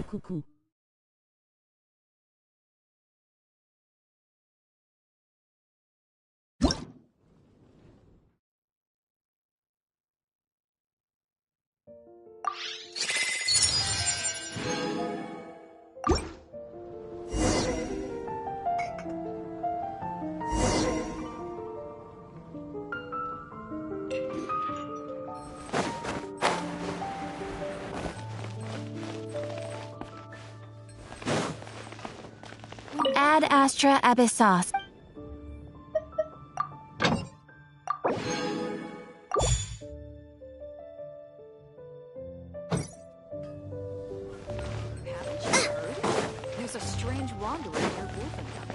coucou. Add Astra Abyssos. Haven't you heard? There's a strange wanderer near Wolfenbach.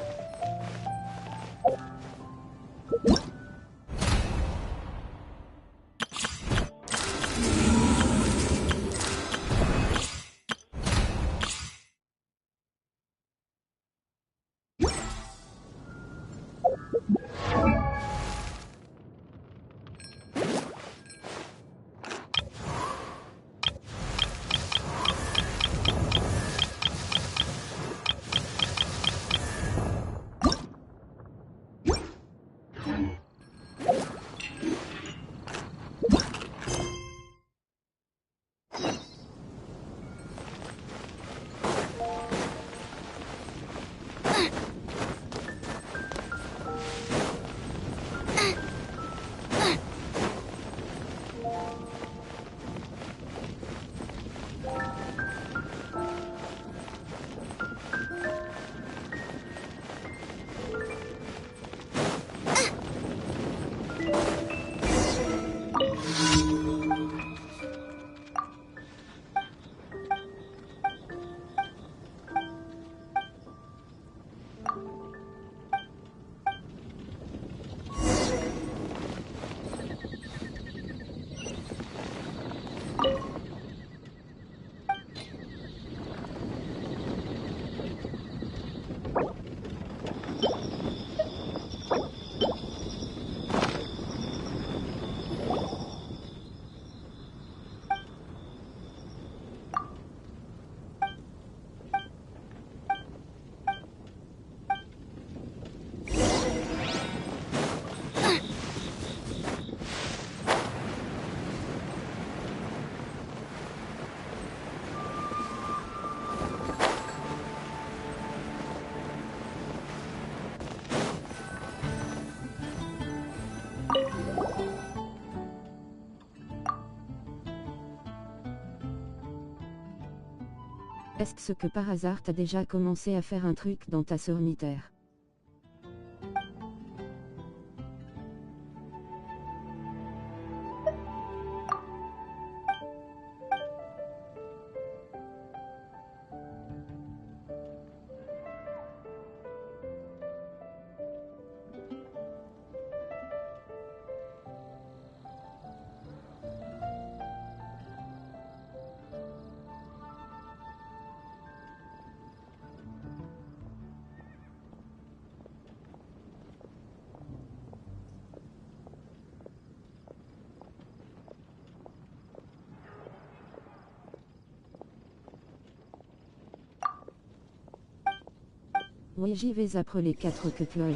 Est-ce que par hasard t'as déjà commencé à faire un truc dans ta solitaire? Oui, j'y vais après les 4 queues.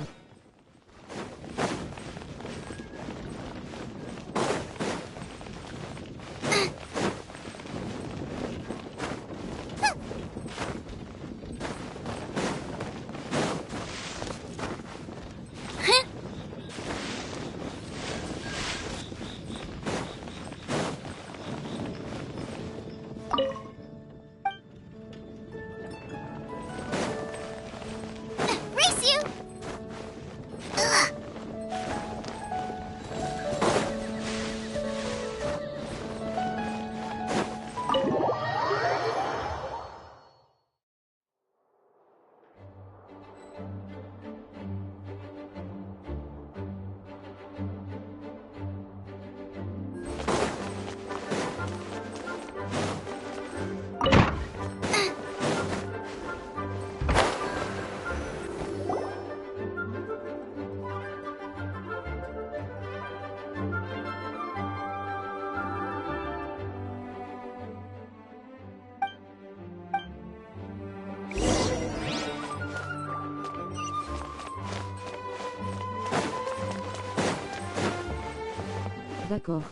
D'accord.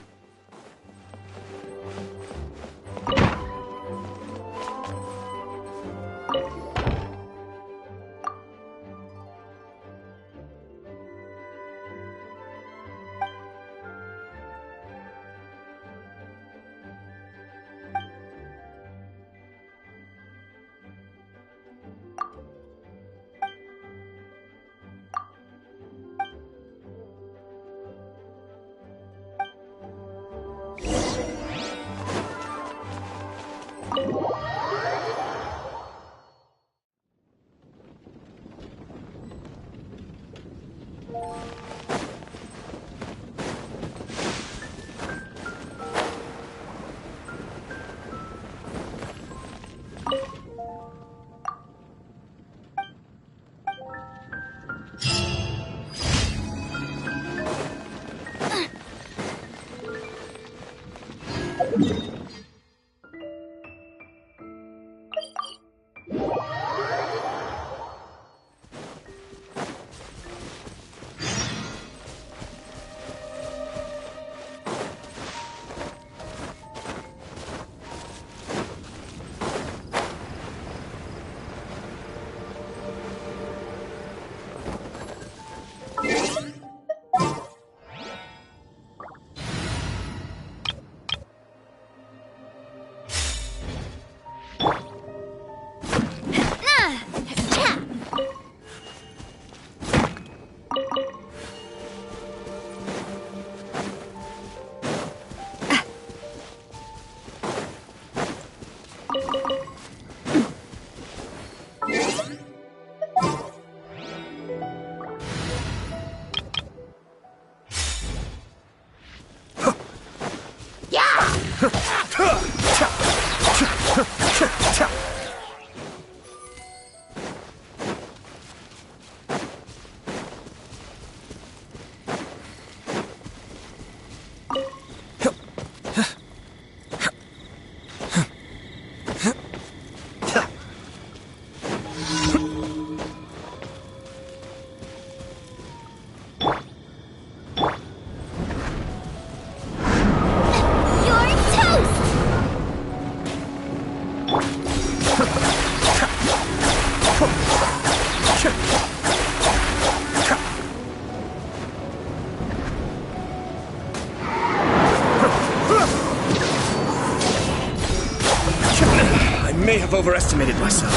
I may have overestimated myself.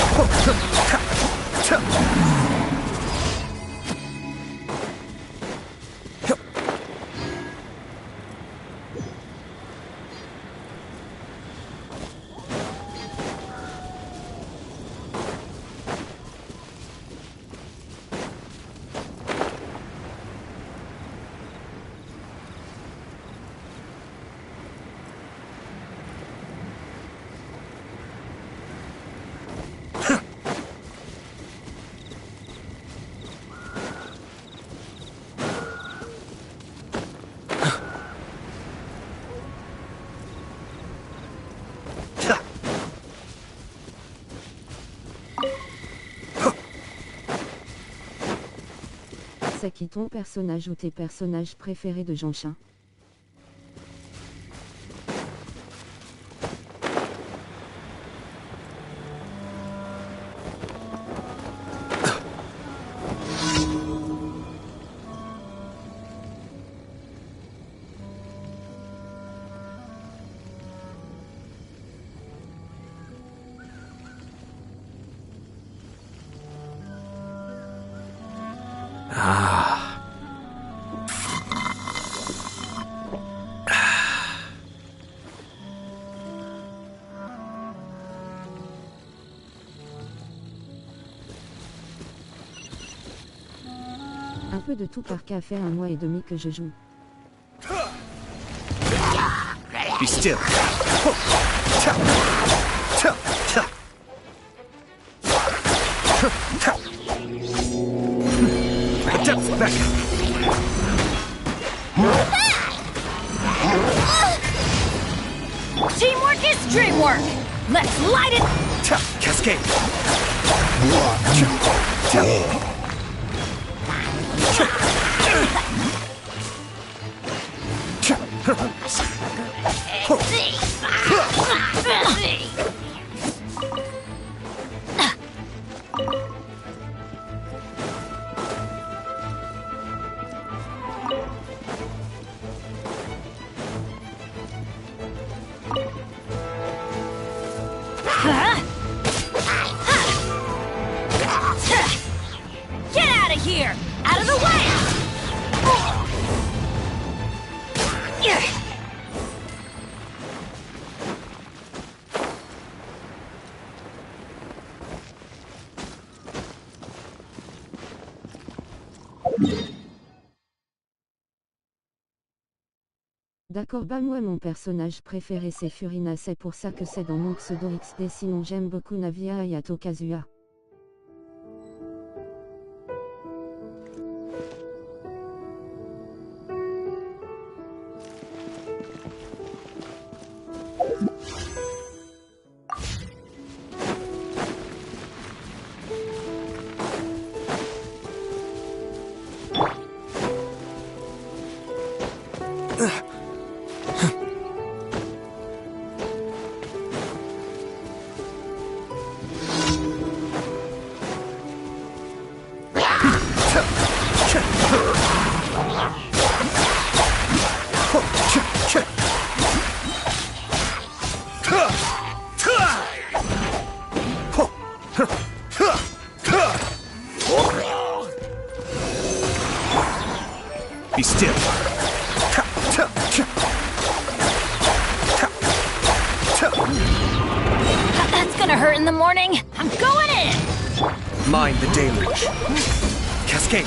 C'est qui ton personnage ou tes personnages préférés de Genshin? Un peu de tout car ça fait 1 mois et demi que je joue. Be still. Back. Teamwork is dreamwork! Let's light it! Cascade. here! Out of the way! D'accord, bah moi mon personnage préféré c'est Furina, c'est pour ça que c'est dans mon pseudo XD, sinon j'aime beaucoup Navia Hayato Kazuya. Be still. That's gonna hurt in the morning! I'm going in! Mind the deluge. Cascade.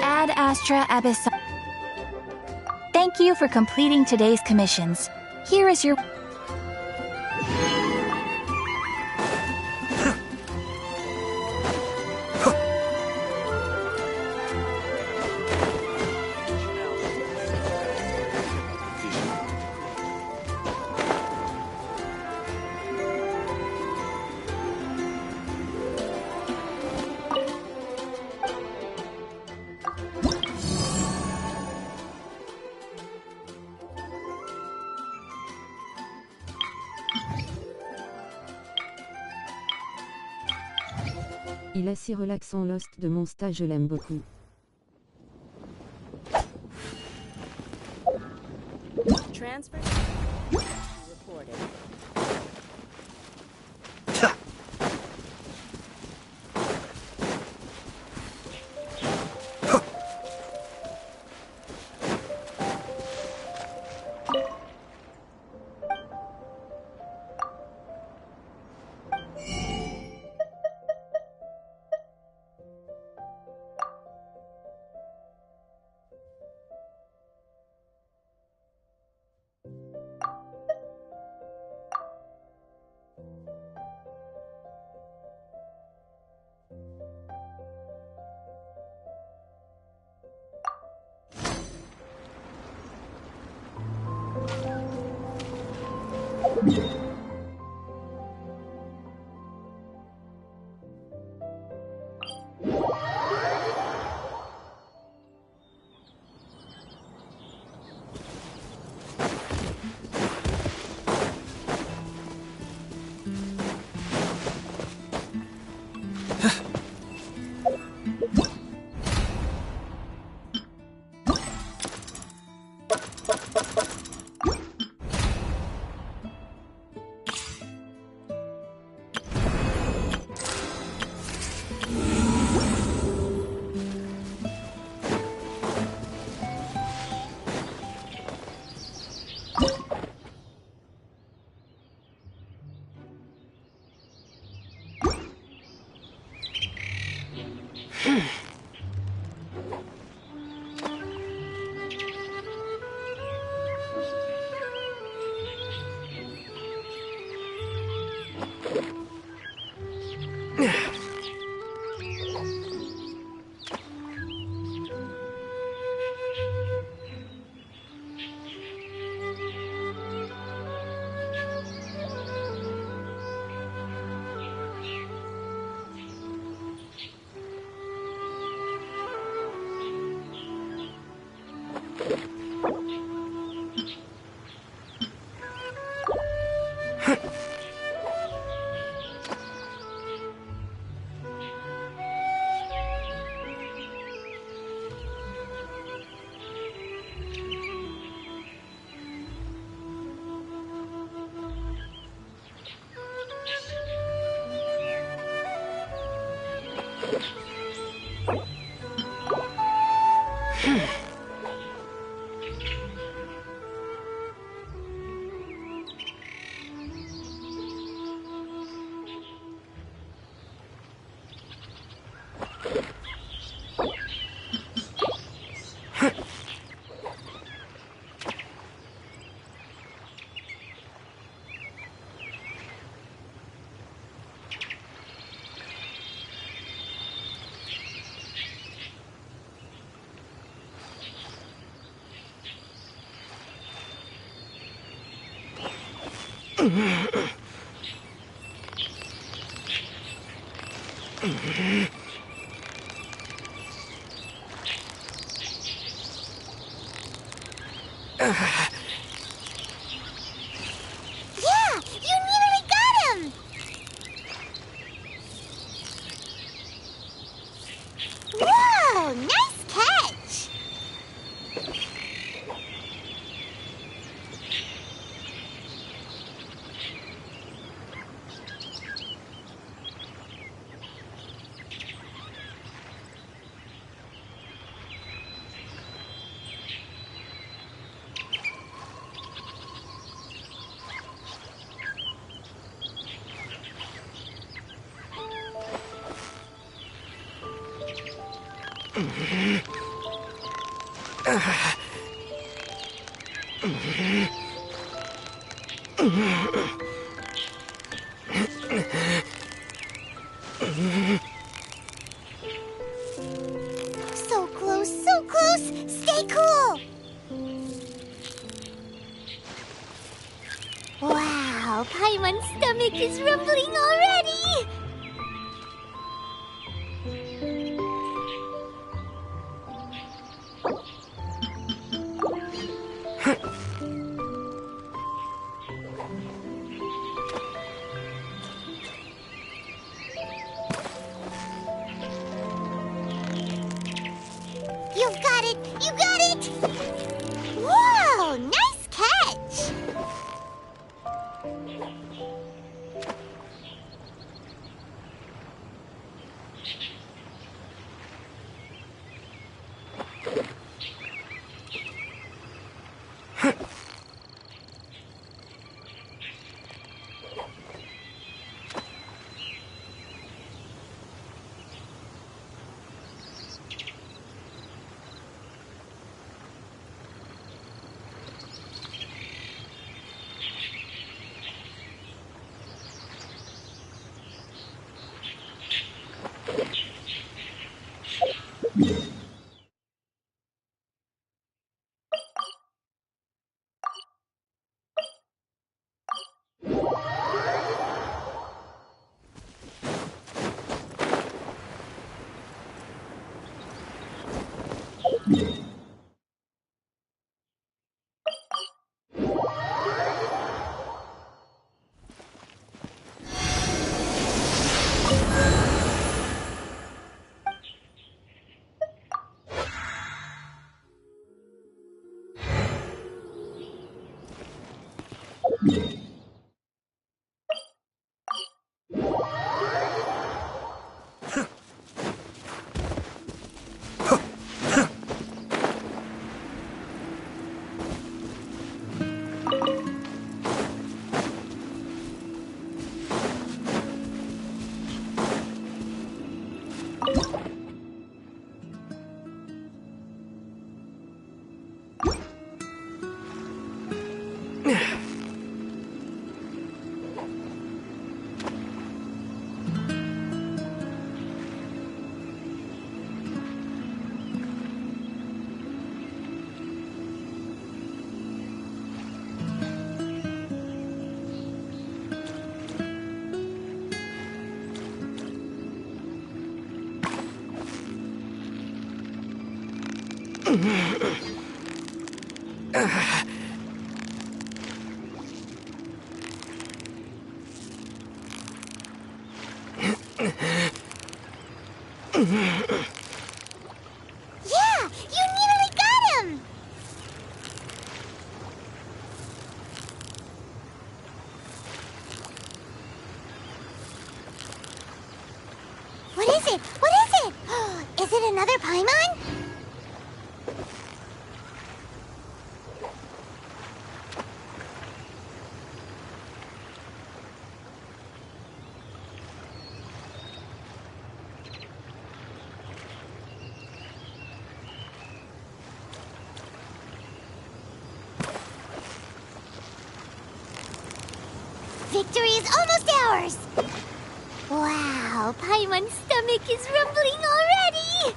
Ad Astra Abyss. Thank you for completing today's commissions. Here is your... Il est si relaxant Lost de mon stage, je l'aime beaucoup. Transfer reported. Yeah, you nearly got him! Whoa, nice catch! So close, so close! Stay cool! Wow, Paimon's stomach is rumbling already! You've got it! You got it! Whoa! Nice catch! Yeah, you nearly got him! What is it? What Paimon? Victory is almost ours! Wow, Paimon's stomach is rumbling already!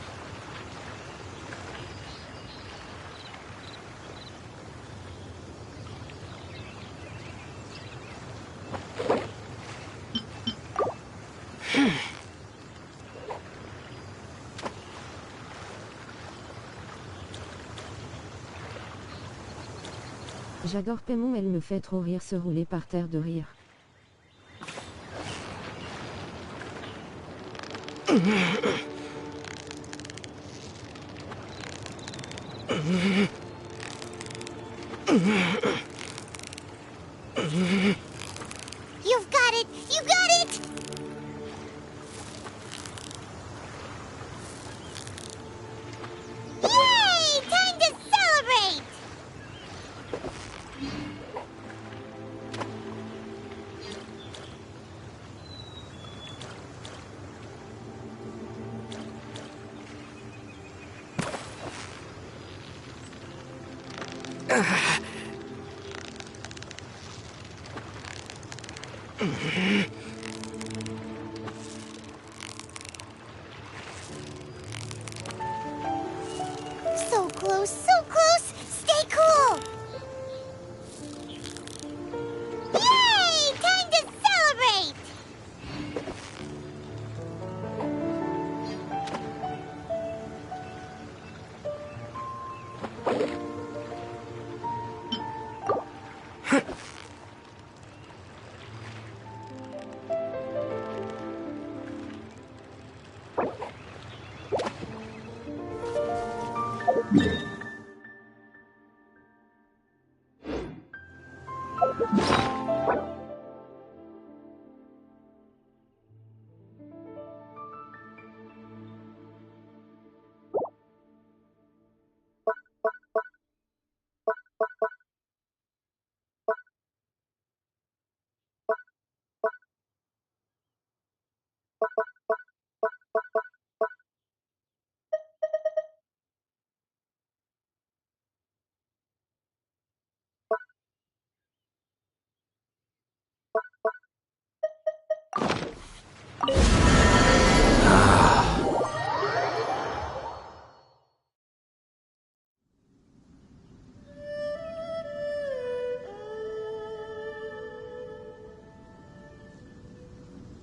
J'adore Paimon, elle me fait trop rire, se rouler par terre de rire. You've got it! You got it! Yay! Time to celebrate! So close, so close! Stay cool! Yay! Time to celebrate!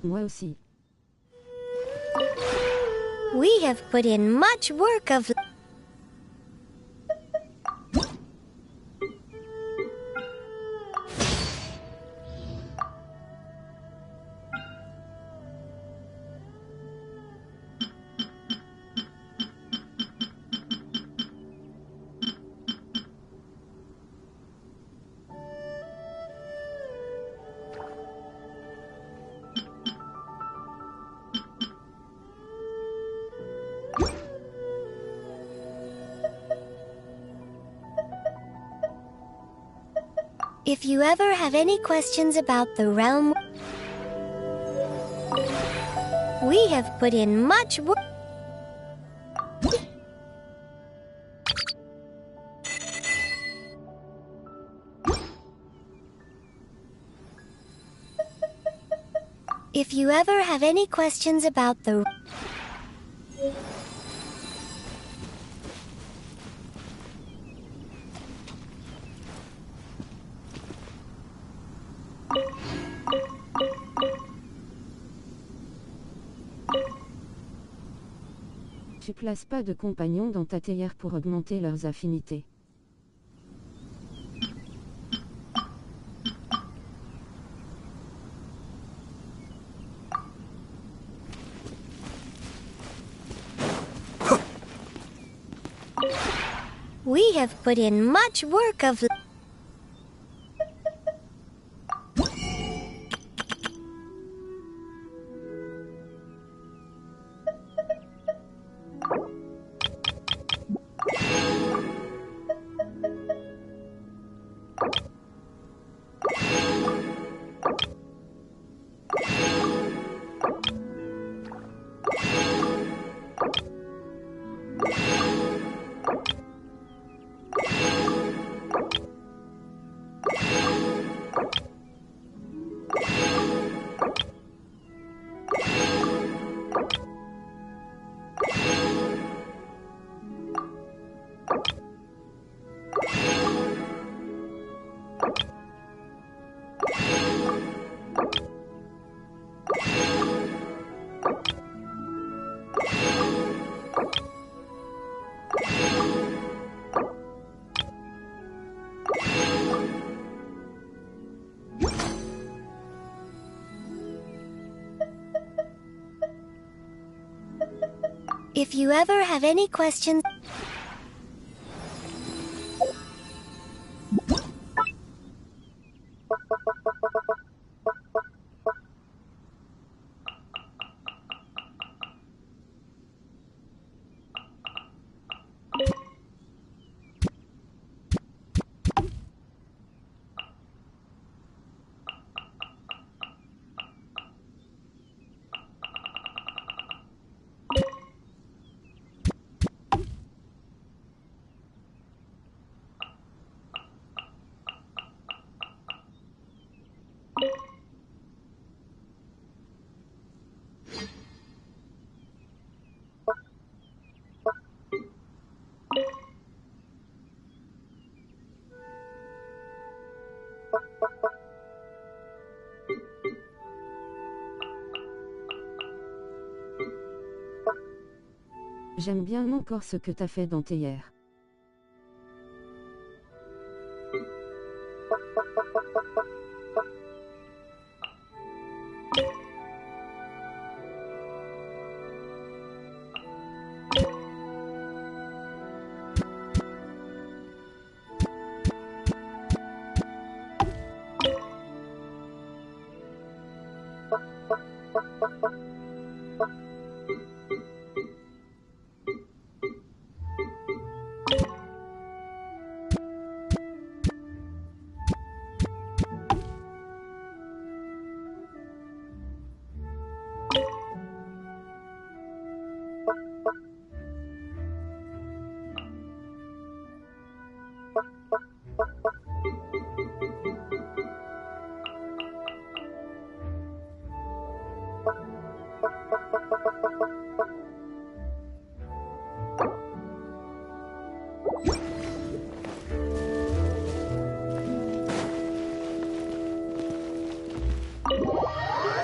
Moi aussi. We have put in much work of... If you ever have any questions about the realm, we have put in much work. If you ever have any questions about the... Tu places pas de compagnons dans ta théière pour augmenter leurs affinités. We have put in much work of... If you ever have any questions, J'aime bien encore ce que t'as fait dans tes hier.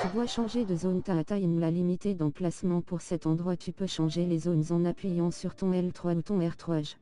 Tu dois changer de zone. Ta time l'a limité d'emplacement pour cet endroit. Tu peux changer les zones en appuyant sur ton L3 ou ton R3.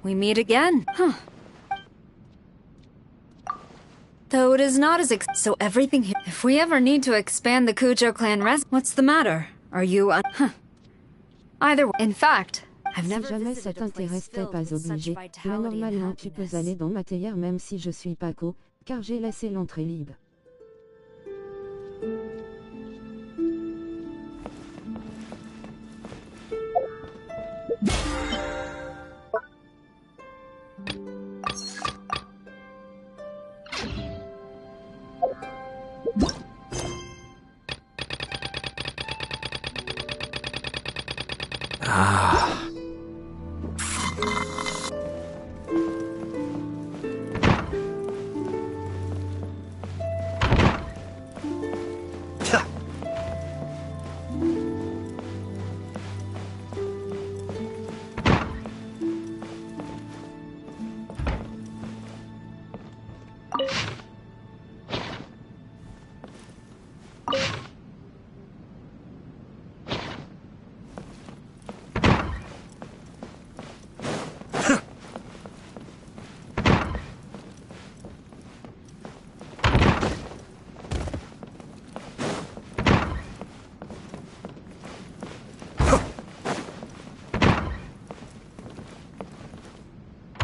We meet again, huh? Though it is not as so everything here. If we ever need to expand the Kujo clan what's the matter? Are you Either way. In fact, I've Si never jamais ça visited a place t'intéresse, t'es filled pas with such obligé, mais vitality and normalement tu peux happiness. aller dans ma théière même si je suis Paco, car j'ai laissé l'entrée libre.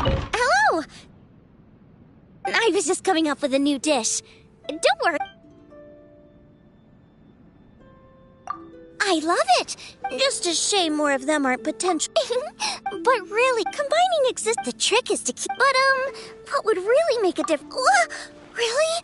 Hello! I was just coming up with a new dish. Don't worry. I love it! Just a shame more of them aren't potential. But really, combining exists. The trick is to keep. But, what would really make a difference? Really?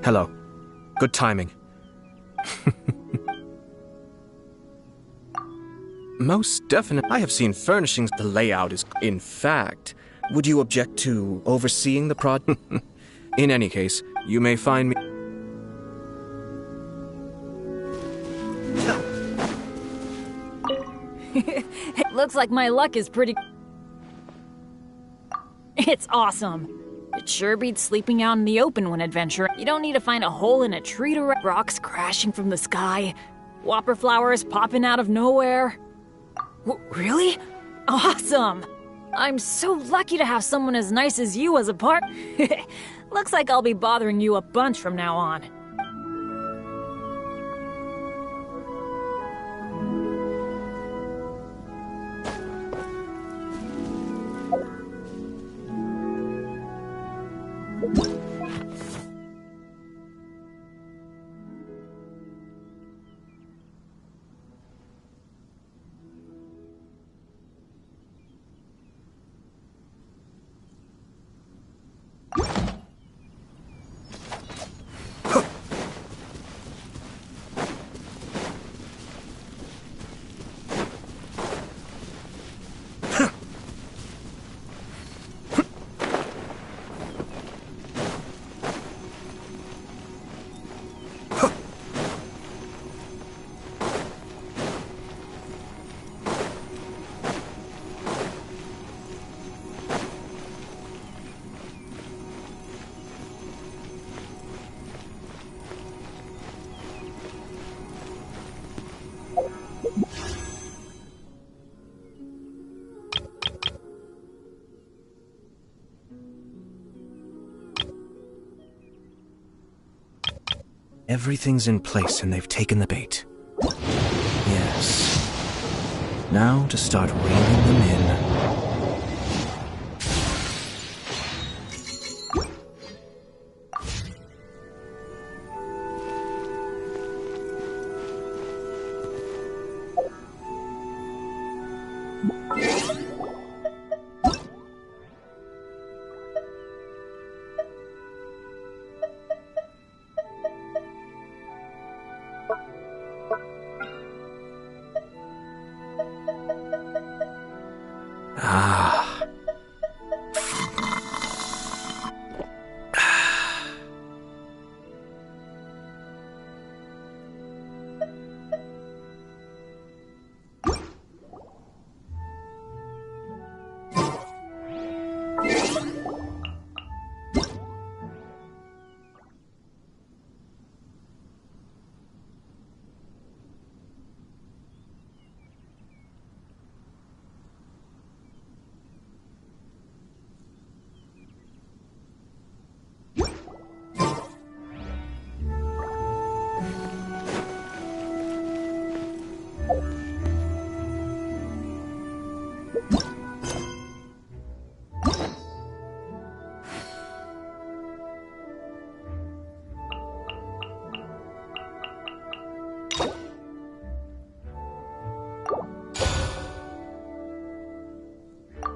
Hello. Good timing. Most definitely. I have seen furnishings. The layout is. In fact, would you object to overseeing the project? In any case, you may find me. It looks like my luck is pretty. It's awesome. It sure beats sleeping out in the open when adventuring. You don't need to find a hole in a tree to rocks crashing from the sky, whopper flowers popping out of nowhere. Really? Awesome! I'm so lucky to have someone as nice as you as a part. Looks like I'll be bothering you a bunch from now on. Everything's in place and they've taken the bait. Yes. Now to start reining them in.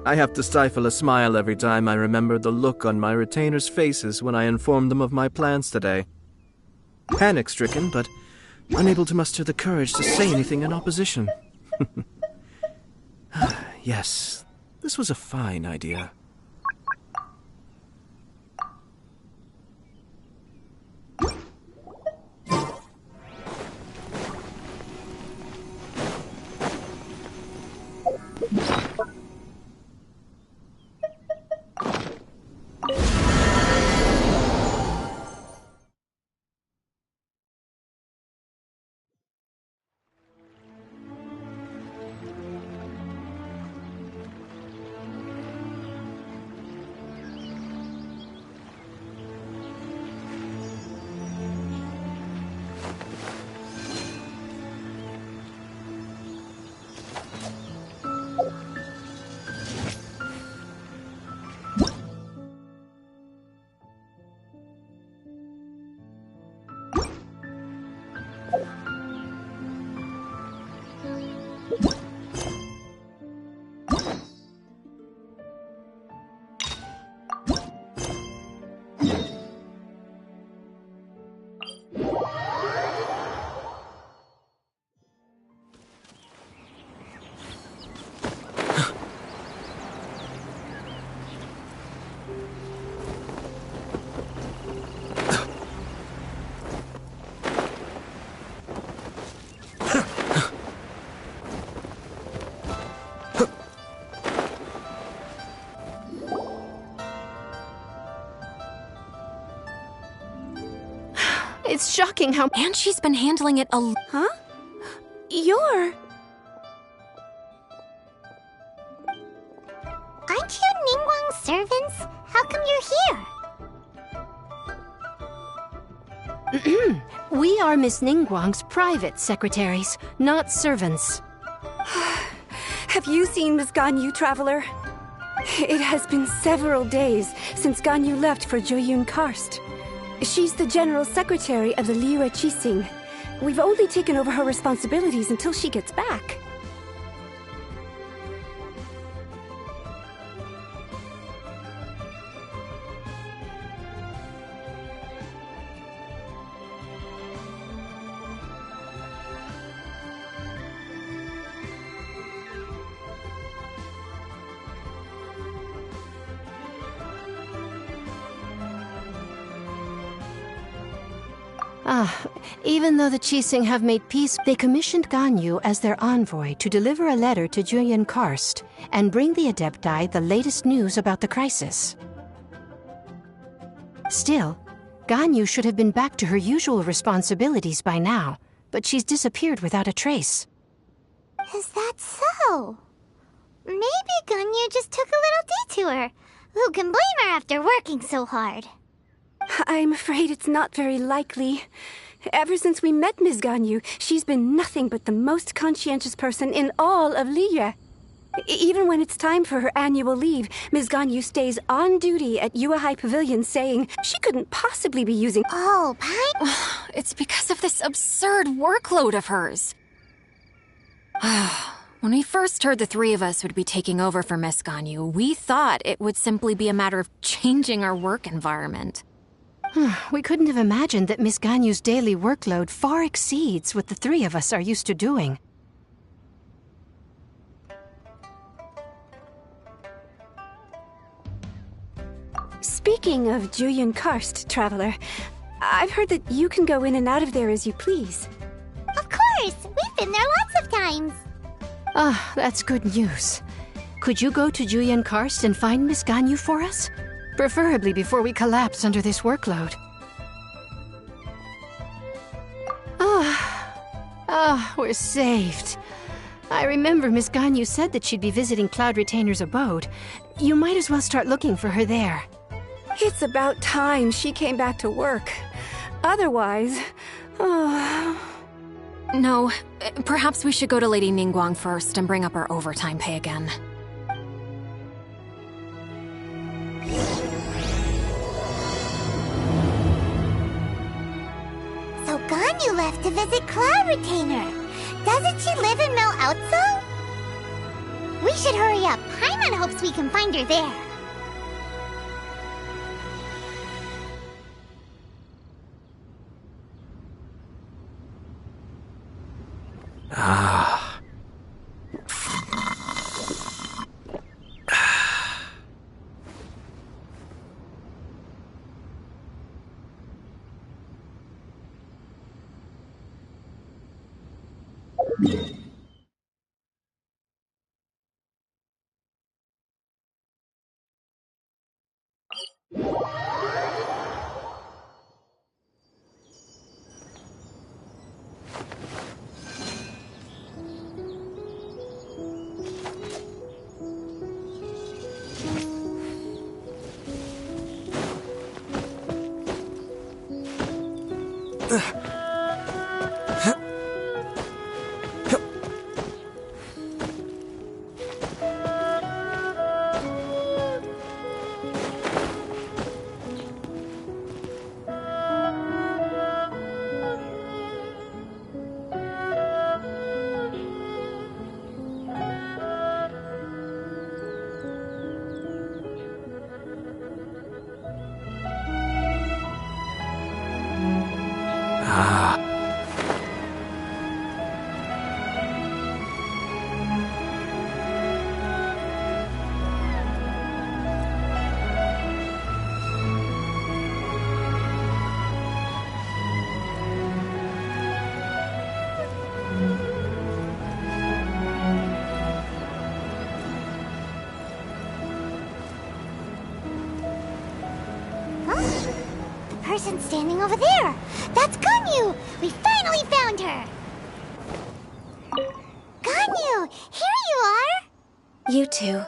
I have to stifle a smile every time I remember the look on my retainers' faces when I informed them of my plans today. Panic-stricken, but unable to muster the courage to say anything in opposition. Yes, this was a fine idea. It's shocking how... And she's been handling it a... Huh? You're... Aren't you Ningguang's servants? How come you're here? We are Miss Ningguang's private secretaries, not servants. Have you seen Miss Ganyu, traveler? It has been several days since Ganyu left for Joyun Karst. She's the general secretary of the Liyue Qixing. We've only taken over her responsibilities until she gets back. Even though the Qixing have made peace, they commissioned Ganyu as their envoy to deliver a letter to Julian Karst and bring the Adepti the latest news about the crisis. Still, Ganyu should have been back to her usual responsibilities by now, but she's disappeared without a trace. Is that so? Maybe Ganyu just took a little detour. Who can blame her after working so hard? I'm afraid it's not very likely. Ever since we met Ms. Ganyu, she's been nothing but the most conscientious person in all of Liyue. Even when it's time for her annual leave, Ms. Ganyu stays on duty at Yuehai Pavilion saying she couldn't possibly be using— Oh, Pine? It's because of this absurd workload of hers. When we first heard the three of us would be taking over for Miss Ganyu, we thought it would simply be a matter of changing our work environment. We couldn't have imagined that Miss Ganyu's daily workload far exceeds what the three of us are used to doing. Speaking of Jueyun Karst, Traveler, I've heard that you can go in and out of there as you please. Of course! We've been there lots of times! That's good news. Could you go to Jueyun Karst and find Miss Ganyu for us? Preferably before we collapse under this workload. We're saved. I remember Miss Ganyu said that she'd be visiting Cloud Retainer's abode. You might as well start looking for her there. It's about time she came back to work. Otherwise— No, perhaps we should go to Lady Ningguang first and bring up our overtime pay again. So Ganyu left to visit Cloud Retainer. Doesn't she live in Mel Outso? We should hurry up. Paimon hopes we can find her there. Person standing over there! That's Ganyu! We finally found her! Ganyu! Here you are! You two.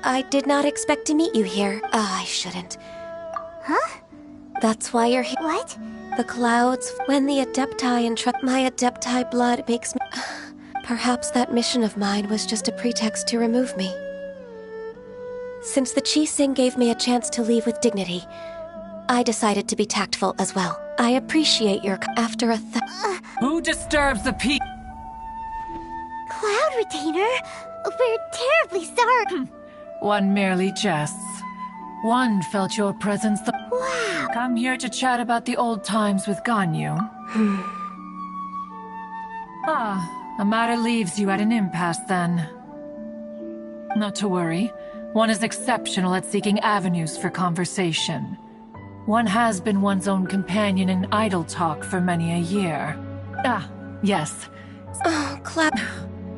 I did not expect to meet you here. I shouldn't. Huh? That's why you're here. What? The clouds, when the Adepti entrust my Adepti blood makes me— Perhaps that mission of mine was just a pretext to remove me. Since the Chi-Sing gave me a chance to leave with dignity, I decided to be tactful as well. I appreciate your— After a Who disturbs the peace? Cloud Retainer? We're terribly sorry. One merely jests. One felt your presence the— Wow. Come here to chat about the old times with Ganyu. A matter leaves you at an impasse then. Not to worry. One is exceptional at seeking avenues for conversation. One has been one's own companion in idle talk for many a year. Yes. Oh, clap.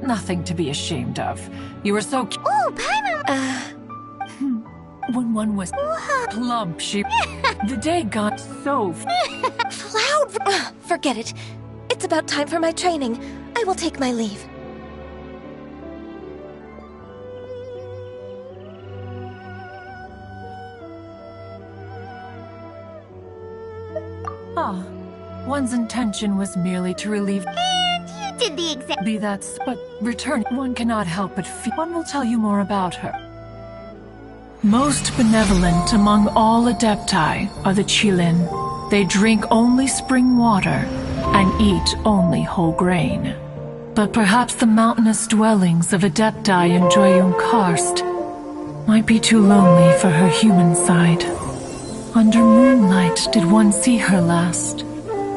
Nothing to be ashamed of. You were so Oh, Paimon! When one was plump, she— The day got so Cloud! Forget it. It's about time for my training. I will take my leave. One's intention was merely to relieve. And you did the exact. Be that, but return. One cannot help but feel. One will tell you more about her. Most benevolent among all Adepti are the Qilin. They drink only spring water and eat only whole grain. But perhaps the mountainous dwellings of Adepti in Joyun Karst might be too lonely for her human side. Under moonlight did one see her last.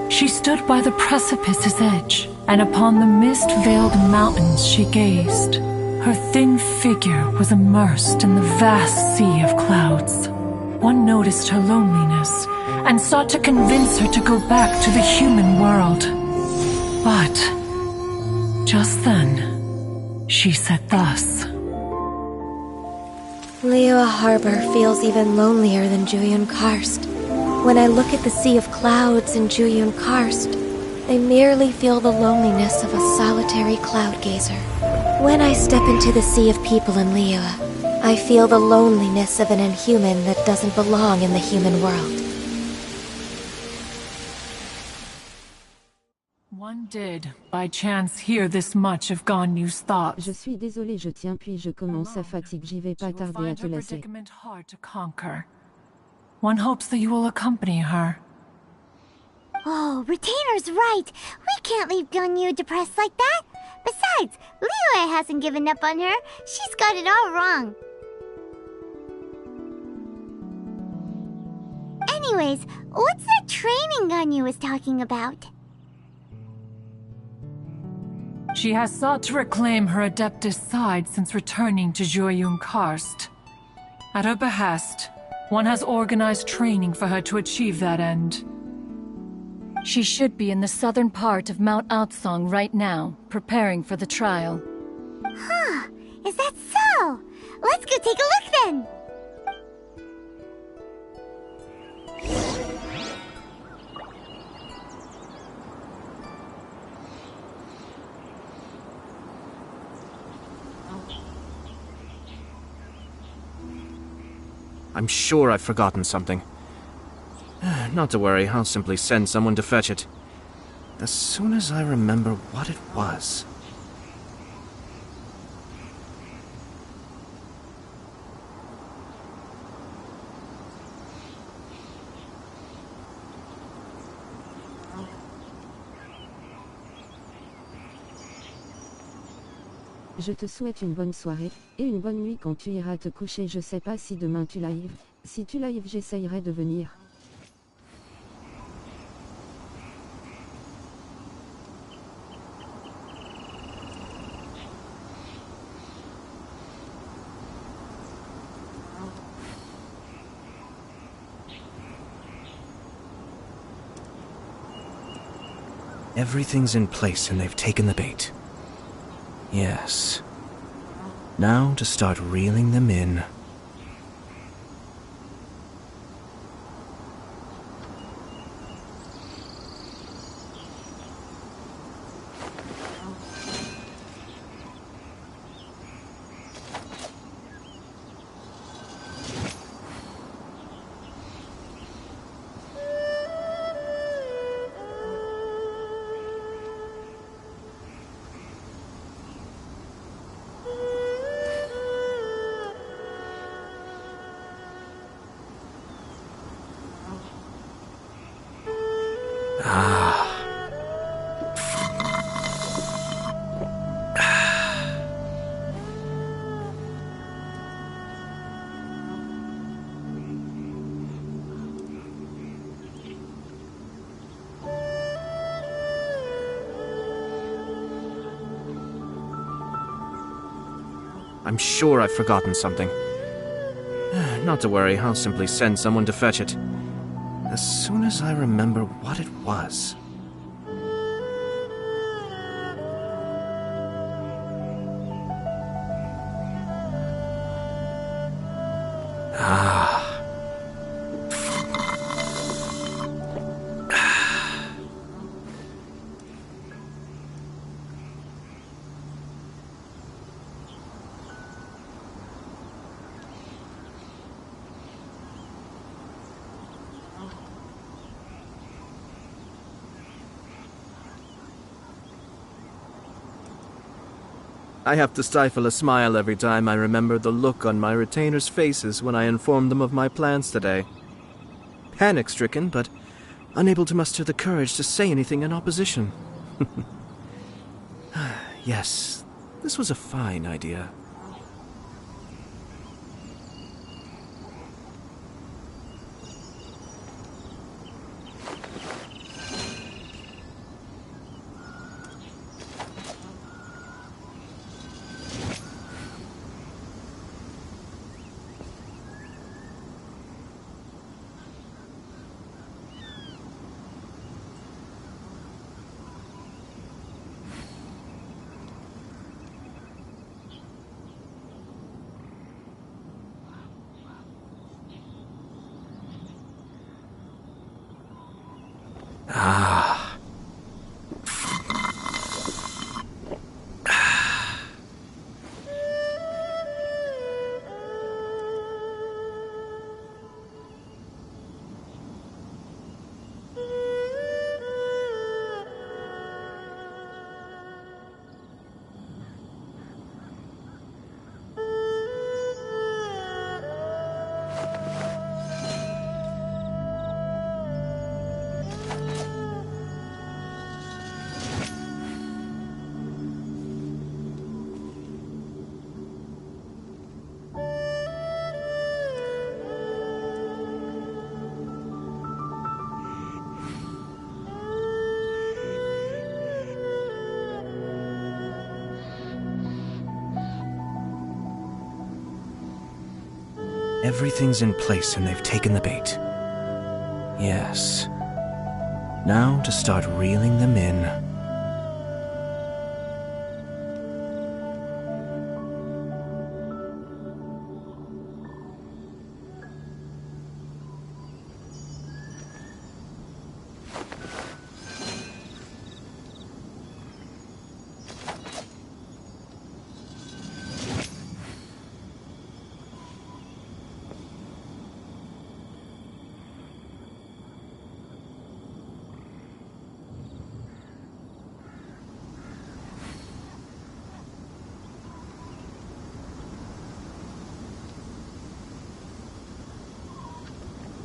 She stood by the precipice's edge, and upon the mist-veiled mountains she gazed. Her thin figure was immersed in the vast sea of clouds. One noticed her loneliness, and sought to convince her to go back to the human world. But just then, she said thus. Liyue Harbor feels even lonelier than Joyun Karst. When I look at the sea of clouds in Joyun Karst, I merely feel the loneliness of a solitary cloud gazer. When I step into the sea of people in Liyue, I feel the loneliness of an inhuman that doesn't belong in the human world. One did, by chance, hear this much of Ganyu's thoughts. Je suis désolé, je tiens puis je commence à fatigue, j'y vais pas tarder à te laisser. Predicament hard to conquer. One hopes that you will accompany her. Oh, Retainer's right. We can't leave Ganyu depressed like that. Besides, Liyue hasn't given up on her. She's got it all wrong. Anyways, what's that training Ganyu was talking about? She has sought to reclaim her Adeptus side since returning to Joyun Karst. At her behest, one has organized training for her to achieve that end. She should be in the southern part of Mount Aotsong right now, preparing for the trial. Huh, is that so? Let's go take a look then! I'm sure I've forgotten something. Not to worry, I'll simply send someone to fetch it. As soon as I remember what it was. Je te souhaite une bonne soirée, et une bonne nuit quand tu iras te coucher. Je sais pas si demain tu live. Si tu live, j'essayerai de venir. Everything's in place and they've taken the bait. Yes. Now to start reeling them in. I'm sure I've forgotten something. Not to worry, I'll simply send someone to fetch it. As soon as I remember what it was. I have to stifle a smile every time I remember the look on my retainers' faces when I informed them of my plans today. Panic-stricken, but unable to muster the courage to say anything in opposition. Yes, this was a fine idea. Ah. Everything's in place and they've taken the bait. Yes. Now to start reeling them in.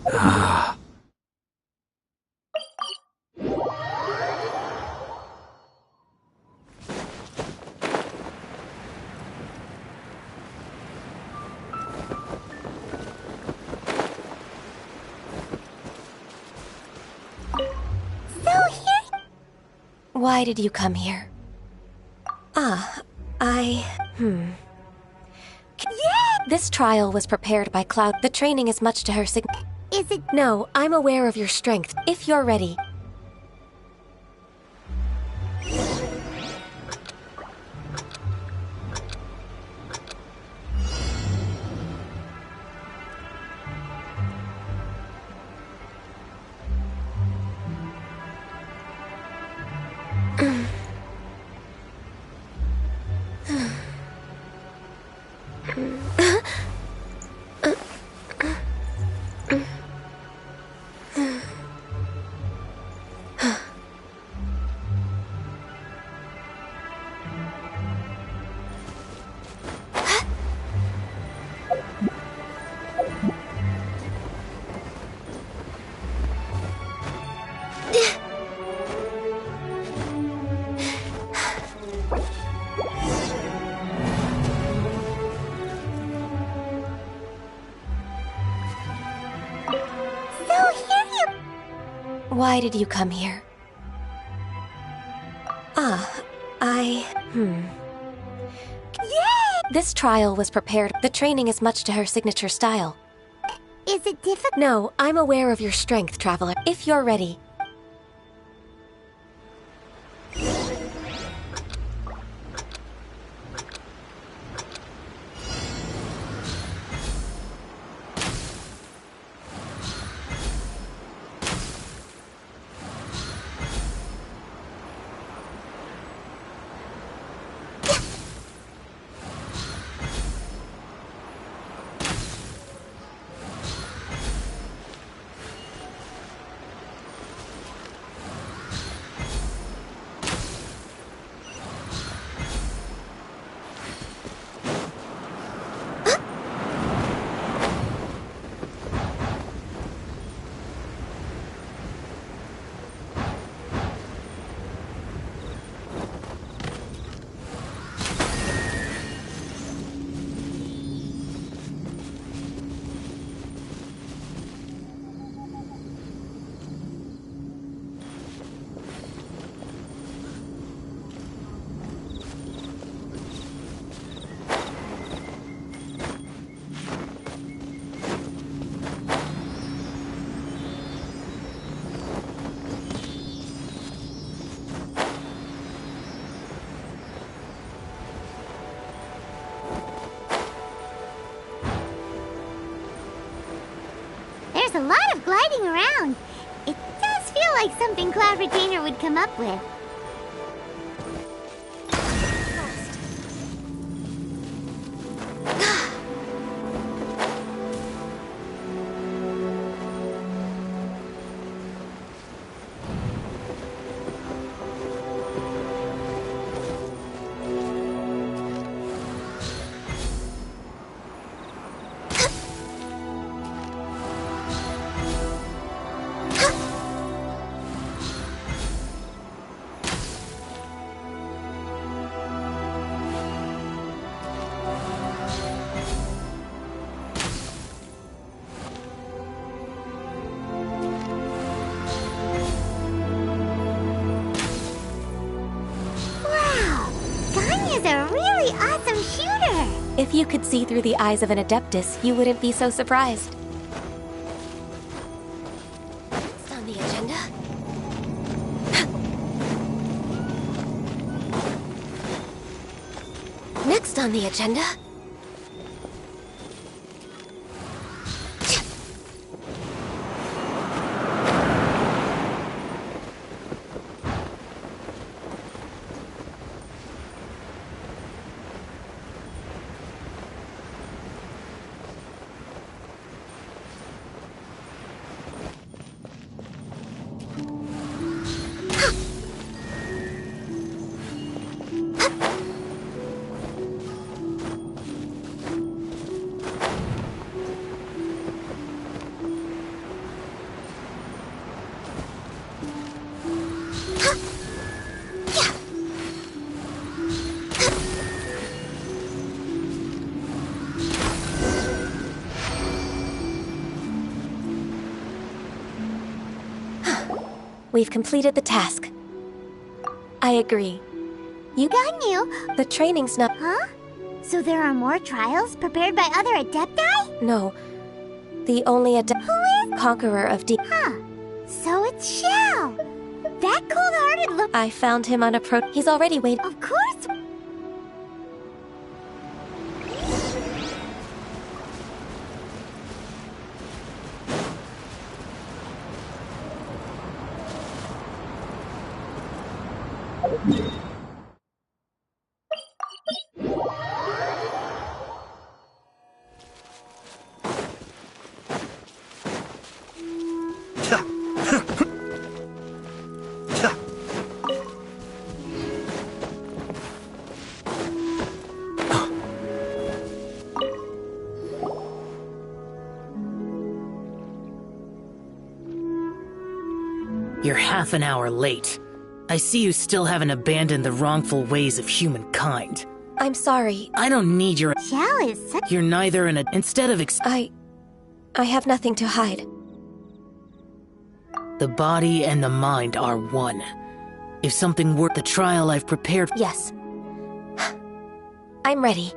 Ah. Why did you come here? Yeah! This trial was prepared by Cloud. The training is much to her Is it? No, I'm aware of your strength. If you're ready. Why did you come here? This trial was prepared. The training is much to her signature style. Is it difficult? No, I'm aware of your strength, Traveler. If you're ready. a lot of gliding around. It does feel like something Cloud Retainer would come up with. If you could see through the eyes of an Adeptus, you wouldn't be so surprised. Next on the agenda? Next on the agenda? We've completed the task. I agree. You got you. The training's not— Huh? So there are more trials prepared by other Adepti? No. The only Who is? Conqueror of D— Huh. So it's Shao. That cold-hearted look— I found him on a He's already waiting. Of course. You're half an hour late. I see you still haven't abandoned the wrongful ways of humankind. I'm sorry. I don't need your— Shao is such— You're neither an— Instead of I have nothing to hide. The body and the mind are one. If something were— The trial I've prepared— Yes. I'm ready.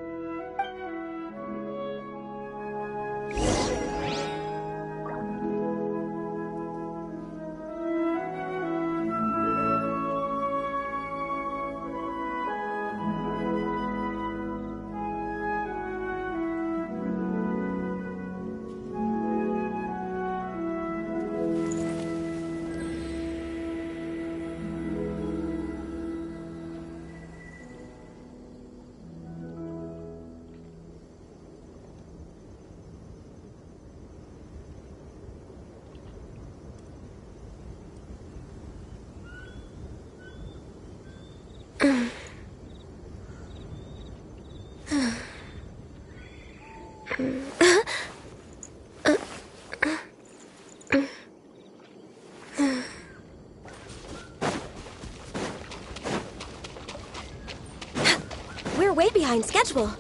We're way behind schedule.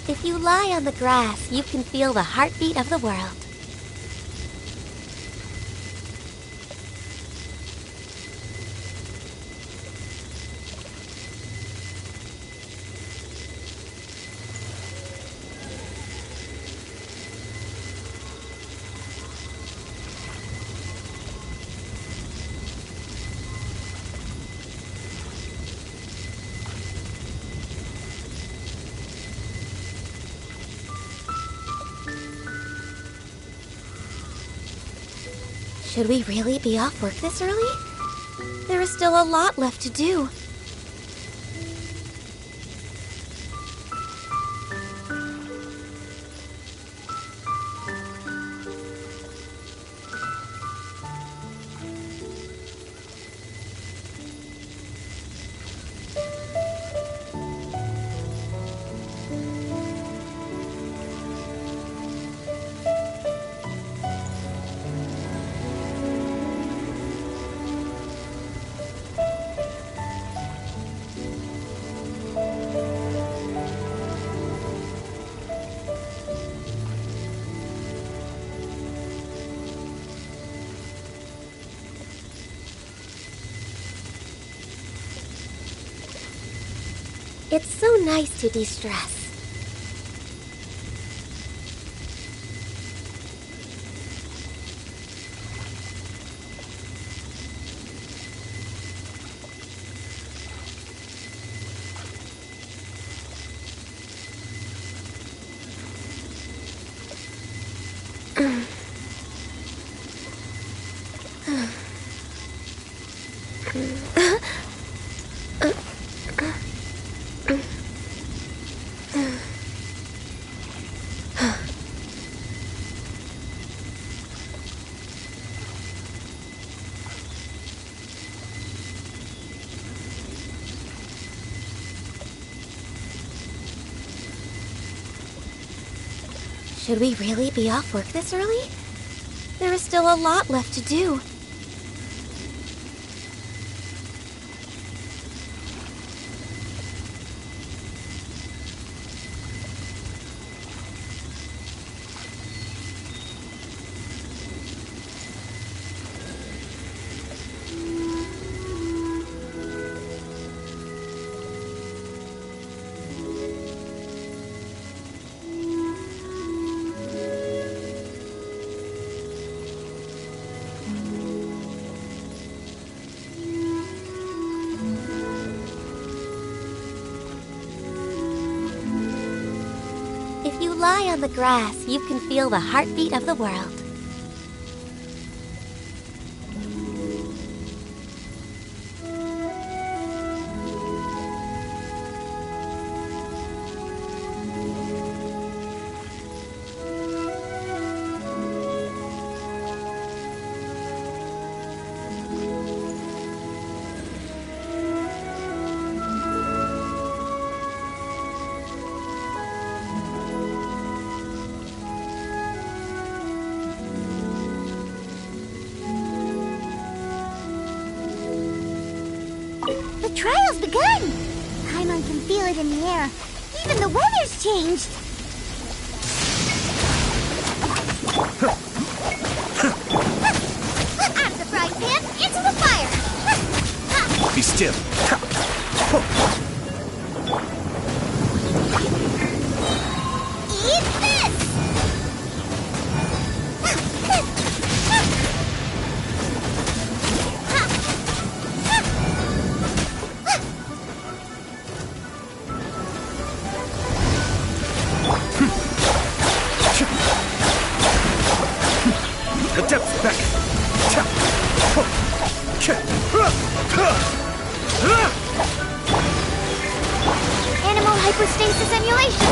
If you lie on the grass, you can feel the heartbeat of the world. Should we really be off work this early? There is still a lot left to do. It's so nice to de-stress. Should we really be off work this early? There is still a lot left to do. If you lie on the grass, you can feel the heartbeat of the world. The trial's begun! Paimon can feel it in the air. Even the weather's changed! Out of the frying pan, into the fire! Be still. Eat this! The depth's back. Animal hyperstasis emulation!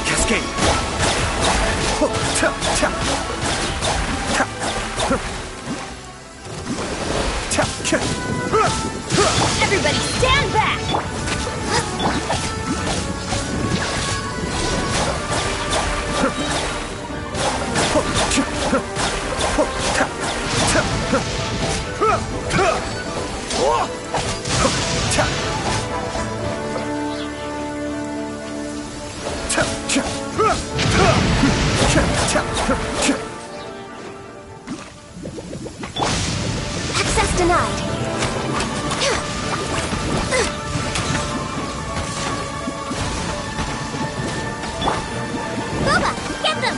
Cascade. Everybody stand back! Access denied. Boba, get them!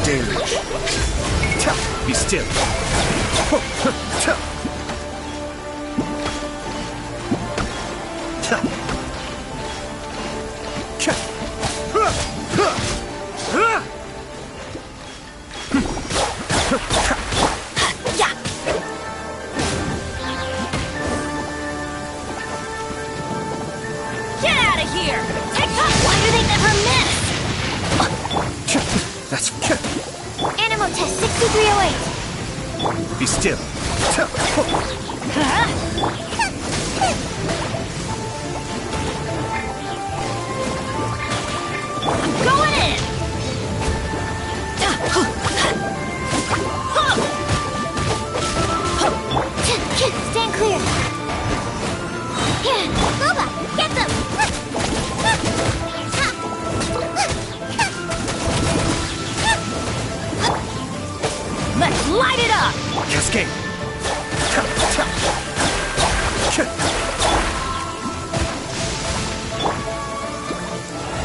deluge. Be still. Get out of here! Take up! Why do they never miss? That's... Animal test 6308. Be still. I'm going in! Stand clear. Here, Boba, get them! Let's light it up! Cascade.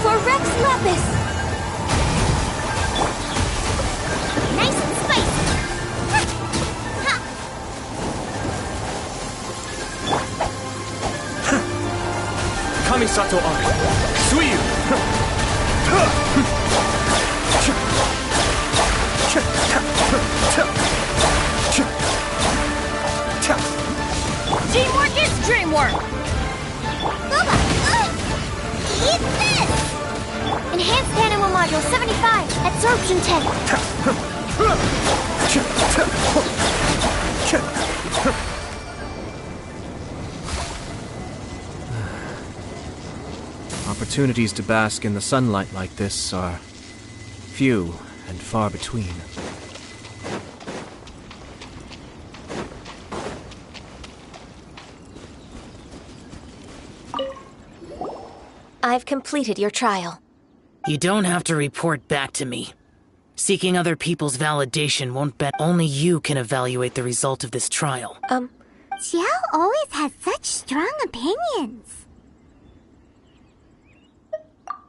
For Rex Lapis! Nice and spicy! Kamisato Ari. Suiyu. Teamwork is dreamwork! Boba! Eat this! Enhanced Animal Module 75, Absorption 10. Opportunities to bask in the sunlight like this are few and far between. I've completed your trial. You don't have to report back to me. Seeking other people's validation won't bet. Only you can evaluate the result of this trial. Xiao always has such strong opinions.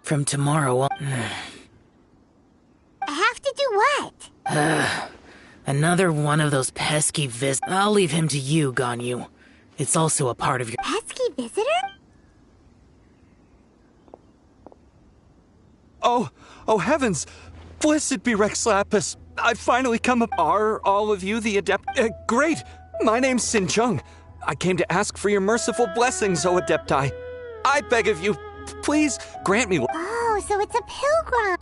From tomorrow on... I have to do what? Another one of those pesky I'll leave him to you, Ganyu. It's also a part of your... Pesky visitor? Oh heavens! Blessed be Rex Lapis! I've finally come up. Are all of you the adept? Great! My name's Sin Chung. I came to ask for your merciful blessings, O Adepti. I beg of you, please grant me... Oh, so it's a pilgrim.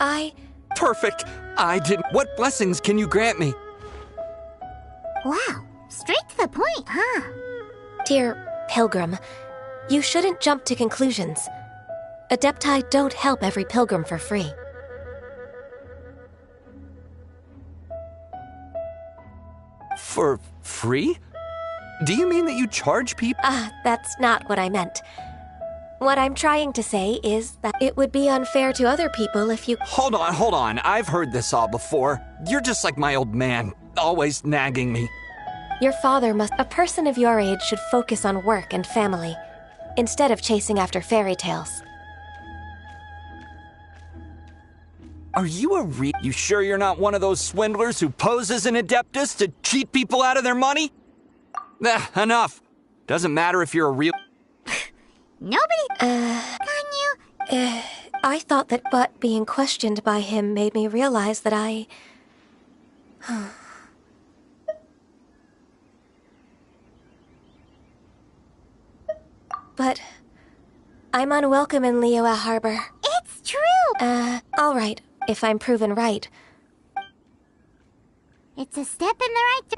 Perfect! I didn't... What blessings can you grant me? Wow, straight to the point, huh? Dear Pilgrim, you shouldn't jump to conclusions. Adepti don't help every pilgrim for free. For free? Do you mean that you charge people? That's not what I meant. What I'm trying to say is that it would be unfair to other people if you... Hold on. I've heard this all before. You're just like my old man, always nagging me. Your father must... A person of your age should focus on work and family, instead of chasing after fairy tales. Are you You sure you're not one of those swindlers who pose as an Adeptus to cheat people out of their money? Enough. Doesn't matter if you're a real... Nobody... Ganyu... I thought that but being questioned by him made me realize that I... But... I'm unwelcome in Liyue Harbor. It's true! All right, if I'm proven right. It's a step in the right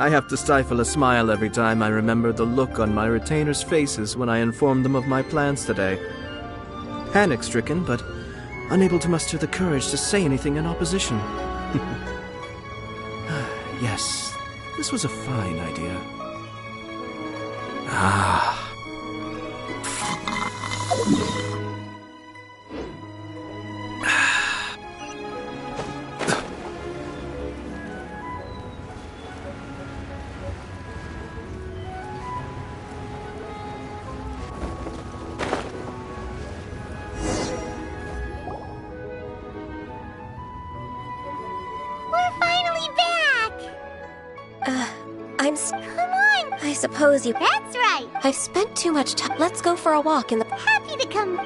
I have to stifle a smile every time I remember the look on my retainers' faces when I informed them of my plans today. Panic-stricken, but unable to muster the courage to say anything in opposition. Yes, this was a fine idea. Ah. Come on! I suppose you... That's right! I've spent too much time. Let's go for a walk in the... Happy to come...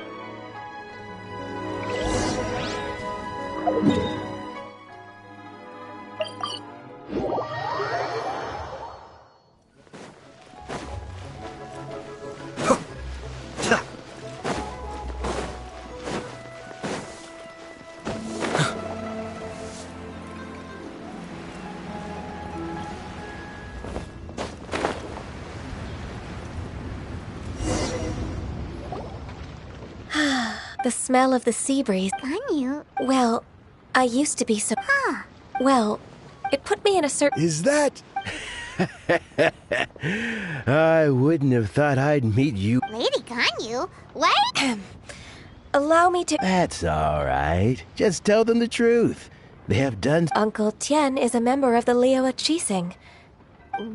The smell of the sea breeze. Ganyu? Well, I used to be so... Well, it put me in a certain... Is that... I wouldn't have thought I'd meet you. Lady Ganyu? What? Allow me to... That's all right. Just tell them the truth. They have done... Uncle Tien is a member of the Liyue Qixing.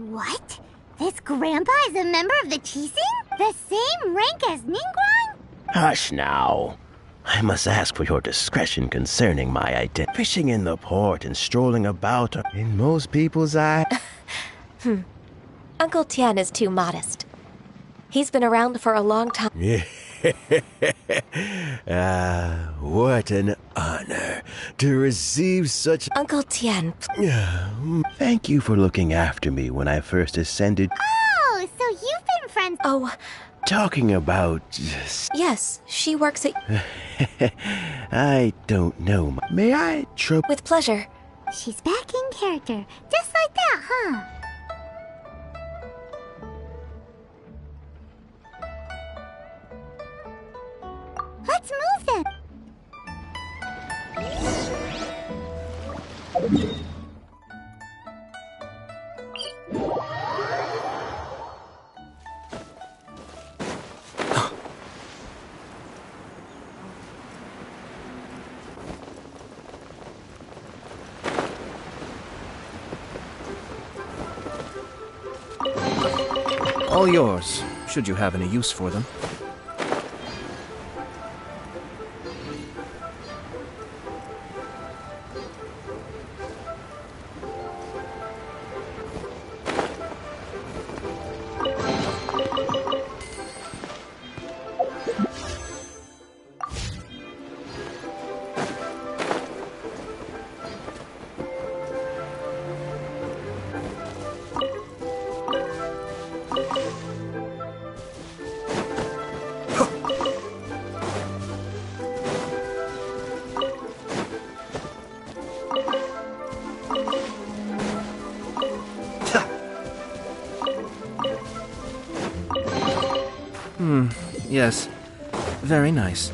What? This grandpa is a member of the Qixing? The same rank as Ningguang? Hush now. I must ask for your discretion concerning my identity. Fishing in the port and strolling about are, in most people's eyes... Uncle Tien is too modest. He's been around for a long time. What an honor to receive such... Uncle Tien... Thank you for looking after me when I first ascended... Oh, so you've been friends... Oh... Talking about... Yes, she works at... I don't know. May I trouble... With pleasure. She's back in character. Just like that, huh? Let's move then. All yours, should you have any use for them. Yes. Very nice.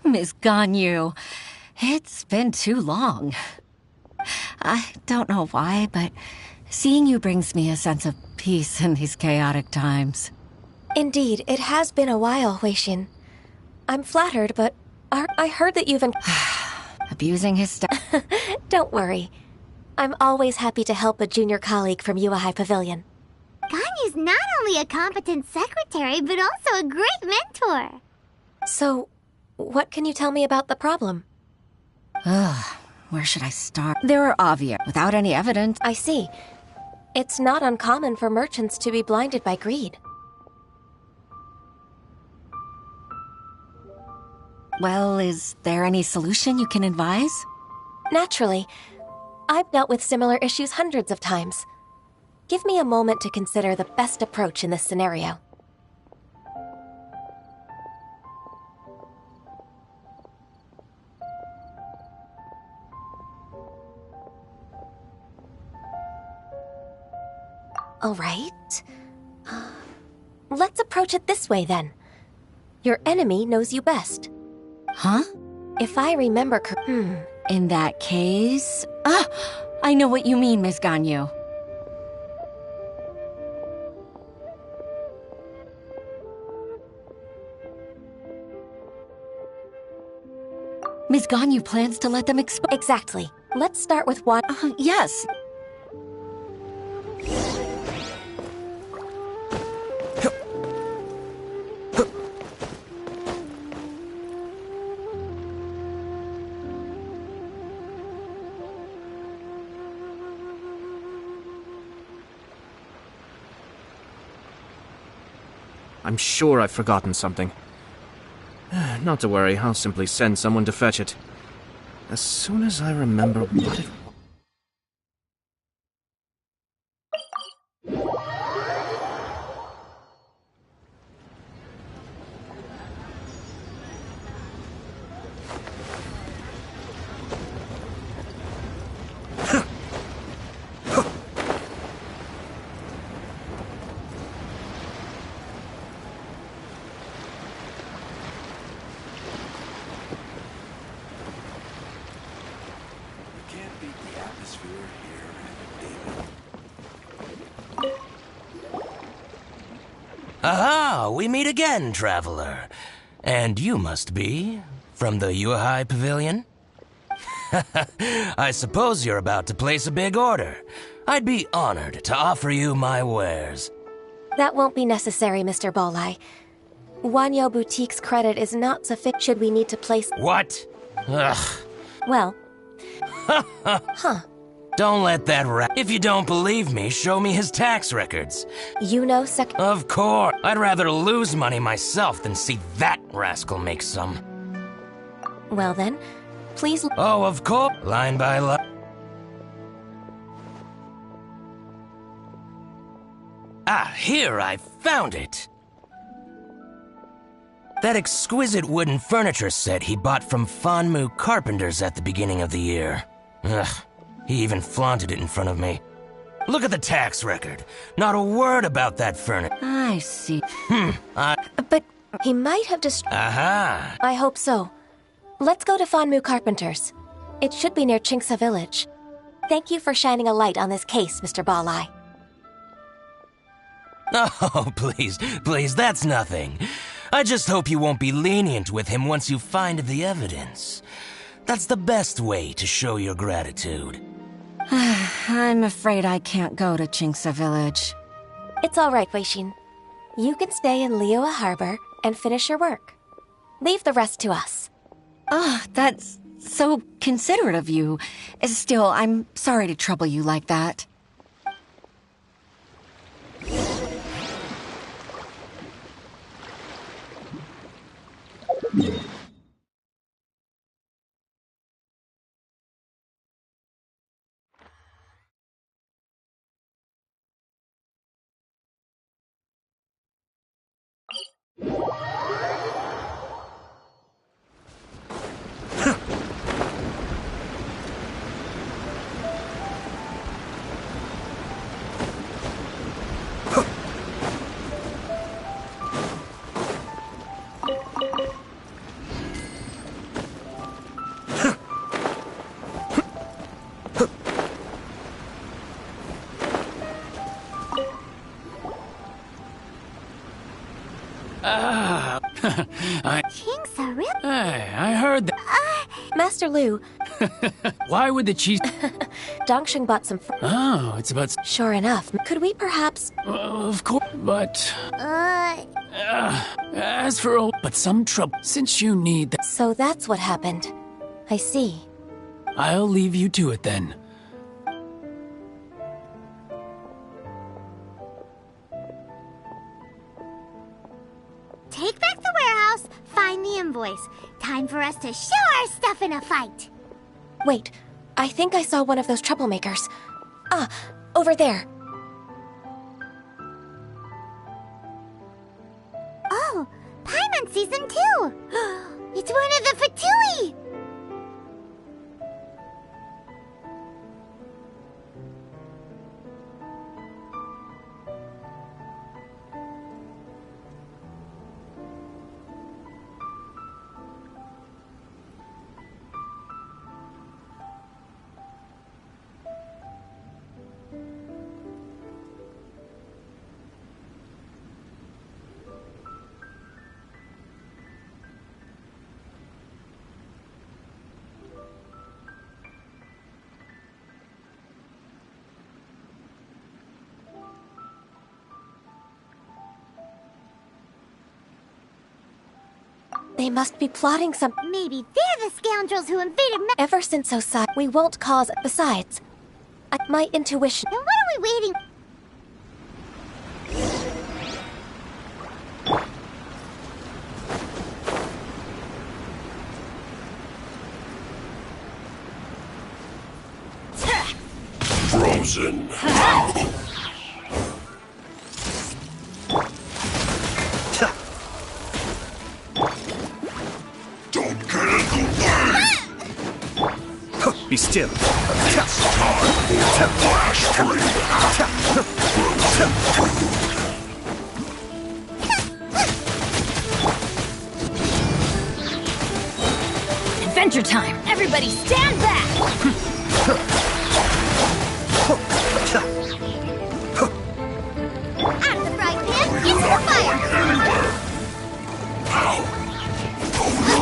Miss Ganyu, it's been too long. I don't know why, but seeing you brings me a sense of peace in these chaotic times. Indeed, it has been a while, Wei Xin. I'm flattered, but I heard that you've... abusing his staff. Don't worry. I'm always happy to help a junior colleague from Yuahai Pavilion. Ganyu's not only a competent secretary, but also a great mentor. So, what can you tell me about the problem? Ugh, where should I start? There are obvious, without any evidence. I see. It's not uncommon for merchants to be blinded by greed. Well, is there any solution you can advise? Naturally. I've dealt with similar issues hundreds of times. Give me a moment to consider the best approach in this scenario. All right. Let's approach it this way, then. Your enemy knows you best. Huh? If I remember In that case... Ah! I know what you mean, Miss Ganyu. Miss Ganyu plans to let them explode. Exactly. Let's start with one. Yes. I'm sure I've forgotten something. Not to worry, I'll simply send someone to fetch it. As soon as I remember what it was. Aha! We meet again, traveler. And you must be from the Yuahai Pavilion? I suppose you're about to place a big order. I'd be honored to offer you my wares. That won't be necessary, Mr. Bolai. Wanyo Boutique's credit is not sufficient should we need to place... What? Ugh. Well... Huh. Don't let that If you don't believe me, show me his tax records. You know Of course. I'd rather lose money myself than see that rascal make some. Well then, please... Oh, of course. Line by line. Ah, here, I found it. That exquisite wooden furniture set he bought from Fanmu Carpenters at the beginning of the year. Ugh. He even flaunted it in front of me. Look at the tax record. Not a word about that furniture. I see. But he might have just... Aha! I hope so. Let's go to Fanmu Carpenters. It should be near Chinksa Village. Thank you for shining a light on this case, Mr. Balai. Oh, please, that's nothing. I just hope you won't be lenient with him once you find the evidence. That's the best way to show your gratitude. I'm afraid I can't go to Chinksa Village. It's all right, Weishin. You can stay in Liyue Harbor and finish your work. Leave the rest to us. Oh, that's so considerate of you. Still, I'm sorry to trouble you like that. Chinksa, really? Hey, I heard that. Master Lu. Why would the cheese... Dongsheng bought some... Oh, it's about... Sure enough. Could we perhaps... Of course, but... as for old... But some trouble, since you need that... So that's what happened. I see. I'll leave you to it then. Take back the warehouse, find the invoice. Time for us to show our stuff in a fight. Wait, I think I saw one of those troublemakers. Ah, over there. Oh, Paimon sees them too. It's one of the Fatui. They must be plotting some... Maybe they're the scoundrels who invaded Ever since Osai, we won't cause... Besides, my intuition... Then what are we waiting... Frozen. Don't get in the way! Be still. It's time for a flash free. Adventure time! Everybody stand back! Out of the frying pan, into the fire! Anywhere. How? Oh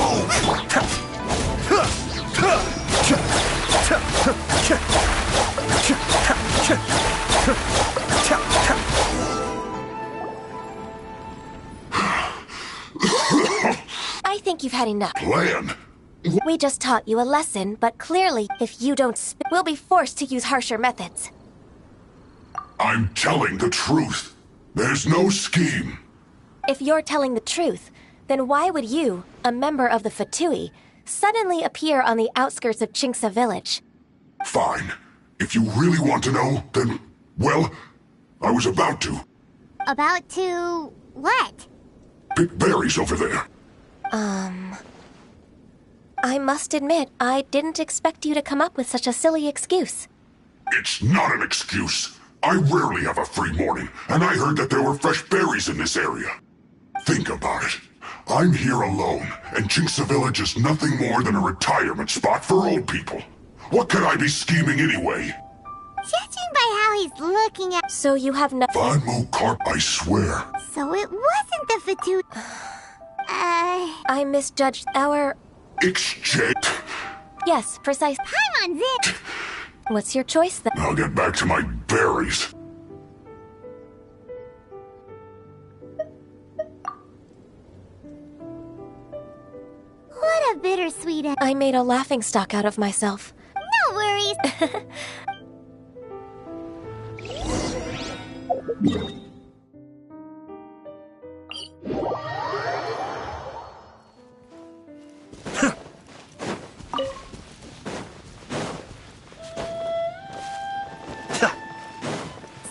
I think you've had enough. Plan? We just taught you a lesson, but clearly, if you don't we'll be forced to use harsher methods. I'm telling the truth. There's no scheme. If you're telling the truth, then why would you, a member of the Fatui, suddenly appear on the outskirts of Chinksa village? Fine. If you really want to know, then, well, I was about to. About to... what? Pick berries over there. I must admit, I didn't expect you to come up with such a silly excuse. It's not an excuse. I rarely have a free morning, and I heard that there were fresh berries in this area. Think about it. I'm here alone, and Chinksa Village is nothing more than a retirement spot for old people. What could I be scheming anyway? Judging by how he's looking at... So you have no... Vanmu Carp, I swear. So it wasn't the Fatui... I misjudged our... Exchange. Yes, precise. Paimon's it! What's your choice then? I'll get back to my berries. What a bittersweet end. I made a laughingstock out of myself. No worries.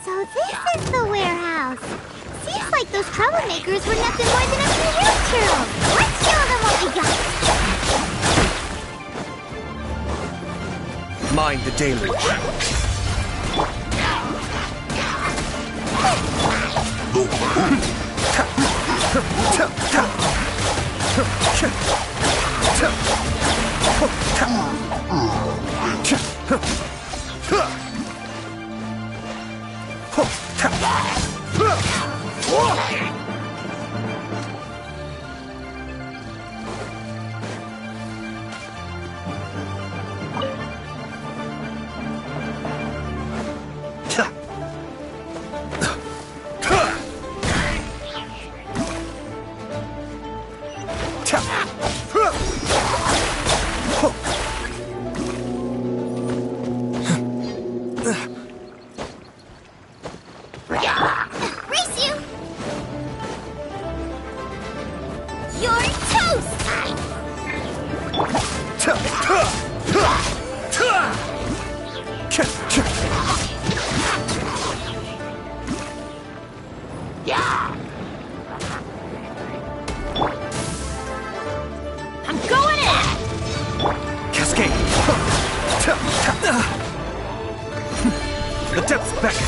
So this is the warehouse. Seems like those troublemakers were nothing more than a few real churros. Let's show them what we got. Mind the deluge. The depths beckon.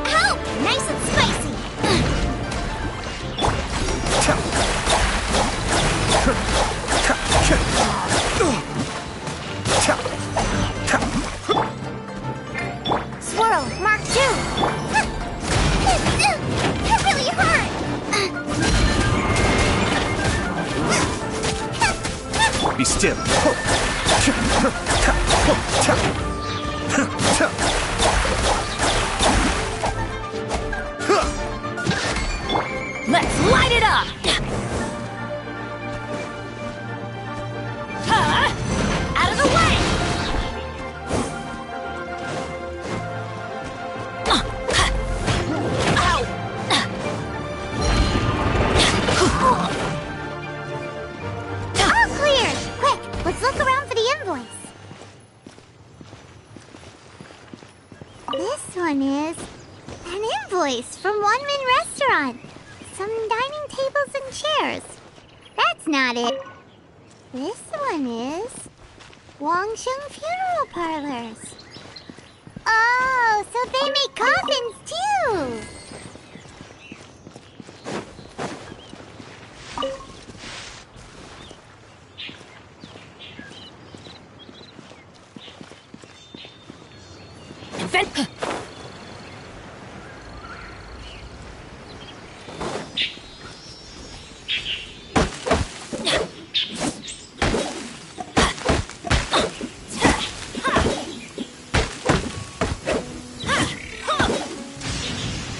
Help! Nice and spicy! Swirl, Mark 2! That really hurt! Be still. Let's light it up! Out of the way! All clear! Quick, let's look around for the invoice. This one is an invoice from One Min Restaurant. Some dining tables and chairs. That's not it. This one is Wangsheng Funeral Parlors. Oh, so they make coffins too.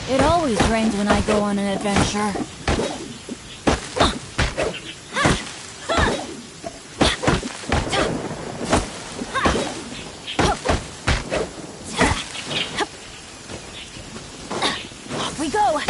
It always rains when I go on an adventure. Off we go!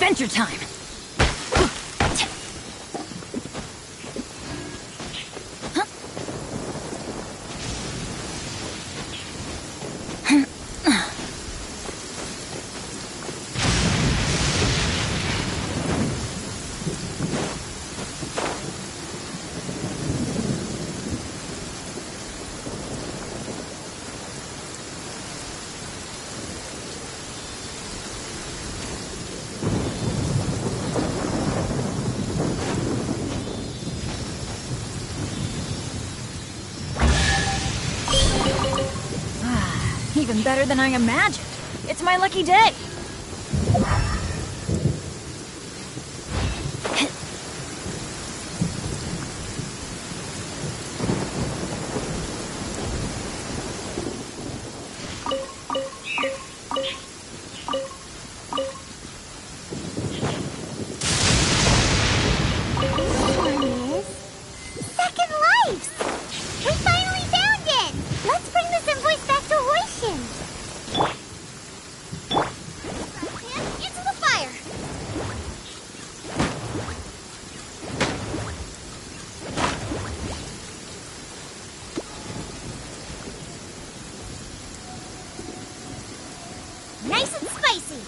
Adventure time! Even better than I imagined. It's my lucky day. Second Lives! We finally found it! Let's bring this invoice back to Hoishin! Into the fire! Nice and spicy!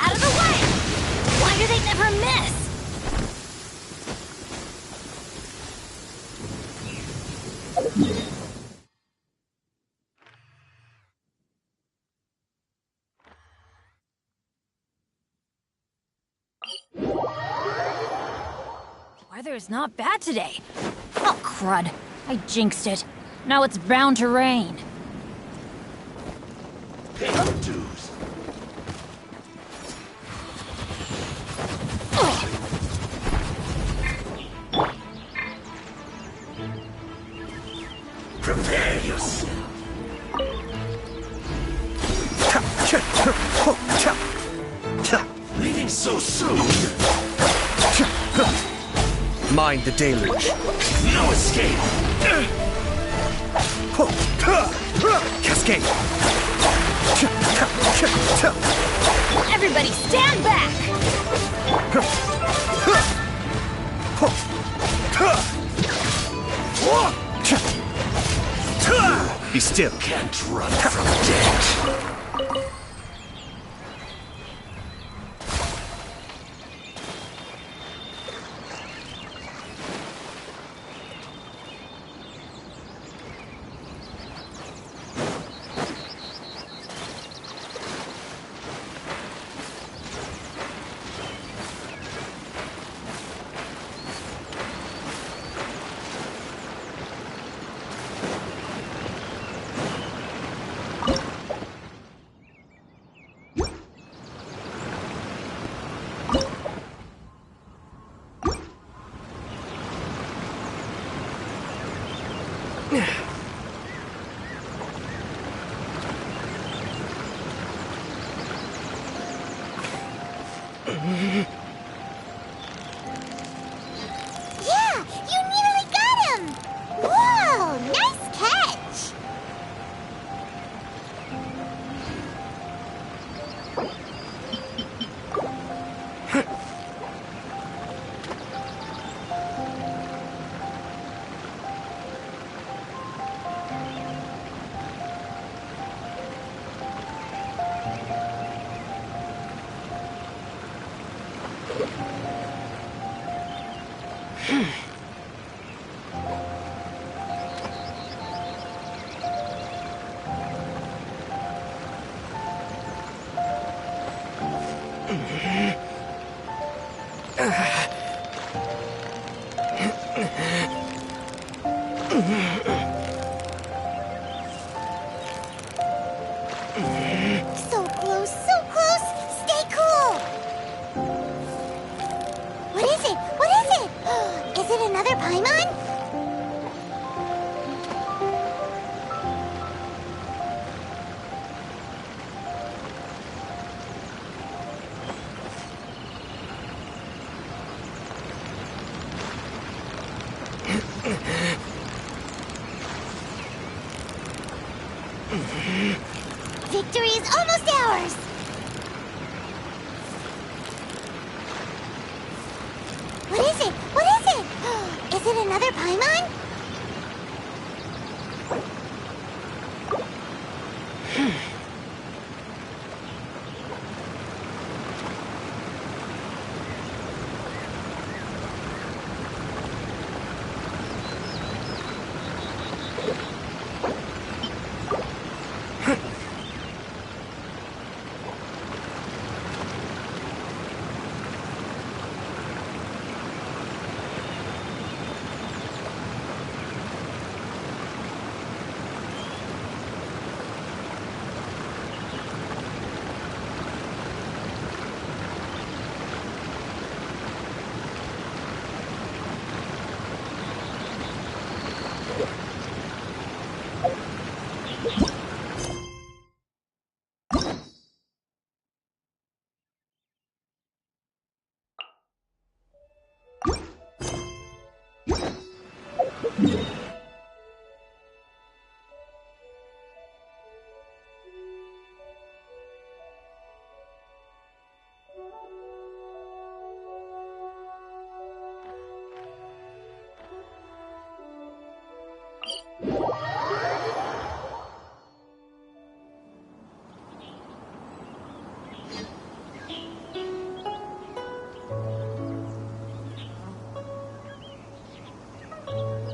Out of the way! Why do they never miss? weather's not bad today. Oh, crud. I jinxed it. Now it's bound to rain. Dues. Prepare yourself. Leaving so soon. Mind the deluge. No escape. Cascade. Everybody stand back! Be still. Can't run from death. Yeah, you nearly got him! Whoa, nice catch! So close, so close! Stay cool! What is it? What is it? Is it another Paimon? Victory is almost ours! What is it? What is it? Is it another Paimon?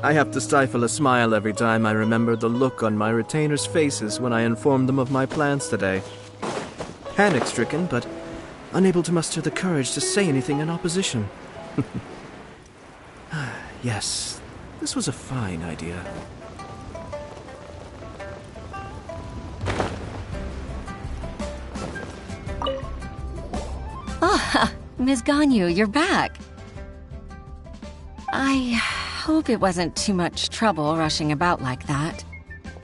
I have to stifle a smile every time I remember the look on my retainers' faces when I informed them of my plans today. Panic-stricken, but unable to muster the courage to say anything in opposition. Yes, this was a fine idea. Ah, Ms. Ganyu, you're back. I hope it wasn't too much trouble rushing about like that.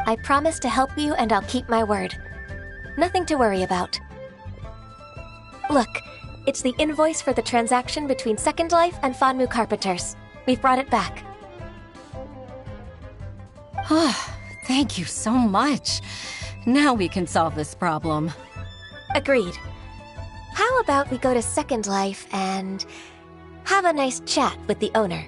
I promise to help you and I'll keep my word. Nothing to worry about. Look, it's the invoice for the transaction between Second Life and Fanmu Carpenters. We've brought it back. Oh, thank you so much. Now we can solve this problem. Agreed. How about we go to Second Life and have a nice chat with the owner?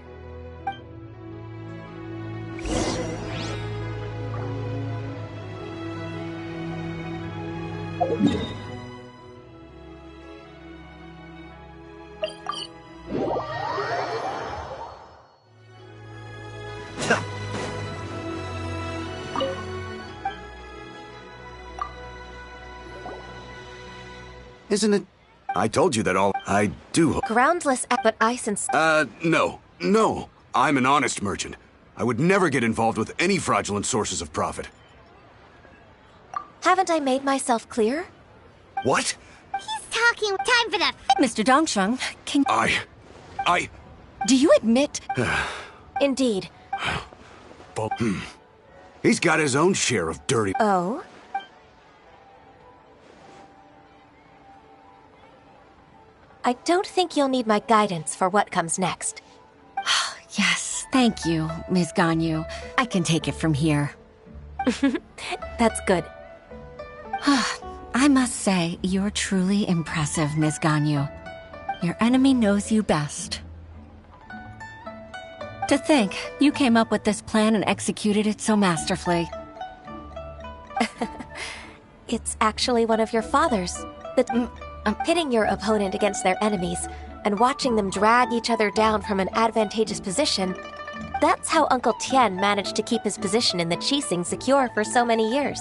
Isn't it? I told you that all I do. Groundless, but I since. No. No. I'm an honest merchant. I would never get involved with any fraudulent sources of profit. Haven't I made myself clear? What? He's talking. Time for the. Mr. Dongsheng, can. I. Do you admit? Indeed. He's got his own share of dirty. Oh? I don't think you'll need my guidance for what comes next. Yes, thank you, Ms. Ganyu. I can take it from here. That's good. I must say, you're truly impressive, Ms. Ganyu. Your enemy knows you best. To think, you came up with this plan and executed it so masterfully. It's actually one of your father's. Pitting your opponent against their enemies and watching them drag each other down from an advantageous position, that's how Uncle Tian managed to keep his position in the Qixing secure for so many years.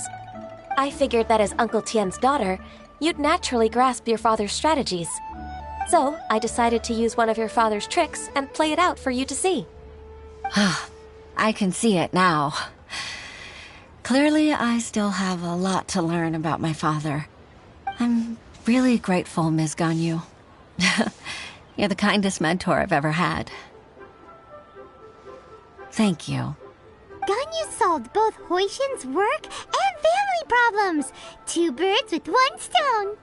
I figured that as Uncle Tian's daughter, you'd naturally grasp your father's strategies. So I decided to use one of your father's tricks and play it out for you to see. I can see it now. Clearly, I still have a lot to learn about my father. I'm really grateful, Ms. Ganyu. You're the kindest mentor I've ever had. Thank you. Ganyu solved both Huixin's work and family problems. 2 birds with 1 stone.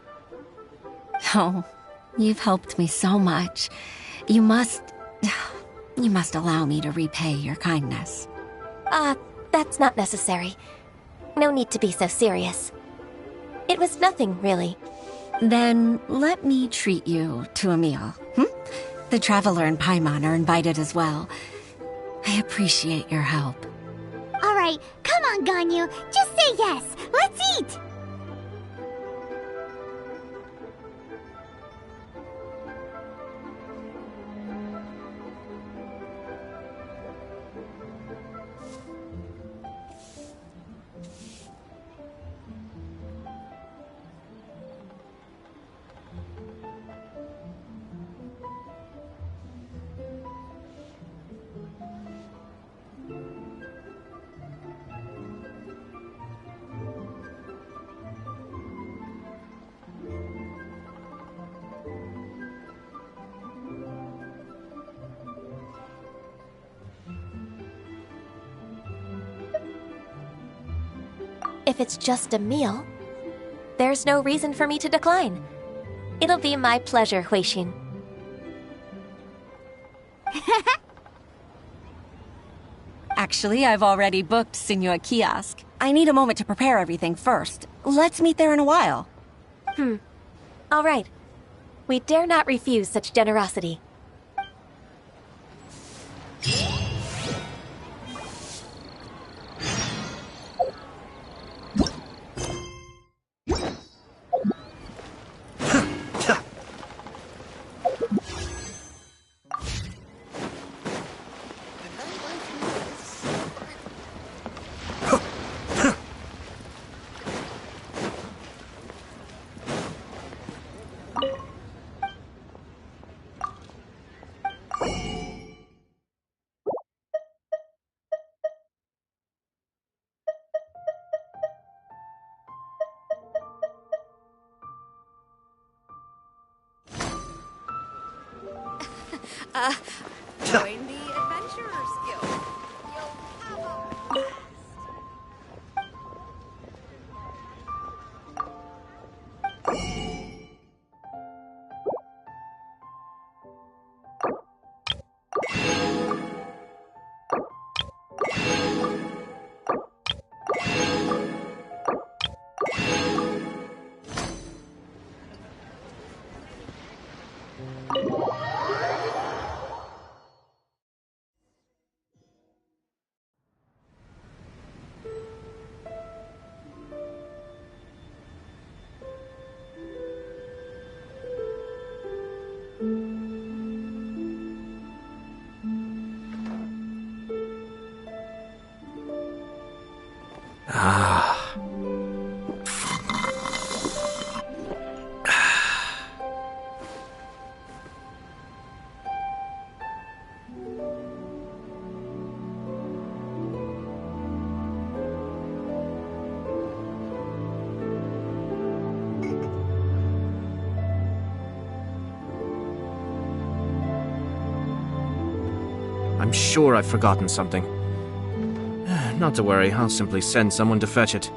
Oh, you've helped me so much. You must allow me to repay your kindness. That's not necessary. No need to be so serious. It was nothing, really. Then let me treat you to a meal. The Traveler and Paimon are invited as well. I appreciate your help. All right, come on, Ganyu. Just say yes. Let's eat. If it's just a meal, there's no reason for me to decline. It'll be my pleasure, Huixin. Actually, I've already booked Senor Kiosk. I need a moment to prepare everything first. Let's meet there in a while. All right. We dare not refuse such generosity. Join the Adventurers Guild. I'm sure I've forgotten something. Not to worry, I'll simply send someone to fetch it.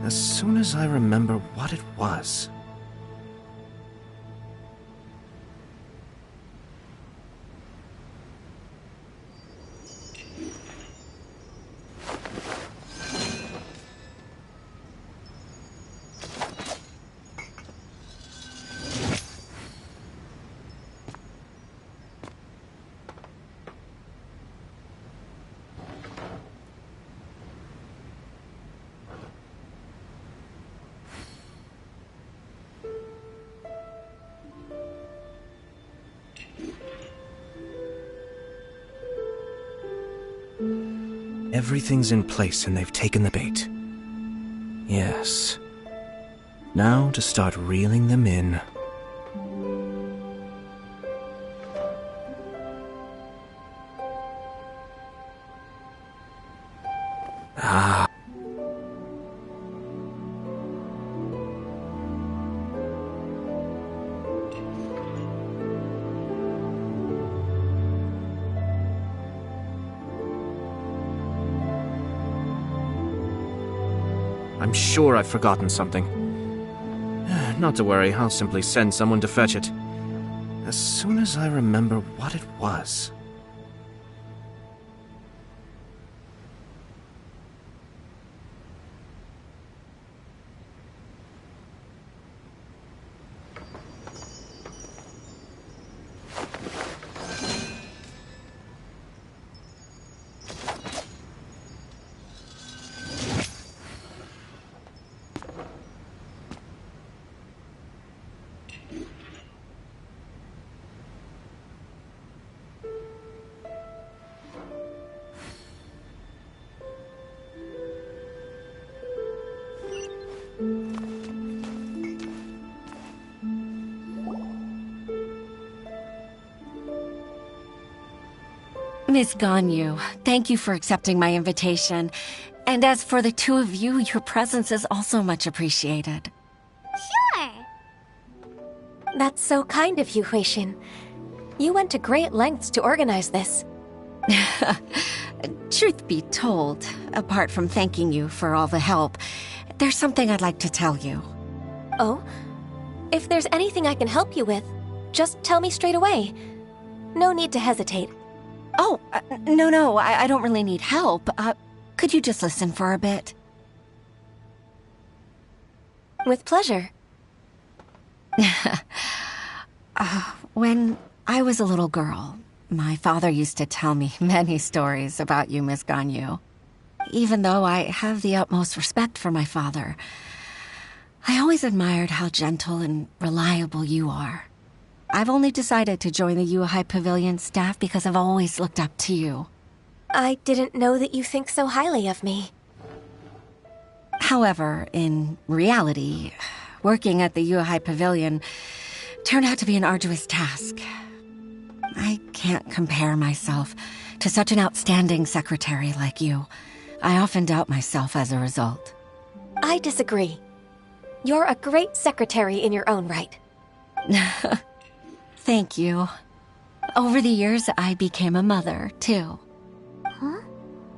As soon as I remember what it was. Everything's in place and they've taken the bait. Yes. Now to start reeling them in. Ah. I'm sure I've forgotten something. Not to worry, I'll simply send someone to fetch it. As soon as I remember what it was. Miss Ganyu, thank you for accepting my invitation. And as for the two of you, your presence is also much appreciated. Sure. That's so kind of you, Huixin. You went to great lengths to organize this. Truth be told, apart from thanking you for all the help, there's something I'd like to tell you. Oh? If there's anything I can help you with, just tell me straight away. No need to hesitate. Oh, no, I don't really need help. Could you just listen for a bit? With pleasure. When I was a little girl, my father used to tell me many stories about you, Miss Ganyu. Even though I have the utmost respect for my father, I always admired how gentle and reliable you are. I've only decided to join the Yuhai Pavilion staff because I've always looked up to you. I didn't know that you think so highly of me. However, in reality, working at the Yuhai Pavilion turned out to be an arduous task. I can't compare myself to such an outstanding secretary like you. I often doubt myself as a result. I disagree. You're a great secretary in your own right. Thank you. Over the years, I became a mother, too. Huh?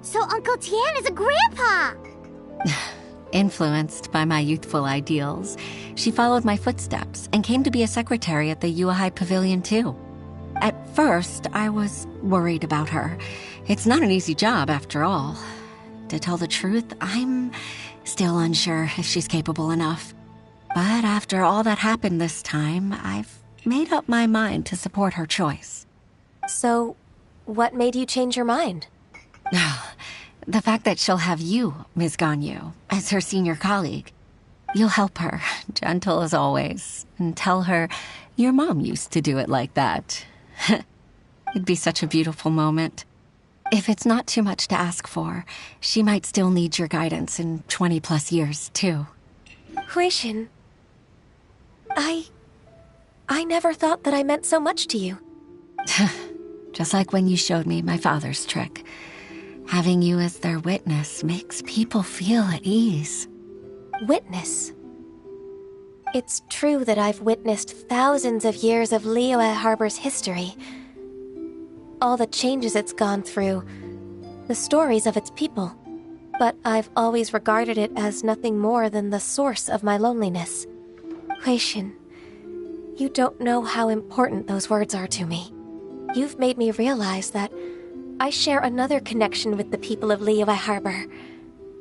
So Uncle Tian is a grandpa! Influenced by my youthful ideals, she followed my footsteps and came to be a secretary at the Yuehai Pavilion, too. At first, I was worried about her. It's not an easy job, after all. To tell the truth, I'm still unsure if she's capable enough. But after all that happened this time, I've made up my mind to support her choice. So, what made you change your mind? The fact that she'll have you, Ms. Ganyu, as her senior colleague. You'll help her, gentle as always, and tell her your mom used to do it like that. It'd be such a beautiful moment. If it's not too much to ask for, she might still need your guidance in 20+ years, too. Huixin, I never thought that I meant so much to you. Just like when you showed me my father's trick. Having you as their witness makes people feel at ease. Witness? It's true that I've witnessed thousands of years of Liyue Harbor's history. All the changes it's gone through, the stories of its people. But I've always regarded it as nothing more than the source of my loneliness. Huixin, you don't know how important those words are to me. You've made me realize that I share another connection with the people of Liyue Harbor.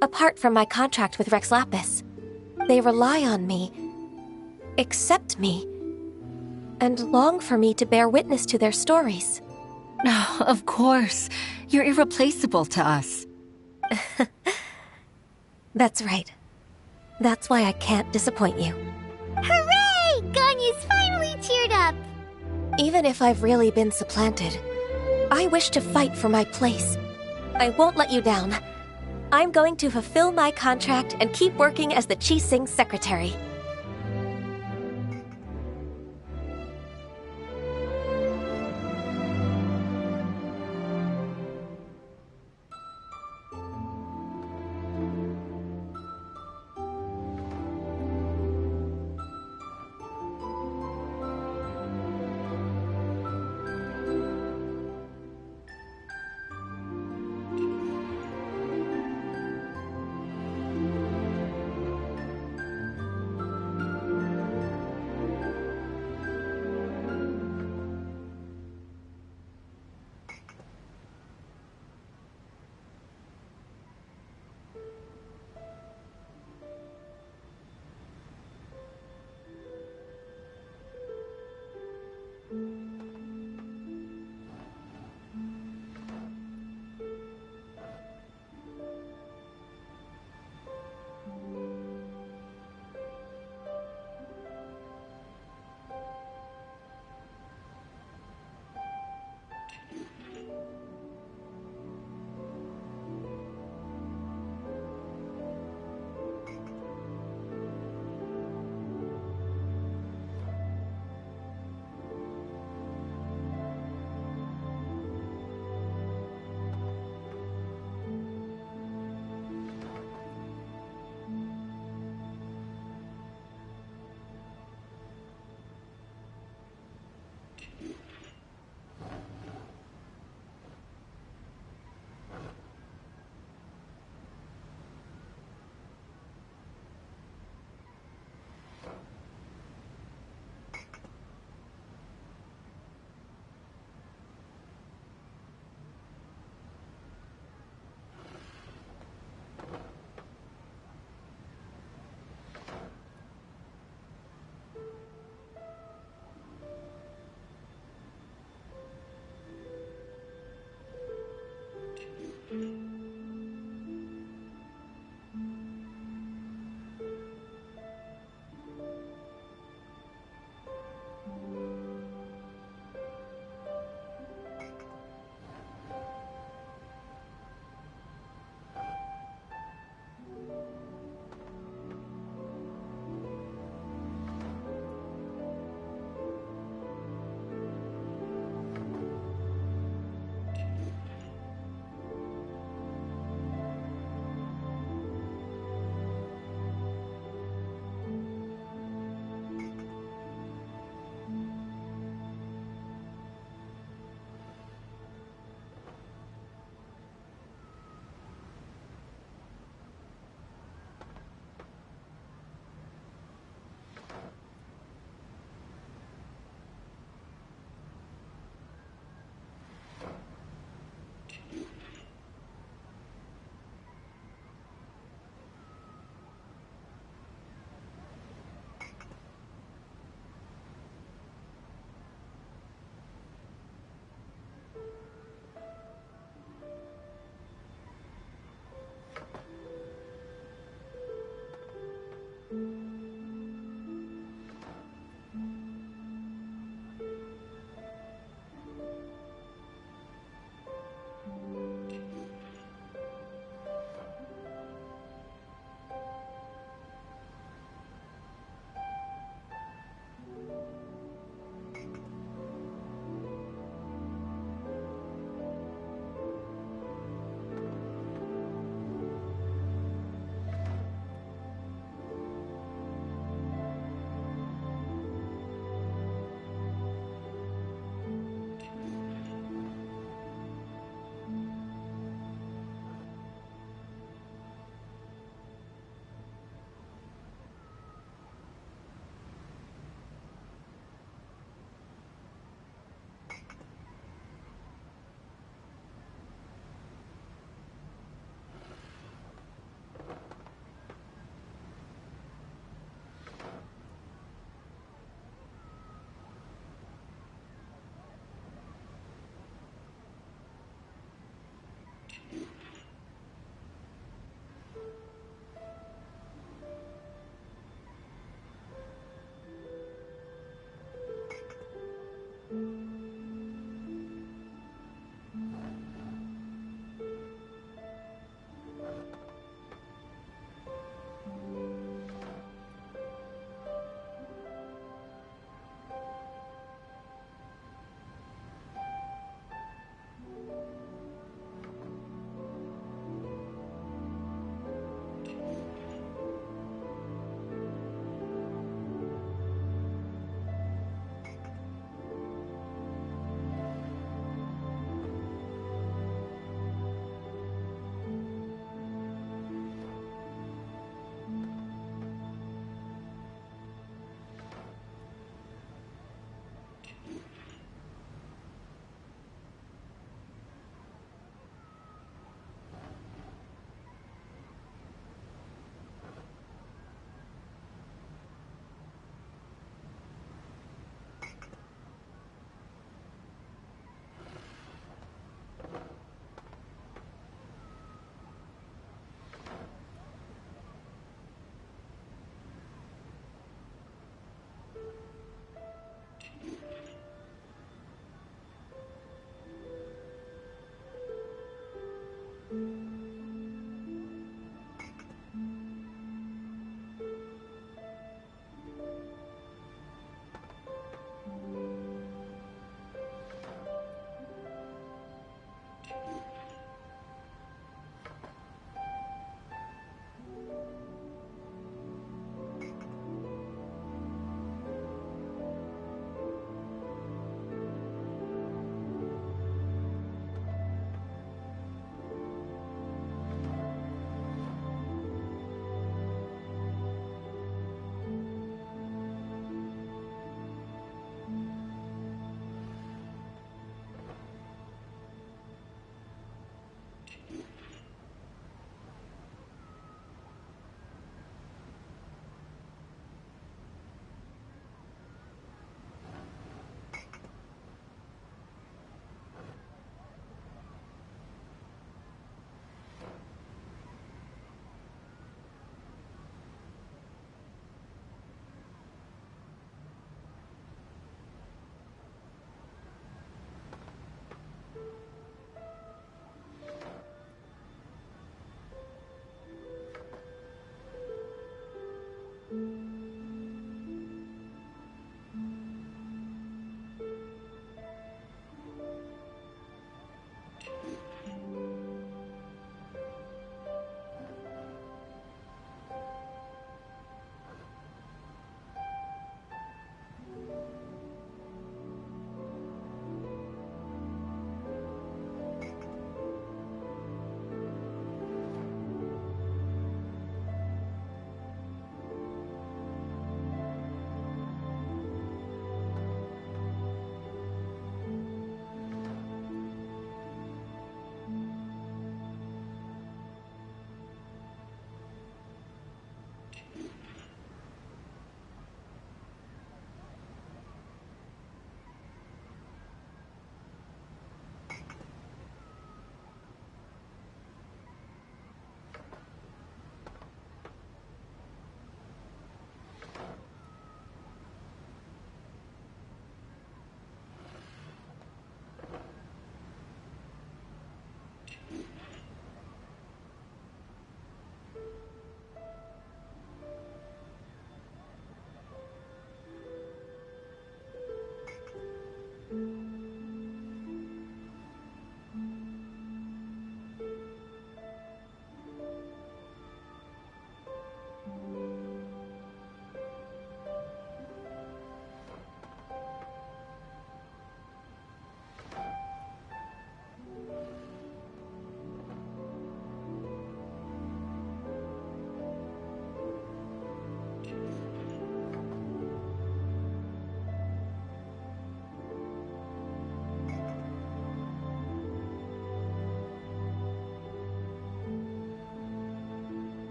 Apart from my contract with Rex Lapis, they rely on me, accept me, and long for me to bear witness to their stories. No, of course. You're irreplaceable to us. That's right. That's why I can't disappoint you. Hooray! Ganyu's finally cheered up! Even if I've really been supplanted, I wish to fight for my place. I won't let you down. I'm going to fulfill my contract and keep working as the Qixing's secretary.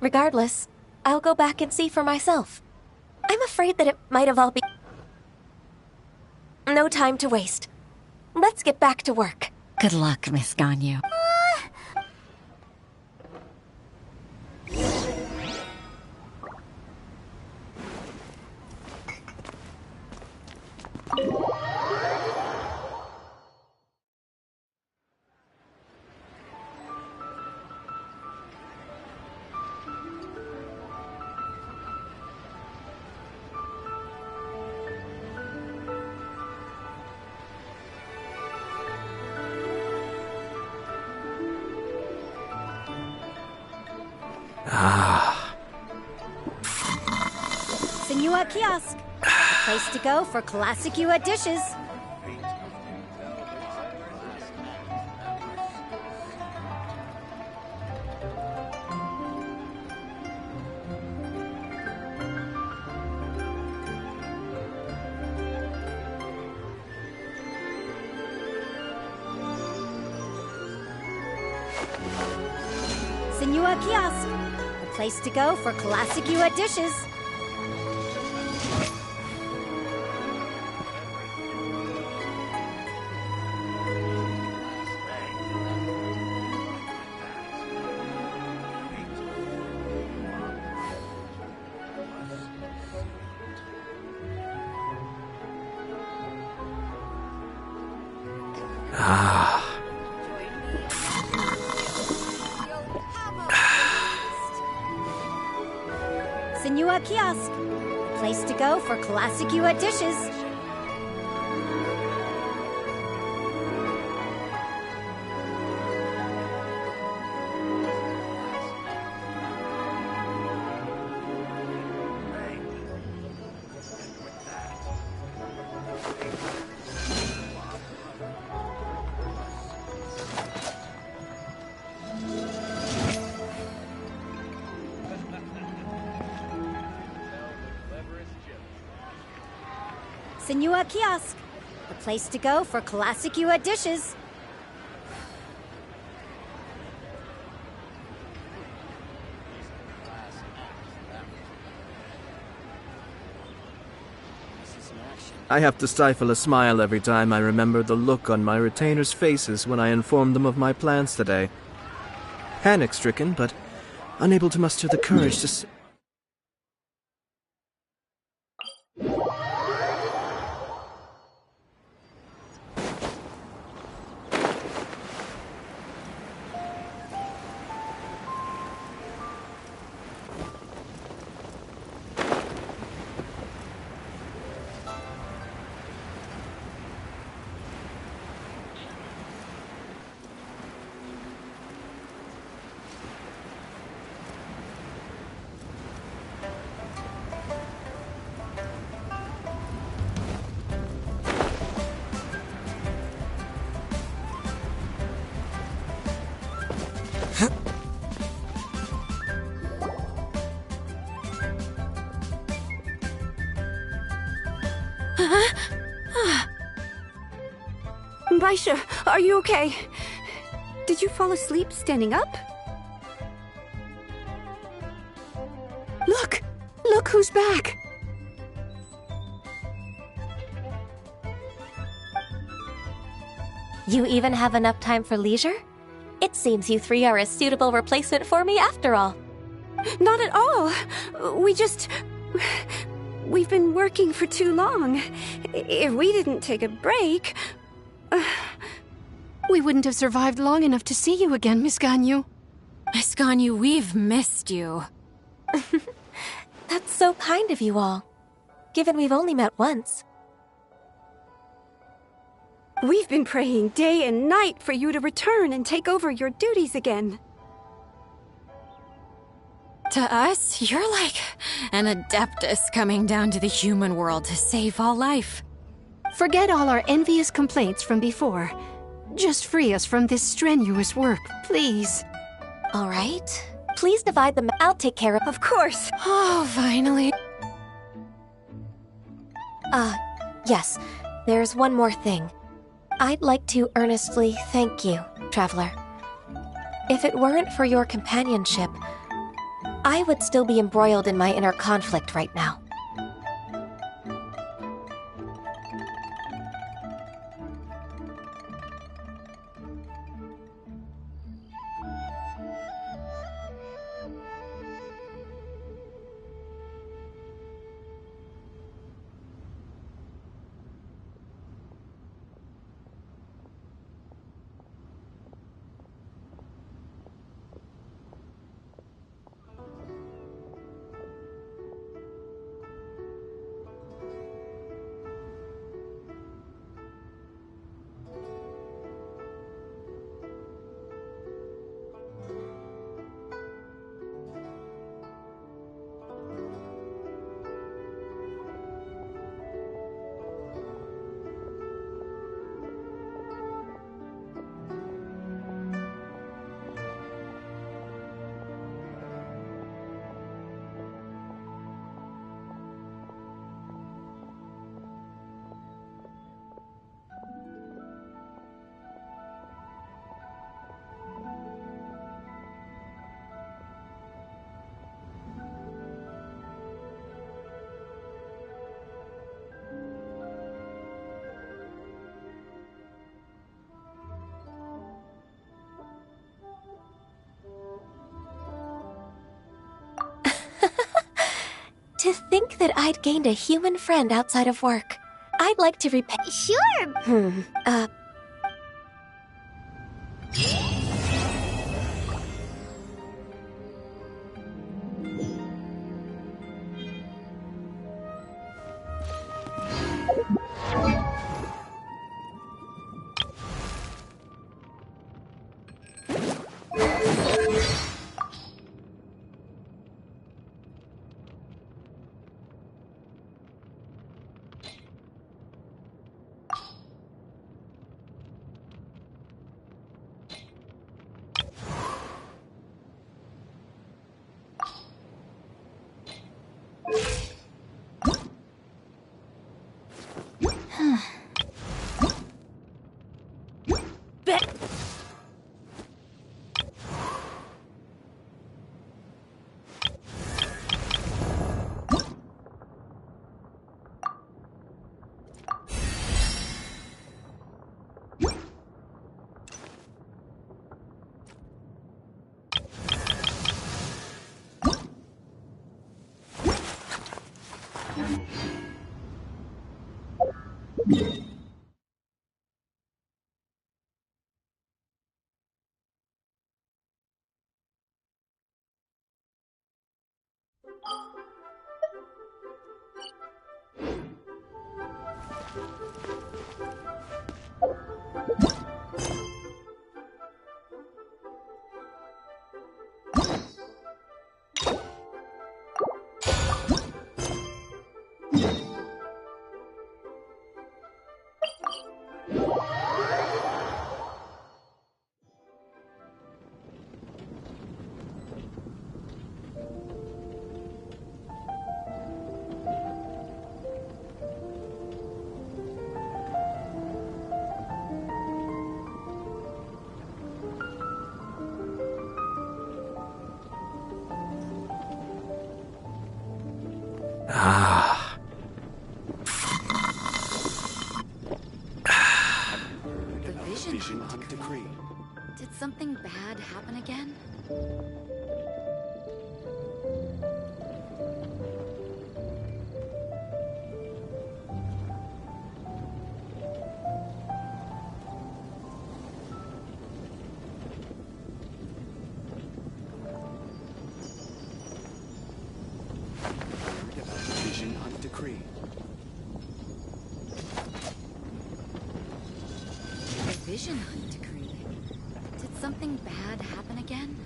Regardless, I'll go back and see for myself. I'm afraid that it might have all been... No time to waste. Let's get back to work. Good luck, Miss Ganyu. Senua Kiosk. Place to go for classic Yua dishes. Senua Kiosk. A place to go for classic Yua dishes. Senua Kiosk. A place to go for classic Yua dishes. Senua Kiosk. A place to go for classic Yua dishes. I have to stifle a smile every time I remember the look on my retainers' faces when I informed them of my plans today. Panic-stricken, but unable to muster the courage to Baisha, are you okay? Did you fall asleep standing up? Look! Look who's back! You even have enough time for leisure? It seems you three are a suitable replacement for me after all. Not at all. We've been working for too long. If we didn't take a break... We wouldn't have survived long enough to see you again, Miss Ganyu. Miss Ganyu, we've missed you. That's so kind of you all, given we've only met once. We've been praying day and night for you to return and take over your duties again. To us, you're like an adeptus coming down to the human world to save all life. Forget all our envious complaints from before. Just free us from this strenuous work, please. All right. Please divide them. I'll take care of... Of course. Oh, finally. Yes. There's one more thing. I'd like to earnestly thank you, Traveler. If it weren't for your companionship, I would still be embroiled in my inner conflict right now. To think that I'd gained a human friend outside of work. I'd like to repay. Sure! Ah. The vision decree. Did something bad happen again? Decree. The Vision Hunt decree. Did something bad happen again?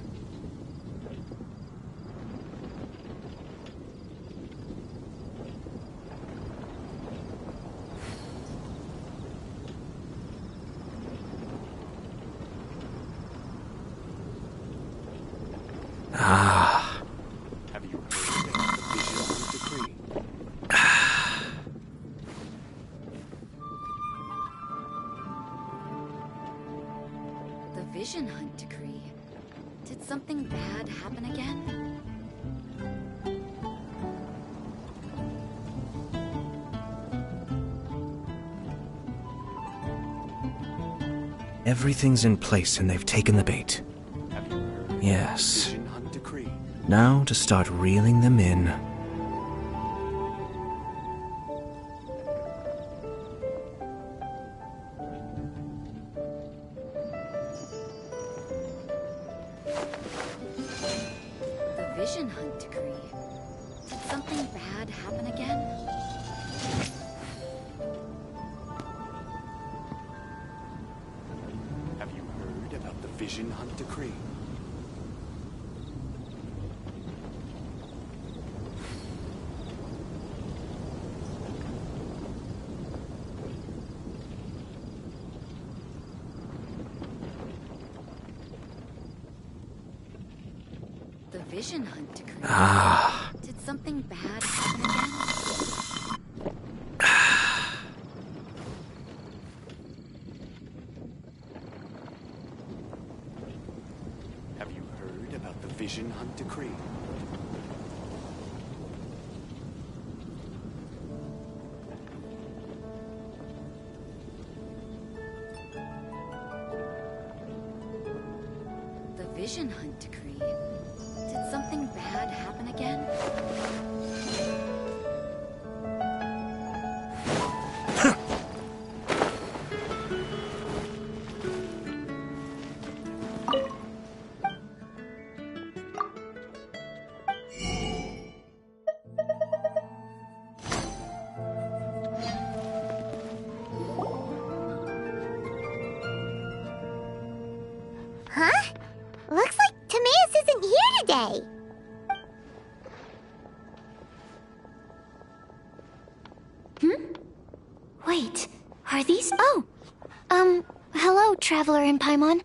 Ah. Have you heard of the Vision Hunt decree? The Vision Hunt decree. Did something bad happen again? Everything's in place and they've taken the bait. Yes. Now to start reeling them in. The Vision Hunt decree. Did something bad happen again? Have you heard about the Vision Hunt decree? The Vision Hunt decree. Ah. Did something bad happen again? Have you heard about the Vision Hunt decree? The Vision Hunt decree. Did something bad happen again? Huh? Looks like Timaeus isn't here today. Wait, are these... Oh! Hello, Traveler in Paimon.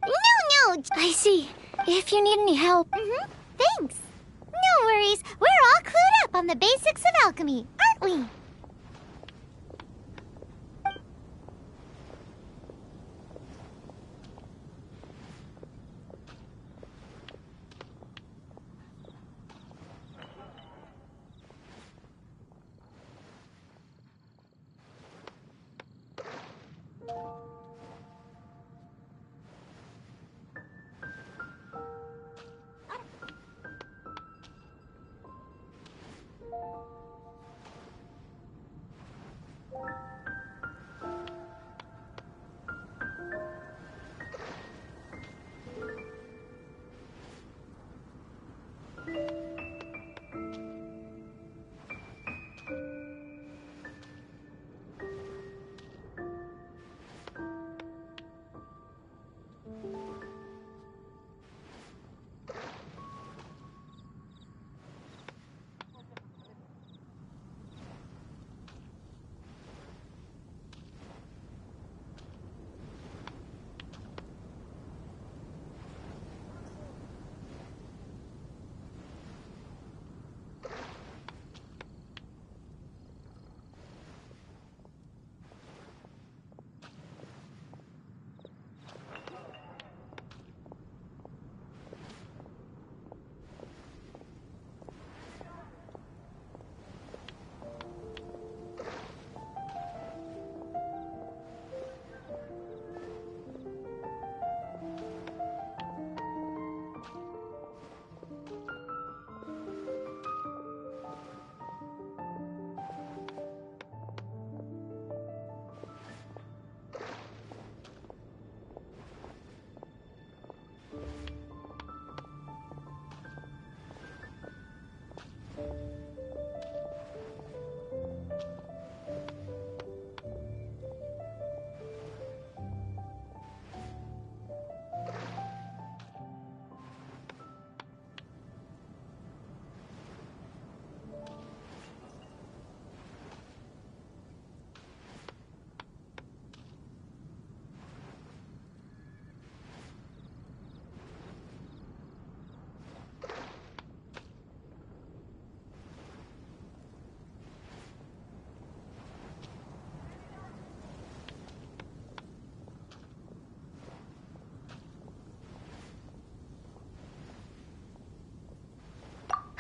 No, I see. If you need any help... Thanks. No worries. We're all clued up on the basics of alchemy, aren't we?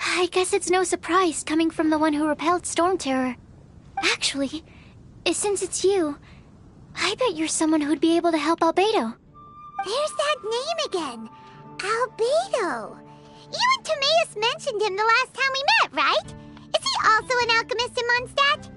I guess it's no surprise coming from the one who repelled Storm Terror. Actually, since it's you, I bet you're someone who'd be able to help Albedo. There's that name again. Albedo. You and Timaeus mentioned him the last time we met, right? Is he also an alchemist in Mondstadt?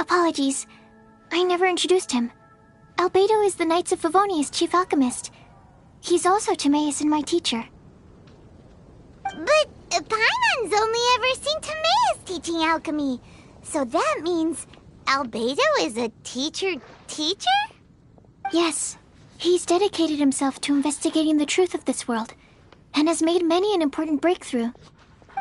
Apologies. I never introduced him. Albedo is the Knights of Favonia's chief alchemist. He's also Timaeus and my teacher. But Paimon's only ever seen Timaeus teaching alchemy. So that means Albedo is a teacher? Yes. He's dedicated himself to investigating the truth of this world, and has made many an important breakthrough.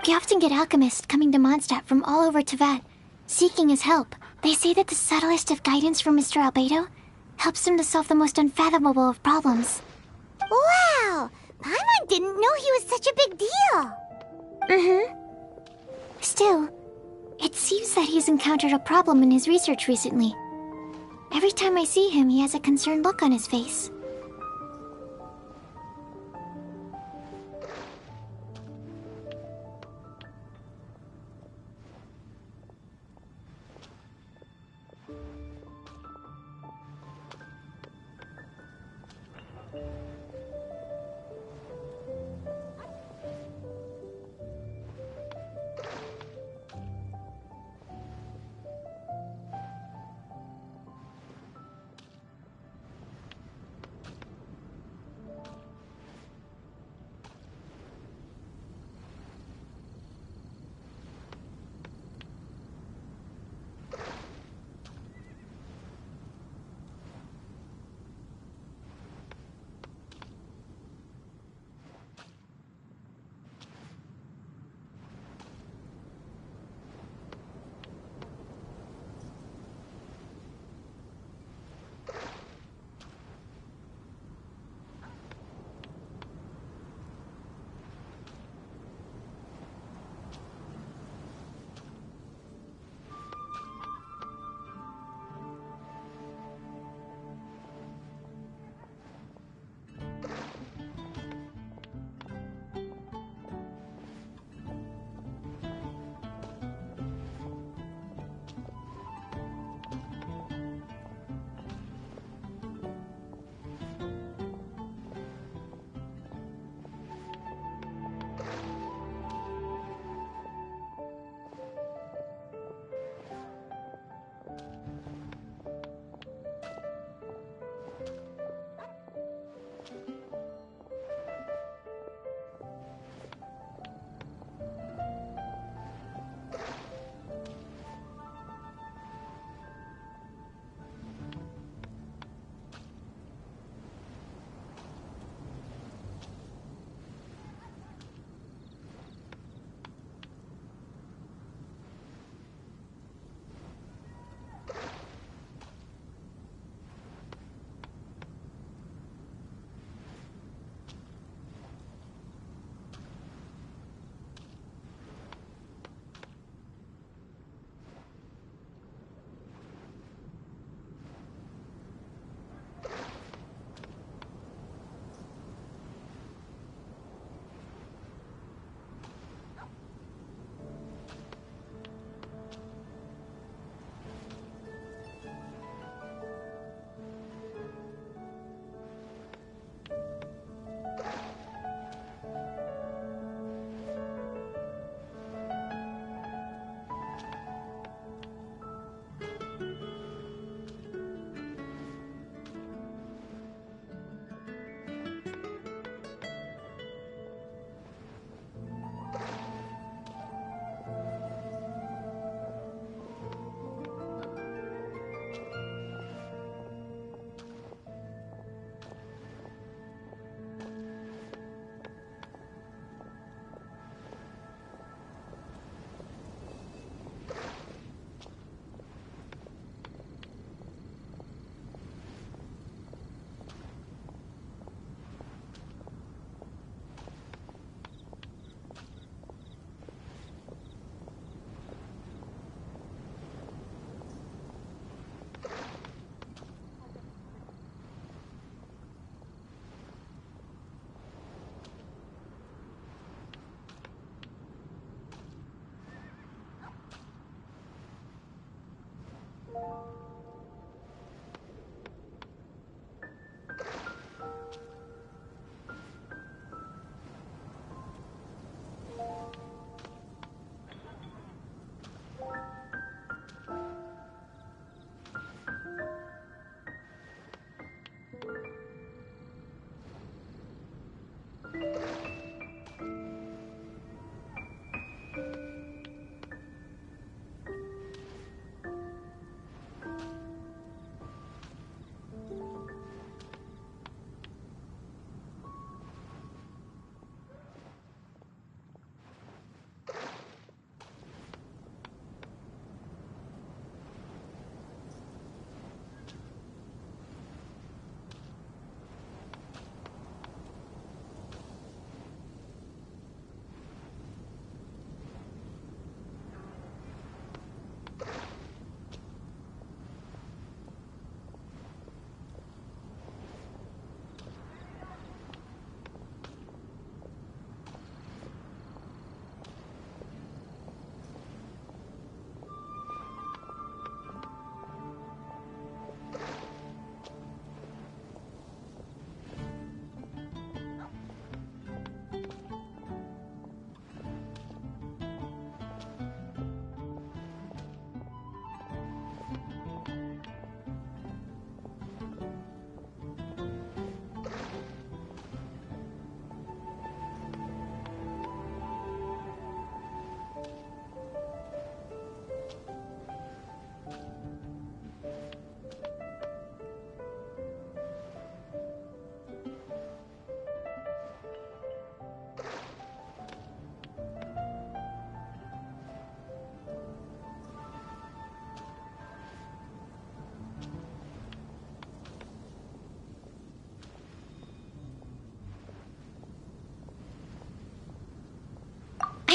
We often get alchemists coming to Mondstadt from all over Teyvat, seeking his help. They say that the subtlest of guidance from Mr. Albedo helps him to solve the most unfathomable of problems. Wow! Paimon didn't know he was such a big deal. Still, it seems that he's encountered a problem in his research recently. Every time I see him, he has a concerned look on his face.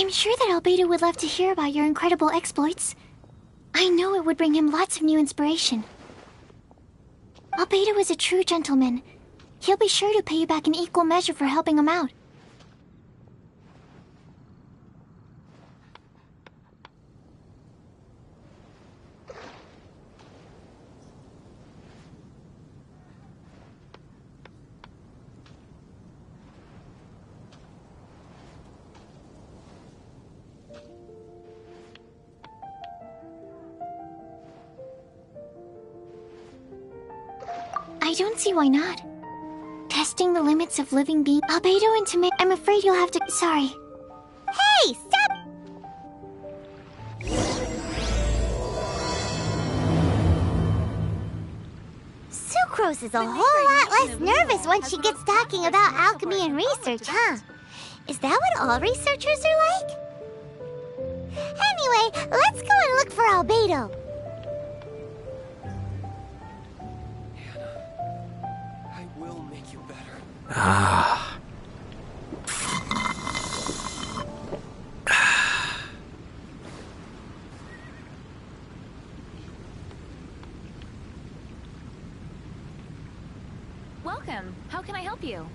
I'm sure that Albedo would love to hear about your incredible exploits. I know it would bring him lots of new inspiration. Albedo is a true gentleman. He'll be sure to pay you back in equal measure for helping him out. I don't see why not. Testing the limits of living beings. Albedo and Tame, I'm afraid you'll have to. Sorry. Hey, stop! Sucrose is a whole lot less nervous once she gets talking about alchemy and research, huh? Is that what all researchers are like? Anyway, let's go and look for Albedo. Ah. Welcome. How can I help you?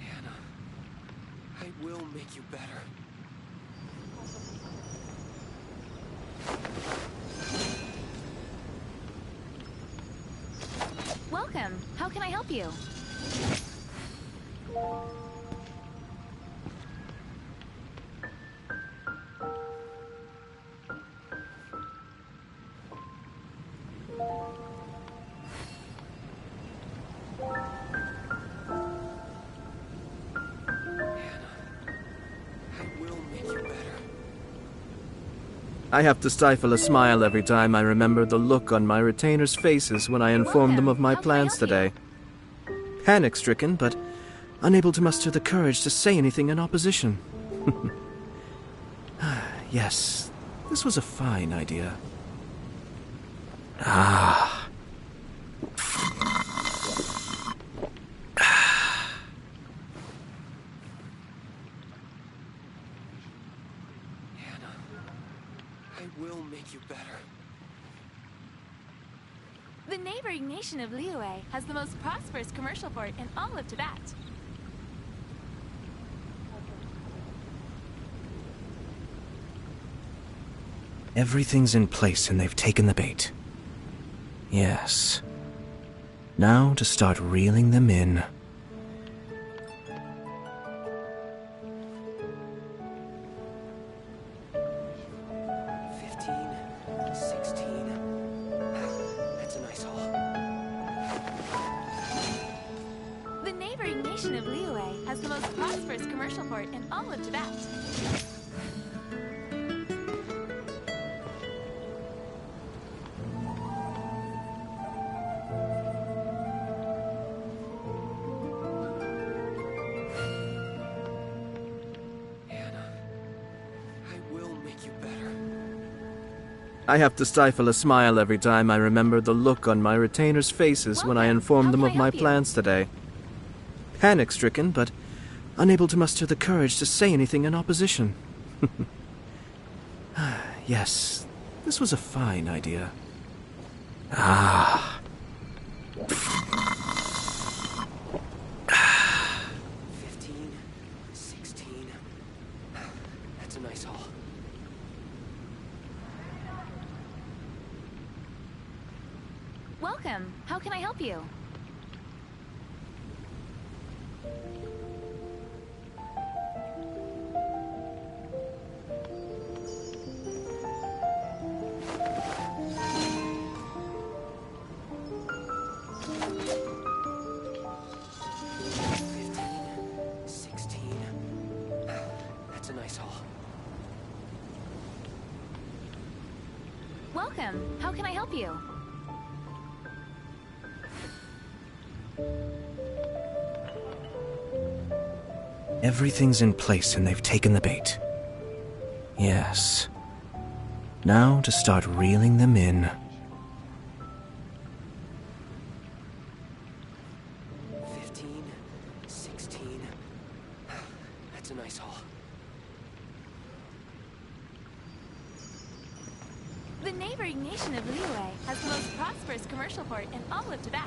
Hannah, I will make you better. Welcome. How can I help you? I have to stifle a smile every time I remember the look on my retainers' faces when I informed them of my plans today. Panic-stricken, but unable to muster the courage to say anything in opposition. Yes, this was a fine idea. Ah. I will make you better. The neighboring nation of Liyue has the most prosperous commercial port in all of Tibet. Everything's in place and they've taken the bait. Yes. Now to start reeling them in. The neighboring nation of Liyue has the most prosperous commercial port in all of Tibet. I have to stifle a smile every time I remember the look on my retainers' faces when I informed them of my plans today. Panic-stricken, but unable to muster the courage to say anything in opposition. Yes, this was a fine idea. Ah. 15, 16. That's a nice haul. Welcome. How can I help you? Welcome. How can I help you? Everything's in place and they've taken the bait. Yes. Now to start reeling them in. That's a nice haul. The neighboring nation of Liyue has the most prosperous commercial port in all of Tibet.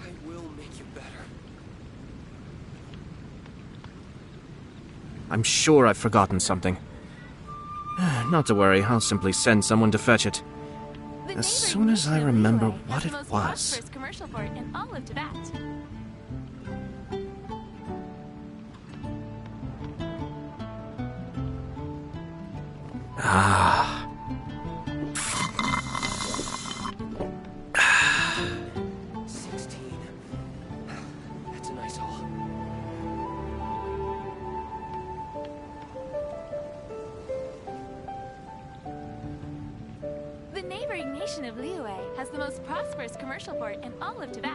I will make you better. I'm sure I've forgotten something. Not to worry, I'll simply send someone to fetch it. As soon as I remember what it was. Prosperous commercial port in all of Tibet. Ah. 16. That's a nice haul. The neighboring nation of Liyue has the most prosperous commercial port in all of Tibet.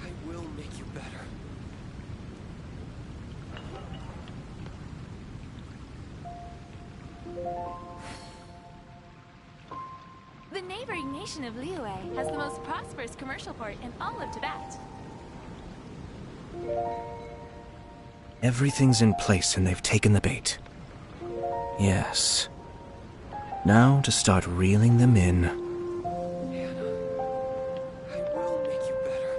I will make you better. The neighboring nation of Liyue has the most prosperous commercial port in all of Tibet. Everything's in place and they've taken the bait. Yes. Now to start reeling them in. I will make you better.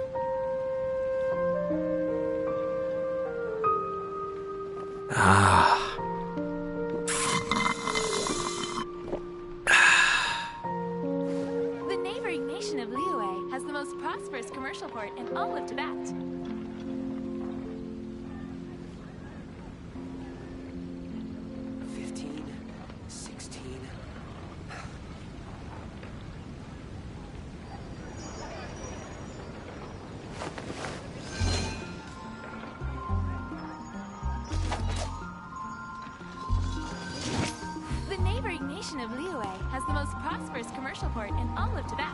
Ah. The neighboring nation of Liyue has the most prosperous commercial port in all of Tibet. The neighboring nation of Liyue has the most prosperous commercial port in all of Tibet.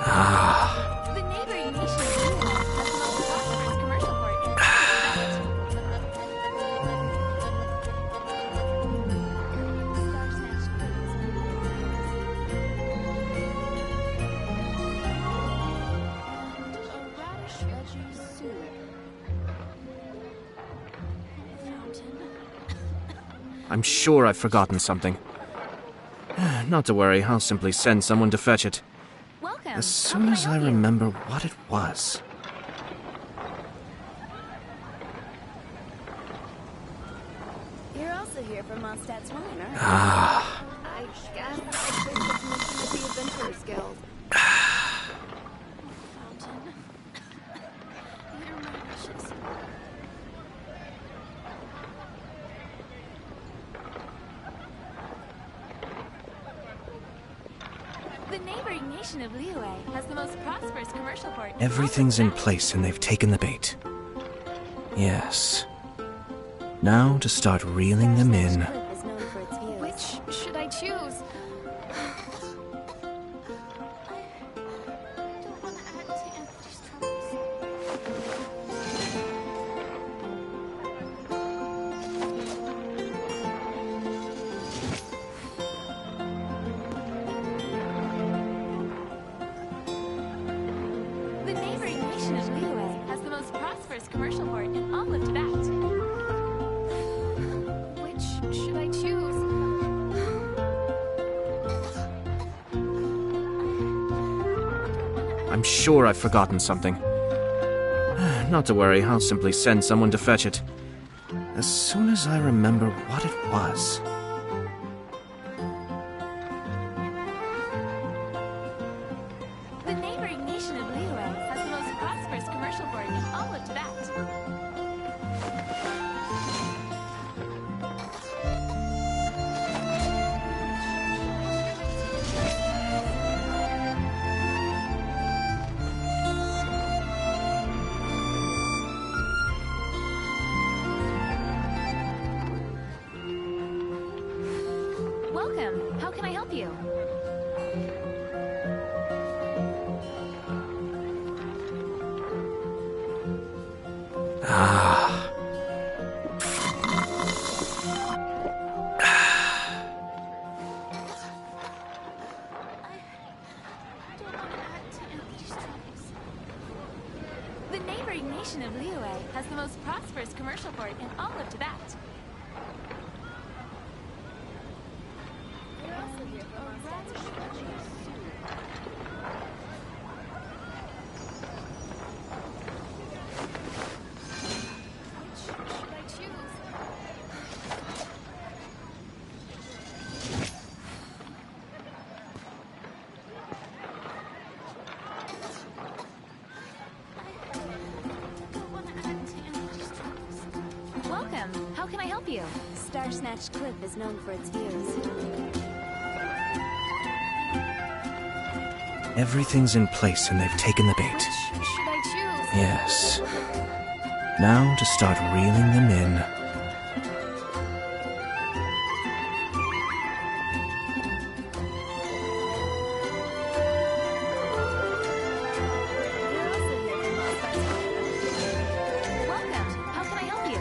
Ah. The neighboring nation of Liyue has the most prosperous commercial port in all of Tibet. I'm sure I've forgotten something. Not to worry, I'll simply send someone to fetch it. Welcome. As soon as I remember what it was. You're also here from Mondstadt's wine, aren't you? Ah. I guess I'd take the permission of the Adventurers Guild. Fountain. You're my wishes. The neighboring nation of Liyue has the most prosperous commercial port. Everything's in place and they've taken the bait. Yes. Now to start reeling them in. Which should I choose? The neighboring nation of Liyue has the most prosperous commercial port in all of Tibet. Which should I choose? I'm sure I've forgotten something. Not to worry, I'll simply send someone to fetch it. As soon as I remember what it was. Welcome. How can I help you? Ah. The neighboring nation of Liyue has the most prosperous commercial port in all of Tibet. Welcome. How can I help you? Star Snatch Cliff is known for its views. Everything's in place and they've taken the bait. Should I choose? Yes. Now to start reeling them in. Welcome. How can I help you?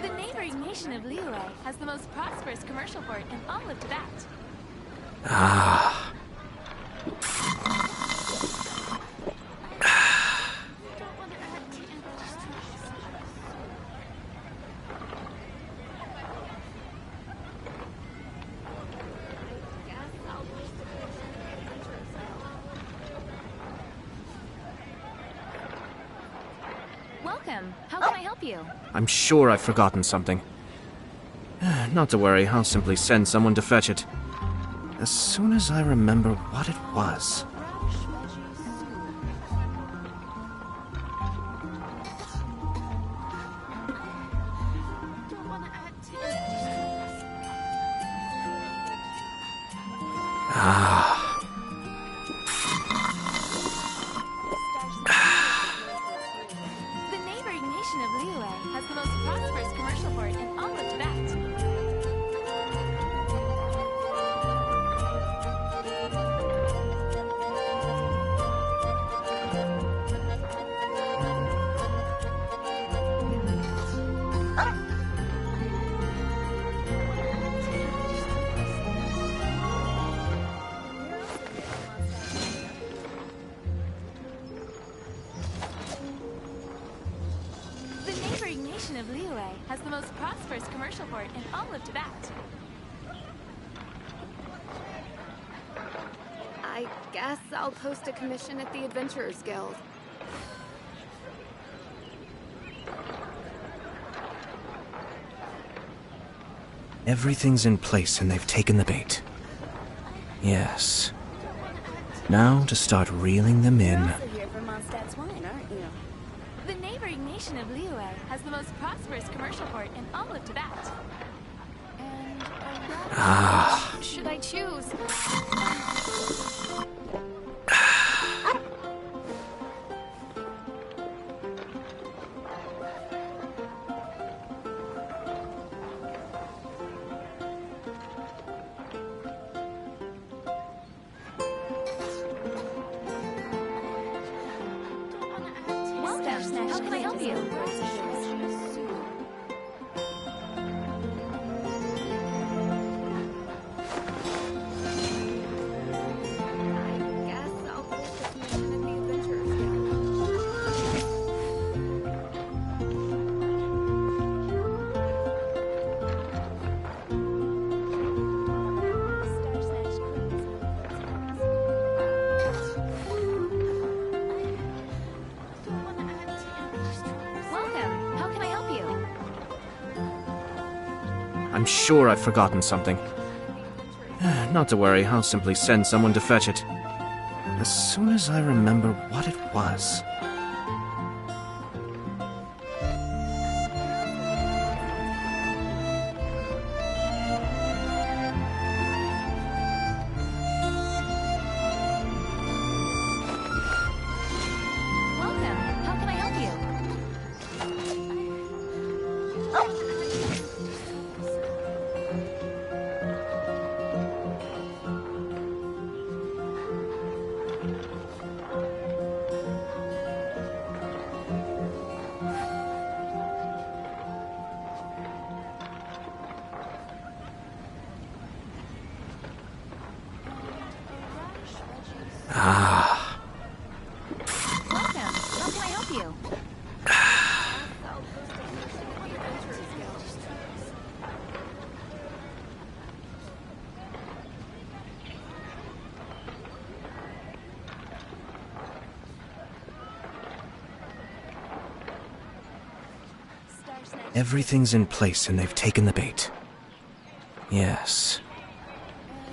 The neighboring nation of Liyue has the most prosperous commercial port in all of Tibet. Ah. Welcome. How can I help you? I'm sure I've forgotten something. Not to worry, I'll simply send someone to fetch it. As soon as I remember what it was. Ah. The neighboring nation of Liyue has the most prosperous commercial port in all of Tibet. The neighboring nation of Liyue has the most prosperous commercial port in all of Tibet. I guess I'll post a commission at the Adventurers Guild. Everything's in place and they've taken the bait. Yes. Now to start reeling them in. Here for Mondstadt's wine, aren't you? The neighboring nation of Liyue has the most prosperous commercial port in all of Tibet. And Ah. should I choose? Welcome. How can I help you? Welcome. How can I help you? I'm sure I've forgotten something. Not to worry, I'll simply send someone to fetch it. As soon as I remember what it was. Everything's in place and they've taken the bait. Yes.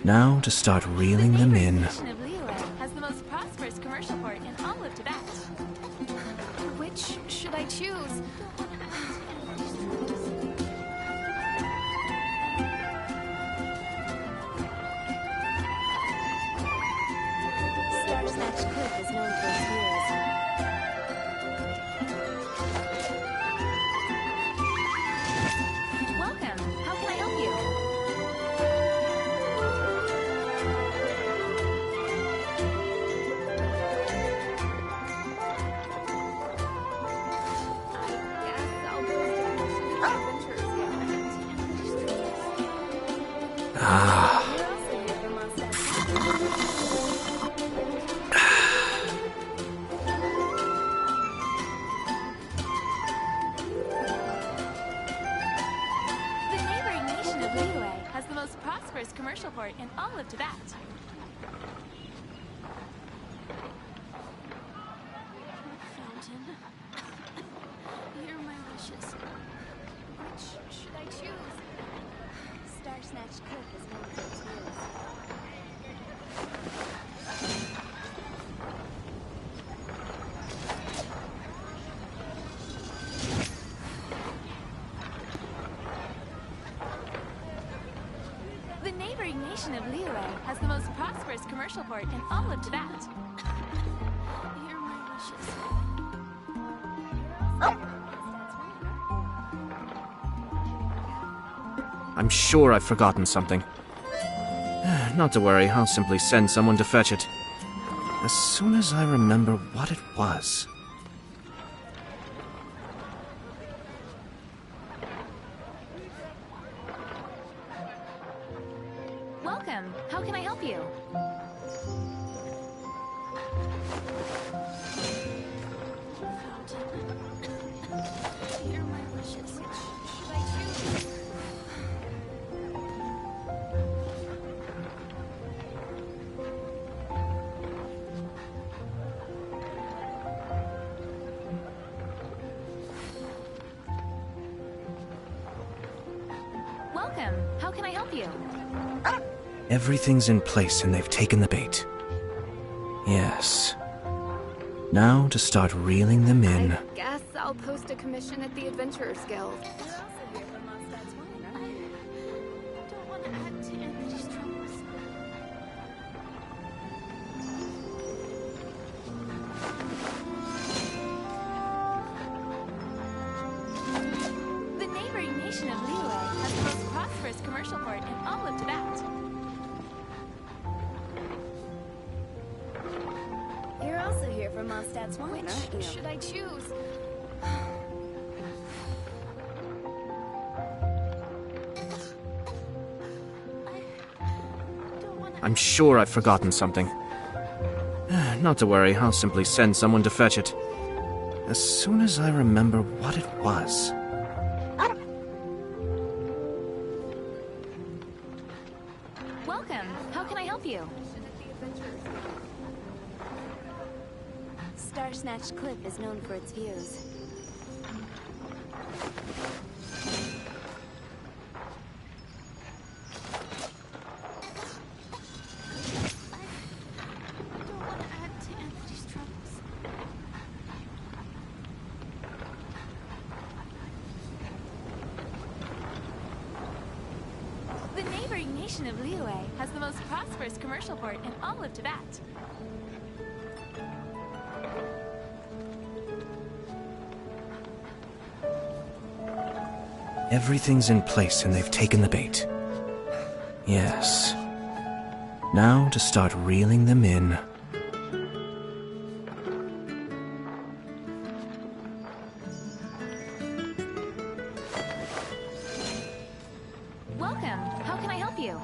Now to start reeling them in. Nation of Liyue has the most prosperous commercial port in all of Tibet. Which should I choose? Star Snatch Cliff is known for its views. Welcome. How can I help you? Ah. The neighboring nation of Liyue has the most prosperous commercial port in all of Tibet. Fountain. Hear my wishes. Which should I choose? Star Snatch Cliff is known for its views. The neighboring nation of Liyue has the most prosperous commercial port in all of Tibet. Hear my wishes. I'm sure I've forgotten something. Not to worry, I'll simply send someone to fetch it. As soon as I remember what it was. Welcome. How can I help you? Hear my wishes. Should I choose? Welcome. How can I help you? Everything's in place and they've taken the bait. Yes. Now to start reeling them in. Guess I'll post a commission at the Adventurers Guild. The neighboring nation of Liyue has the most prosperous commercial port in all of Tibet. You're also here for Mondstadt's wine, Which aren't you? should I choose? I'm sure I've forgotten something. Not to worry, I'll simply send someone to fetch it. As soon as I remember what it was. Welcome. How can I help you? Star Snatch Cliff is known for its views. The neighboring nation of Liyue has the most prosperous commercial port in all of Tibet. Everything's in place and they've taken the bait. Yes. Now to start reeling them in. Welcome. How can I help you?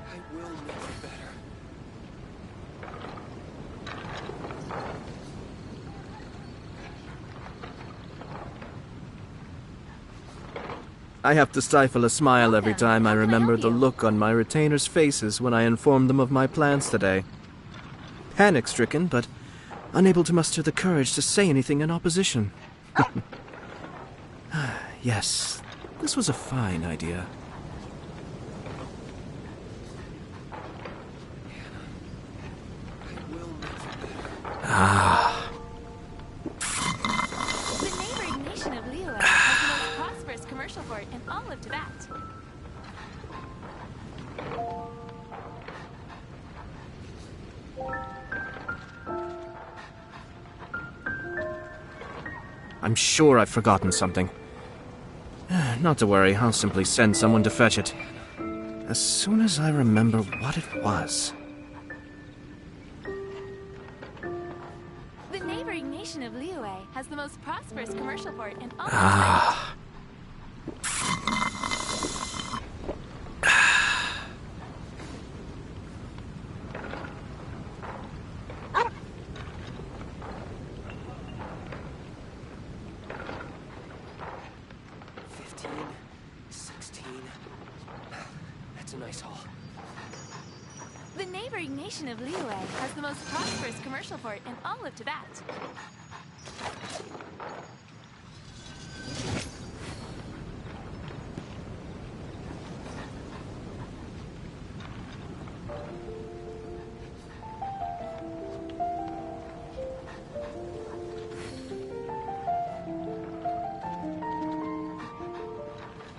I will make you better. I have to stifle a smile every time I remember the look on my retainers' faces when I informed them of my plans today. Panic-stricken, but unable to muster the courage to say anything in opposition. Yes, this was a fine idea. Ah. The neighboring nation of Liyue has the most prosperous commercial port in all of Tibet. I'm sure I've forgotten something. Not to worry, I'll simply send someone to fetch it. As soon as I remember what it was. The neighboring nation of Liyue has the most prosperous commercial port in all of Ah. That's a nice haul. The neighboring nation of Liyue has the most prosperous commercial port in all of Tibet.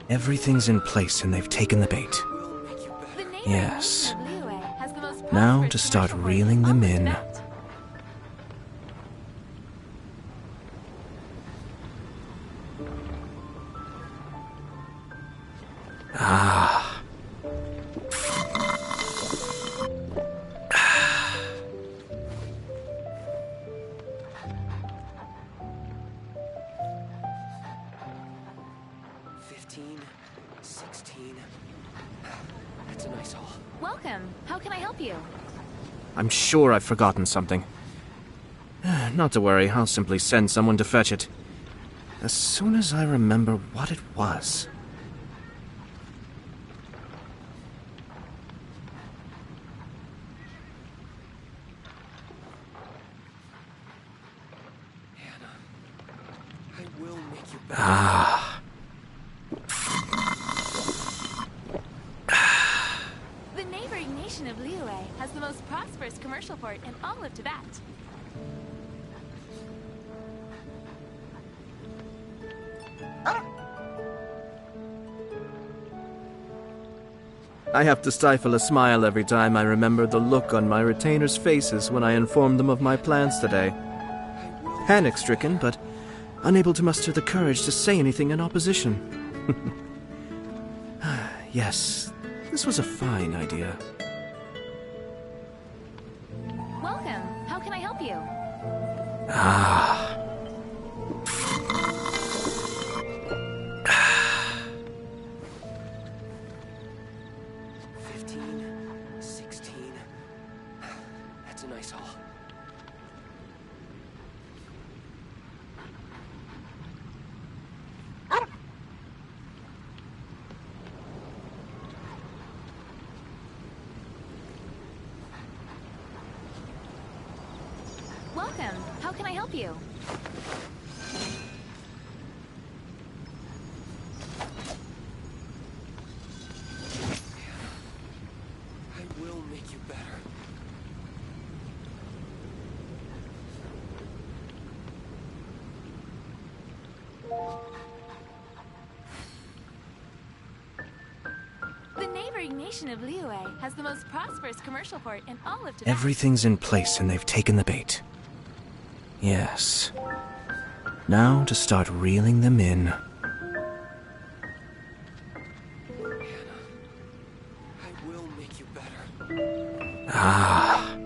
Everything's in place and they've taken the bait. Yes. Now to start reeling them in. Ah. 15, 16. That's a nice haul. Welcome. How can I help you? I'm sure I've forgotten something. Not to worry, I'll simply send someone to fetch it. As soon as I remember what it was. I will make you better. Ah. The neighboring nation of Liyue has the most prosperous commercial port in all of Tibet. I have to stifle a smile every time I remember the look on my retainers' faces when I informed them of my plans today. Panic-stricken, but unable to muster the courage to say anything in opposition. Yes, this was a fine idea. Welcome. How can I help you? Ah. 15, 16. That's a nice haul. Welcome. How can I help you? I will make you better. The neighboring nation of Liyue has the most prosperous commercial port in all of Tibet. Everything's in place and they've taken the bait. Yes. Now to start reeling them in. I will make you better. Ah.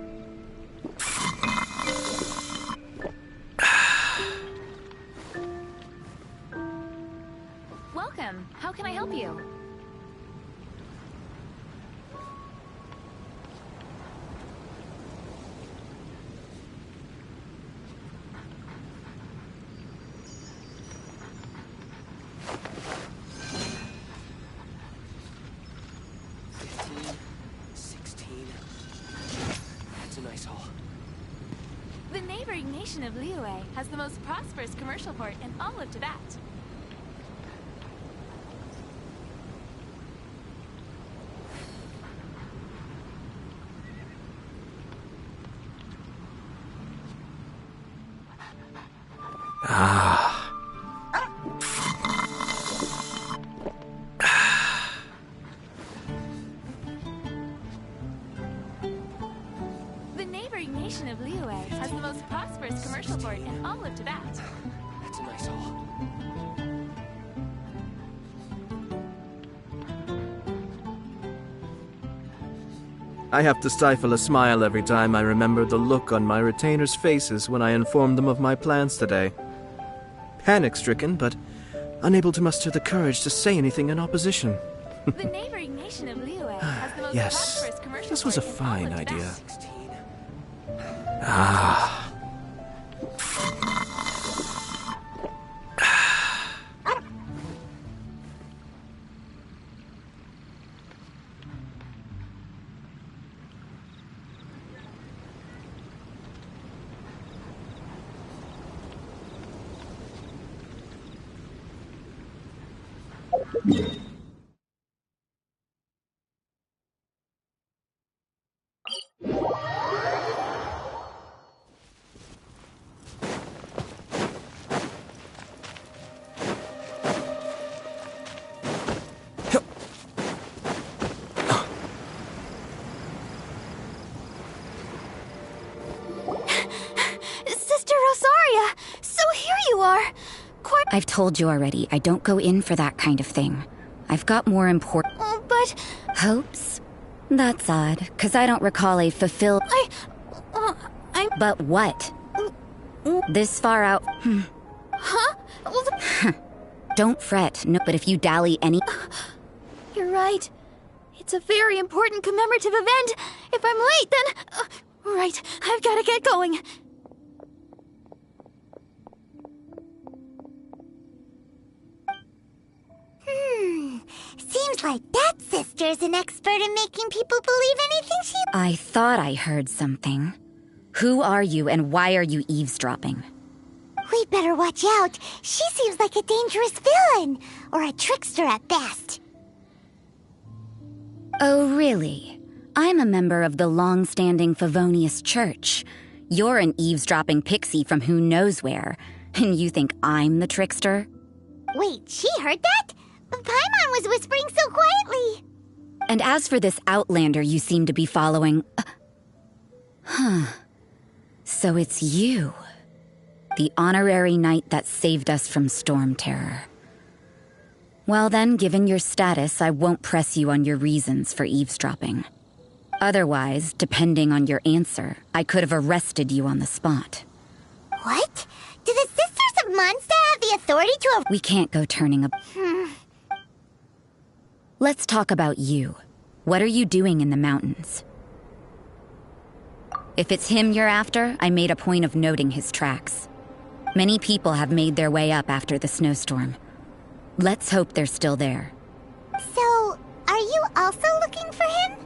Welcome. How can I help you? nation of Liyue has the most prosperous commercial port in all of Tibet. The neighboring nation of Liyue has the most prosperous commercial port in all of Tibet. That's a nice haul. I have to stifle a smile every time I remember the look on my retainers' faces when I informed them of my plans today. Panic-stricken, but unable to muster the courage to say anything in opposition. The neighboring nation of Liyue has the most Yes, prosperous commercial this was a port in all fine of Tibet. idea. Ah. Sister Rosaria! So here you are! I've told you already, I don't go in for that kind of thing. I've got more important... Oh, but... Hopes? That's odd, because I don't recall a fulfilled... But what? This far out... Huh? Well, Don't fret, no, but if you dally any... You're right. It's a very important commemorative event. If I'm late, then... right, I've got to get going. Seems like that sister's an expert in making people believe anything she... I thought I heard something. Who are you and why are you eavesdropping? We'd better watch out. She seems like a dangerous villain. Or a trickster at best. Oh, really? I'm a member of the long-standing Favonius Church. You're an eavesdropping pixie from who knows where, and you think I'm the trickster? Wait, she heard that? Paimon was whispering so quietly. And as for this outlander you seem to be following... So it's you. The honorary knight that saved us from storm terror. Well then, given your status, I won't press you on your reasons for eavesdropping. Otherwise, depending on your answer, I could have arrested you on the spot. What? Do the Sisters of Mondstadt have the authority to... We can't go turning a... Let's talk about you. What are you doing in the mountains? If it's him you're after, I made a point of noting his tracks. Many people have made their way up after the snowstorm. Let's hope they're still there. So, are you also looking for him?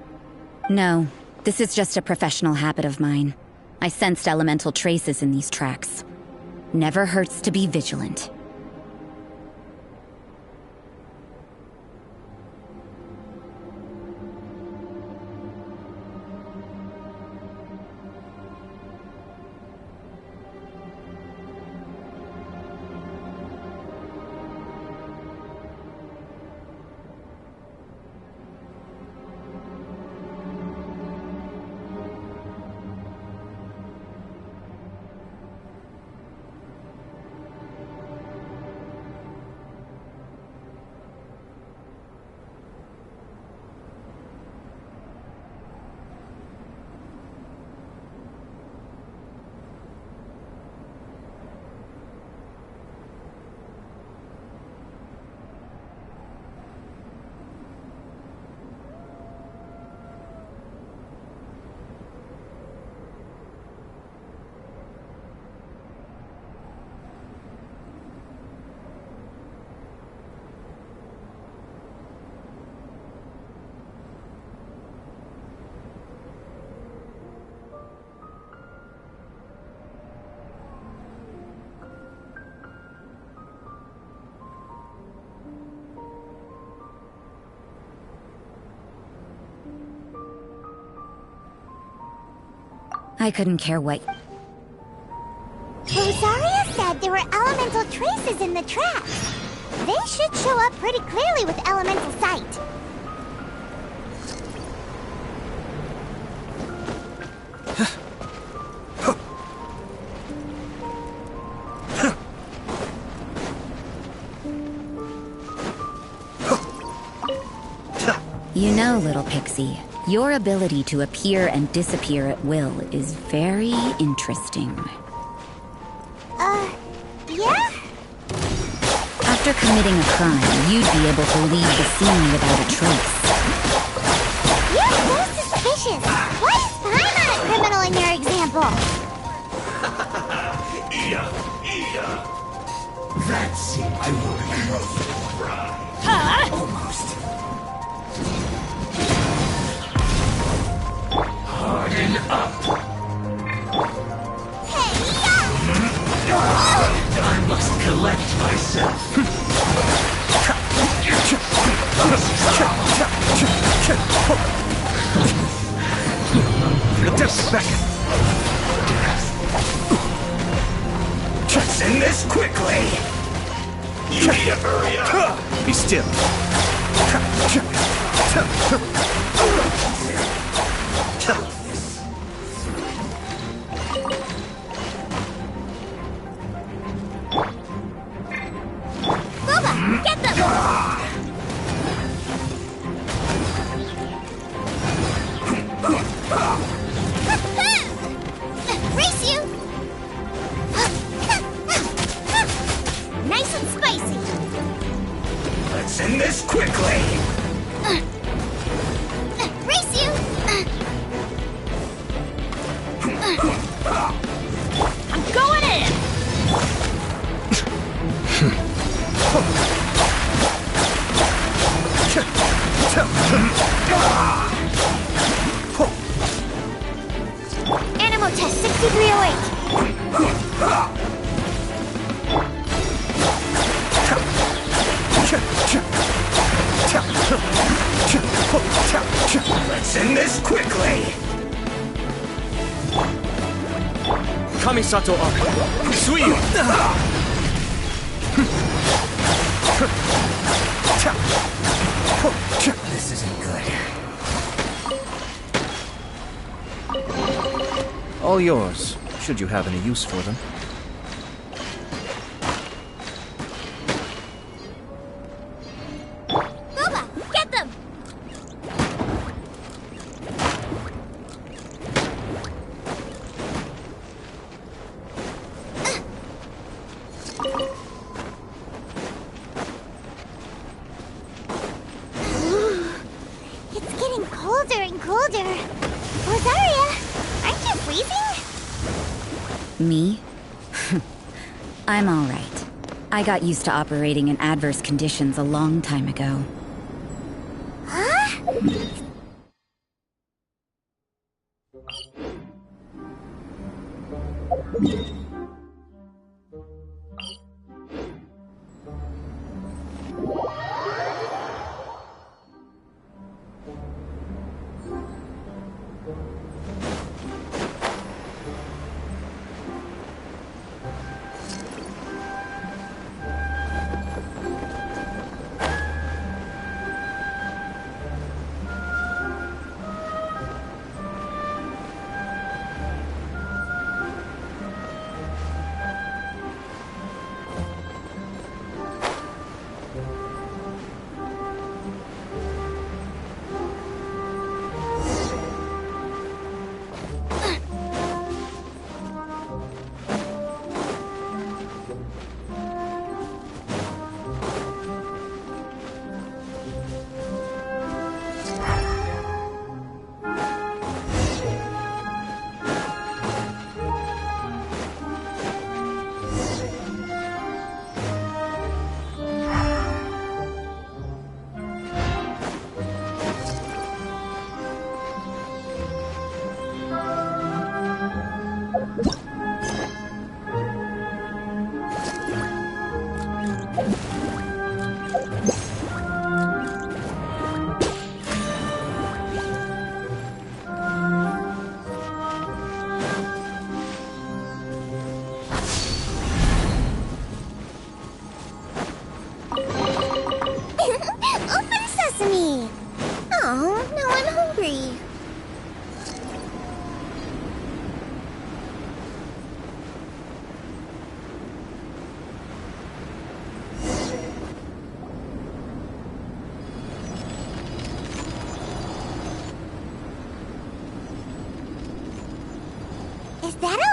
No, this is just a professional habit of mine. I sensed elemental traces in these tracks. Never hurts to be vigilant. I couldn't care what. Rosaria said there were elemental traces in the tracks. They should show up pretty clearly with elemental sight. You know, little pixie, your ability to appear and disappear at will is very interesting. Yeah? After committing a crime, you'd be able to leave the scene without a trace. You're so suspicious. Why is Paimon a criminal in your example? That's it. I will be close. Almost. Harden up. I must collect myself. Let's end this quickly. You need to hurry up. Be still. Boba, get them! Race you! Nice and spicy! Let's end this quickly. Race you! I'm going in! Animal test 6308. Let's end this quickly. Kamisato up. Suiyu. This isn't good. All yours, should you have any use for them. Boba, get them! It's getting colder and colder. Rosaria, aren't you freezing? Me? I'm all right. I got used to operating in adverse conditions a long time ago. Huh?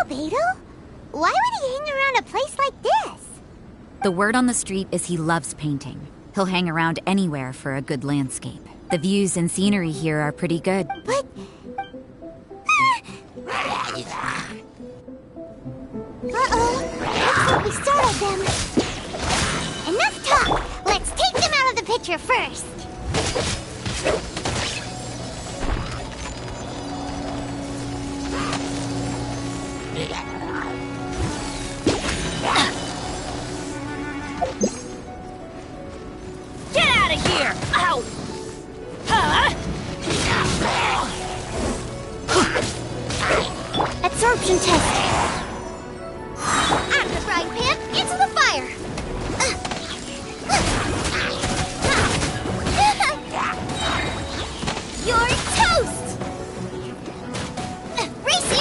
Albedo? Why would he hang around a place like this? The word on the street is he loves painting. He'll hang around anywhere for a good landscape. The views and scenery here are pretty good. But... Uh-oh. We startled them. Enough talk. Let's take them out of the picture first. Get out of here! Ow! Huh? Absorption test. Out of the frying pan, into the fire. You're toast. Race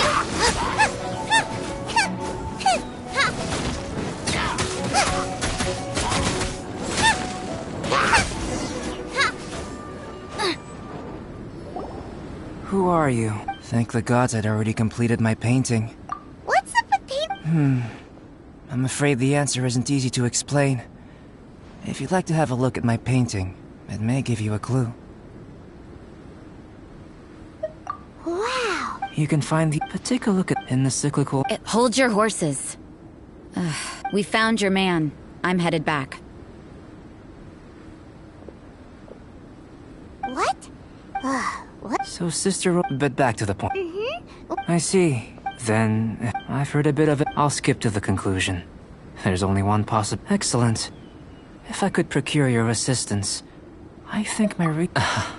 Who are you? Thank the gods I'd already completed my painting. What's up with paint? I'm afraid the answer isn't easy to explain. If you'd like to have a look at my painting, it may give you a clue. Wow. You can find the... But take a look at in the cyclical... Hold your horses. We found your man. I'm headed back. What? What? So, Sister... But back to the point. I see. Then, I've heard a bit of it. I'll skip to the conclusion. There's only one possible... Excellent. If I could procure your assistance, I think my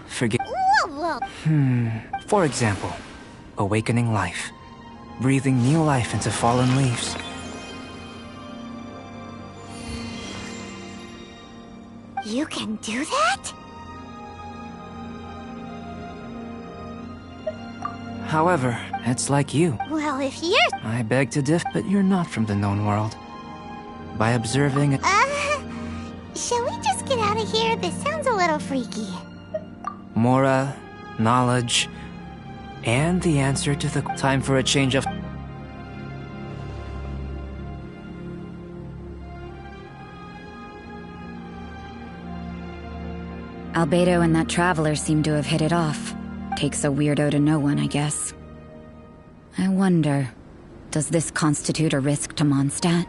forget... Whoa, whoa. For example, awakening life. Breathing new life into fallen leaves. You can do that? However, it's like you. Well, if you're... I beg to differ, but you're not from the known world. By observing it... Shall we just get out of here? This sounds a little freaky. Mora, knowledge, and the answer to the time for a change of... Albedo and that traveler seem to have hit it off. Takes a weirdo to know one, I guess. I wonder, does this constitute a risk to Mondstadt?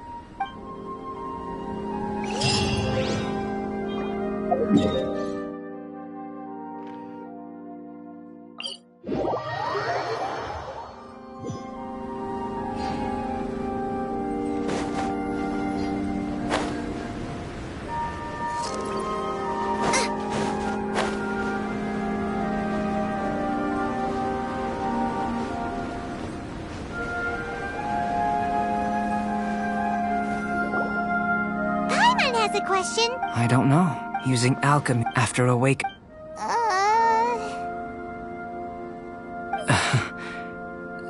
A question? I don't know. Using alchemy after awake...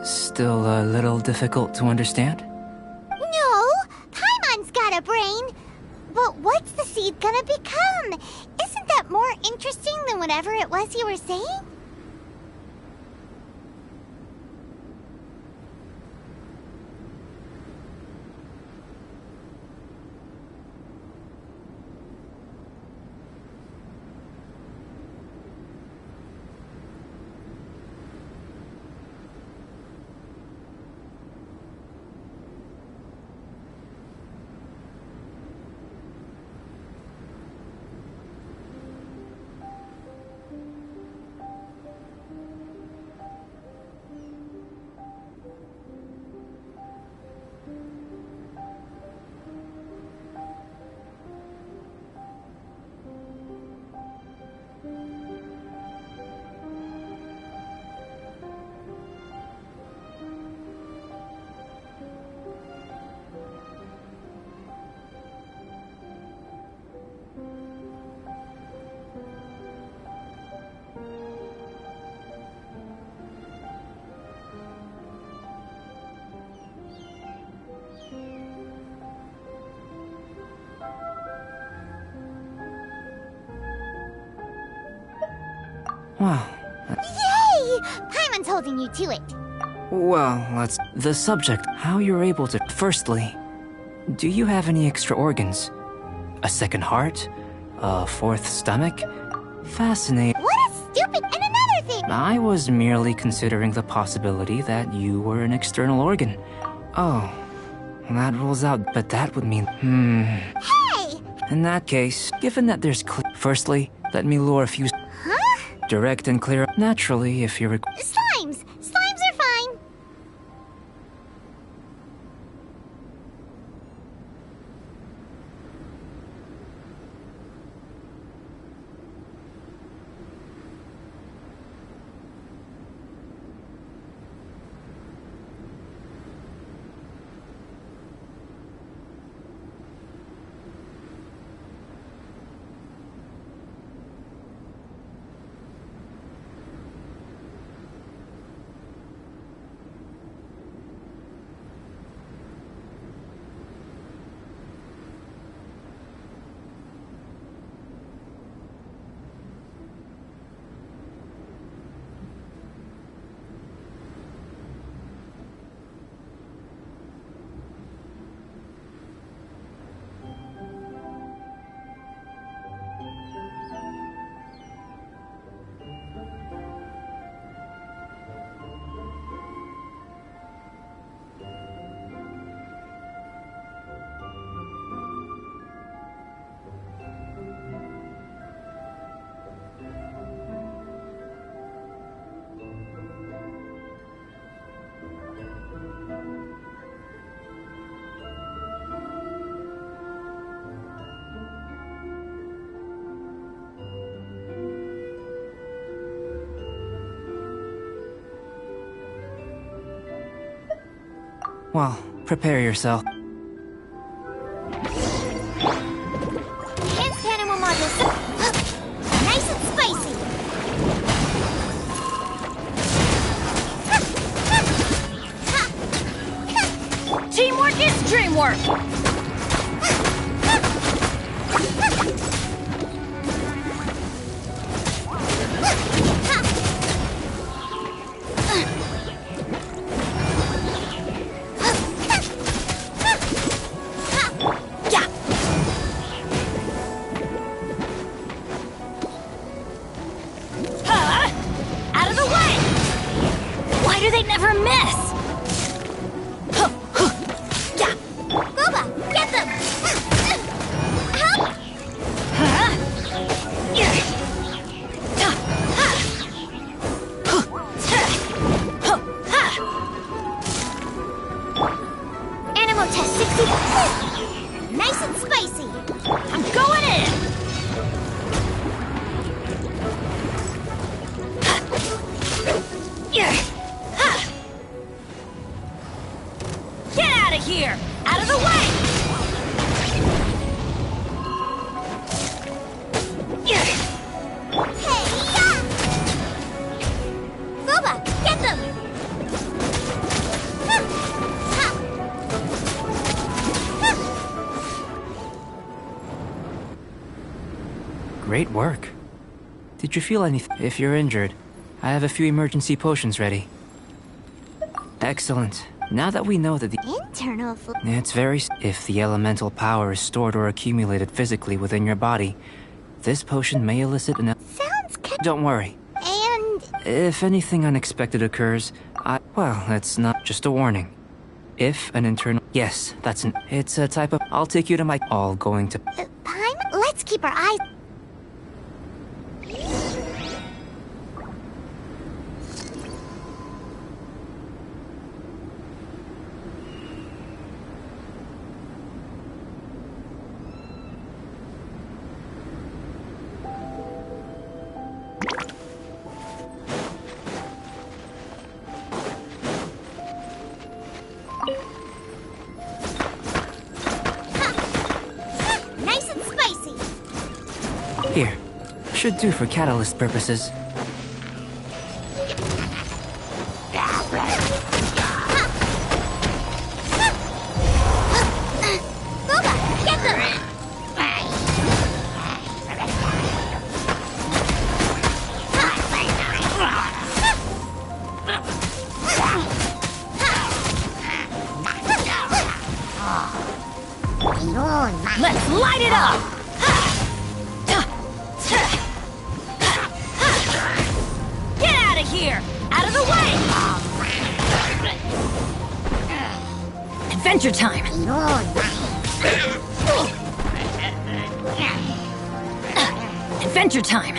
Still a little difficult to understand? No! Paimon's got a brain! But what's the seed gonna become? Isn't that more interesting than whatever it was you were saying? Wow. Yay! Paimon's holding you to it. Well, let's... The subject, how you're able to... Firstly, do you have any extra organs? A second heart? A fourth stomach? Fascinating. What a stupid... And another thing! I was merely considering the possibility that you were an external organ. Oh, that rules out, but that would mean... Hey! In that case, given that there's... Firstly, let me lure a few... Huh? Direct and clear. Naturally, if you're... Slimes! Slimes are fine! Well, prepare yourself. Enhanced animal modules. Nice and spicy. Teamwork is dreamwork! Out of the way! Why do they never miss? Yeah! Boba, get them! Help! Animal test 60. Nice and spicy. I'm going in! Get out of here! Out of the way! Hey, yeah! Boba, get them! Great work. Did you feel anything? If you're injured, I have a few emergency potions ready. Excellent. Now that we know that the... Internal It's very... If the elemental power is stored or accumulated physically within your body, this potion may elicit an... Sounds Don't worry. And... If anything unexpected occurs, Well, it's not just a warning. If an internal... Yes, that's an... It's a type of... I'll take you to my... All going to... Paimon, let's keep our eyes... Nice and spicy. Here. Should do for catalyst purposes. Boba, get them! Let's light it up! Get out of here! Out of the way! Adventure time! Adventure time!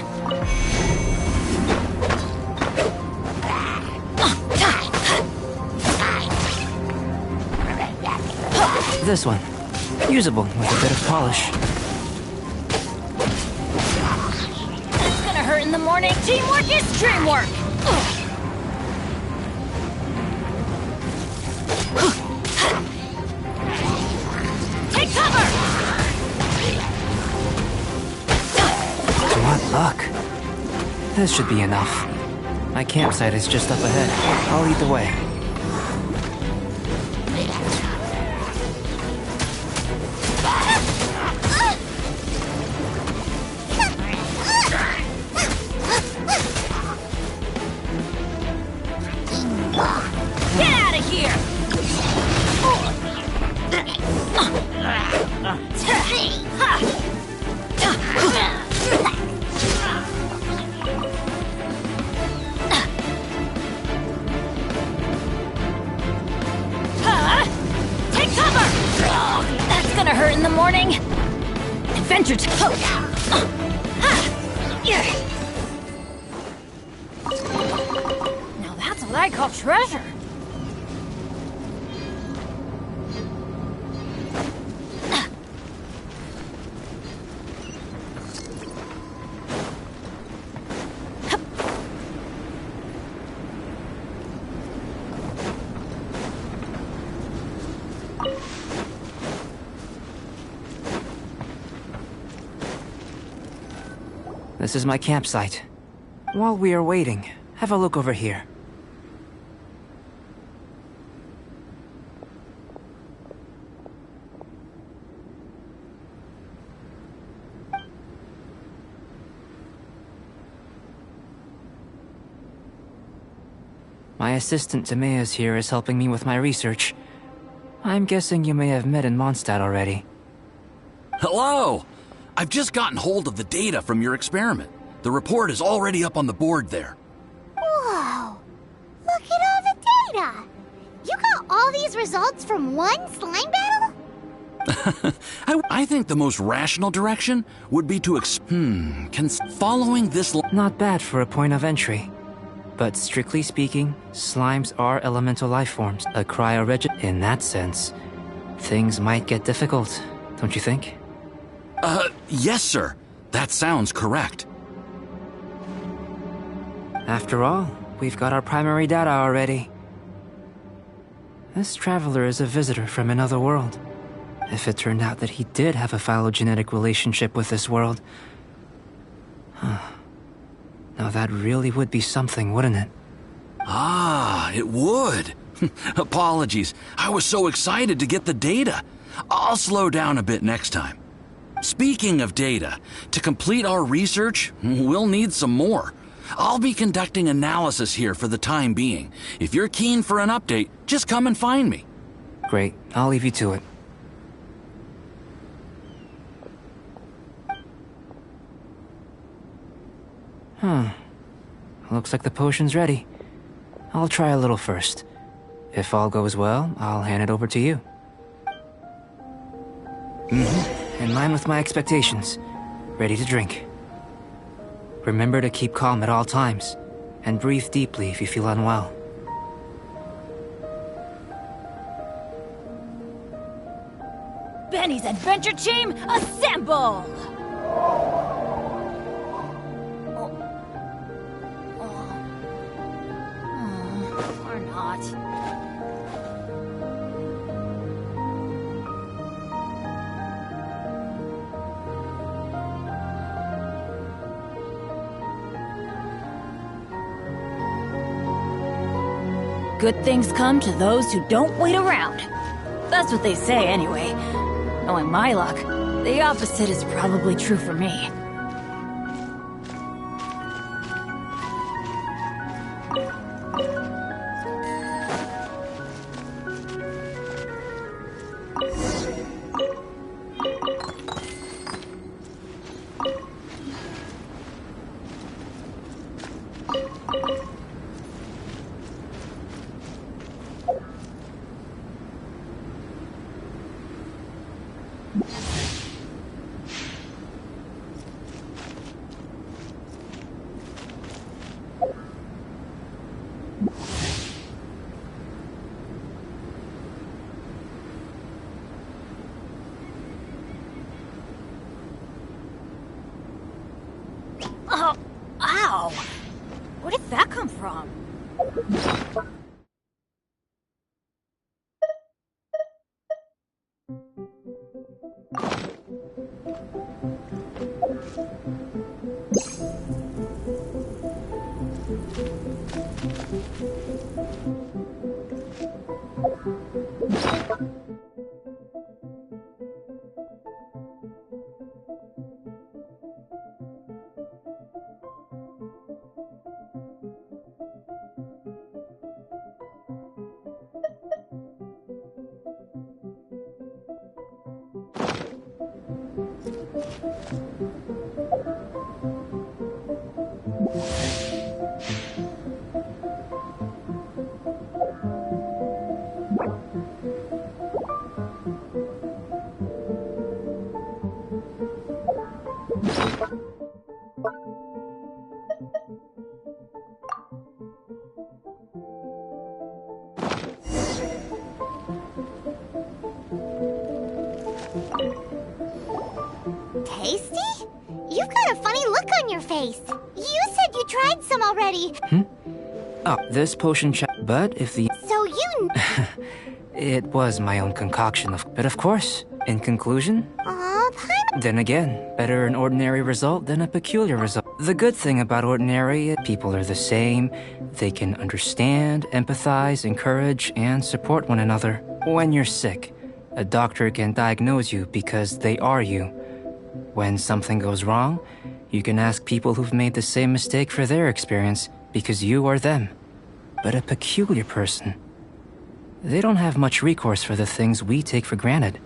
This one. Usable with a bit of polish. It's gonna hurt in the morning. Teamwork is dreamwork! Take cover! What luck. This should be enough. My campsite is just up ahead. I'll lead the way. Get out of here! Take cover! That's gonna hurt in the morning. Adventure time. Now that's what I call treasure. This is my campsite. While we are waiting, have a look over here. My assistant Timaeus here is helping me with my research. I'm guessing you may have met in Mondstadt already. Hello! I've just gotten hold of the data from your experiment. The report is already up on the board there. Whoa! Look at all the data! You got all these results from one slime battle? I think the most rational direction would be to following this Not bad for a point of entry. But strictly speaking, slimes are elemental life forms. A cryoregid. In that sense, things might get difficult, don't you think? Yes, sir. That sounds correct. After all, we've got our primary data already. This traveler is a visitor from another world. If it turned out that he did have a phylogenetic relationship with this world... Now that really would be something, wouldn't it? Ah, it would. Apologies. I was so excited to get the data. I'll slow down a bit next time. Speaking of data, to complete our research, we'll need some more. I'll be conducting analysis here for the time being. If you're keen for an update, just come and find me. Great. I'll leave you to it. Looks like the potion's ready. I'll try a little first. If all goes well, I'll hand it over to you. In line with my expectations. Ready to drink. Remember to keep calm at all times, and breathe deeply if you feel unwell. Benny's adventure team, assemble! Or not. Good things come to those who don't wait around. That's what they say anyway. Knowing my luck, the opposite is probably true for me. Oh, ow! Where did that come from? Tasty? You've got a funny look on your face. You said you tried some already. Oh, this potion but if the... So you... It was my own concoction but of course, in conclusion... Then again, better an ordinary result than a peculiar result. The good thing about ordinary, people are the same. They can understand, empathize, encourage, and support one another. When you're sick, a doctor can diagnose you because they are you. When something goes wrong, you can ask people who've made the same mistake for their experience because you are them. But a peculiar person, they don't have much recourse for the things we take for granted.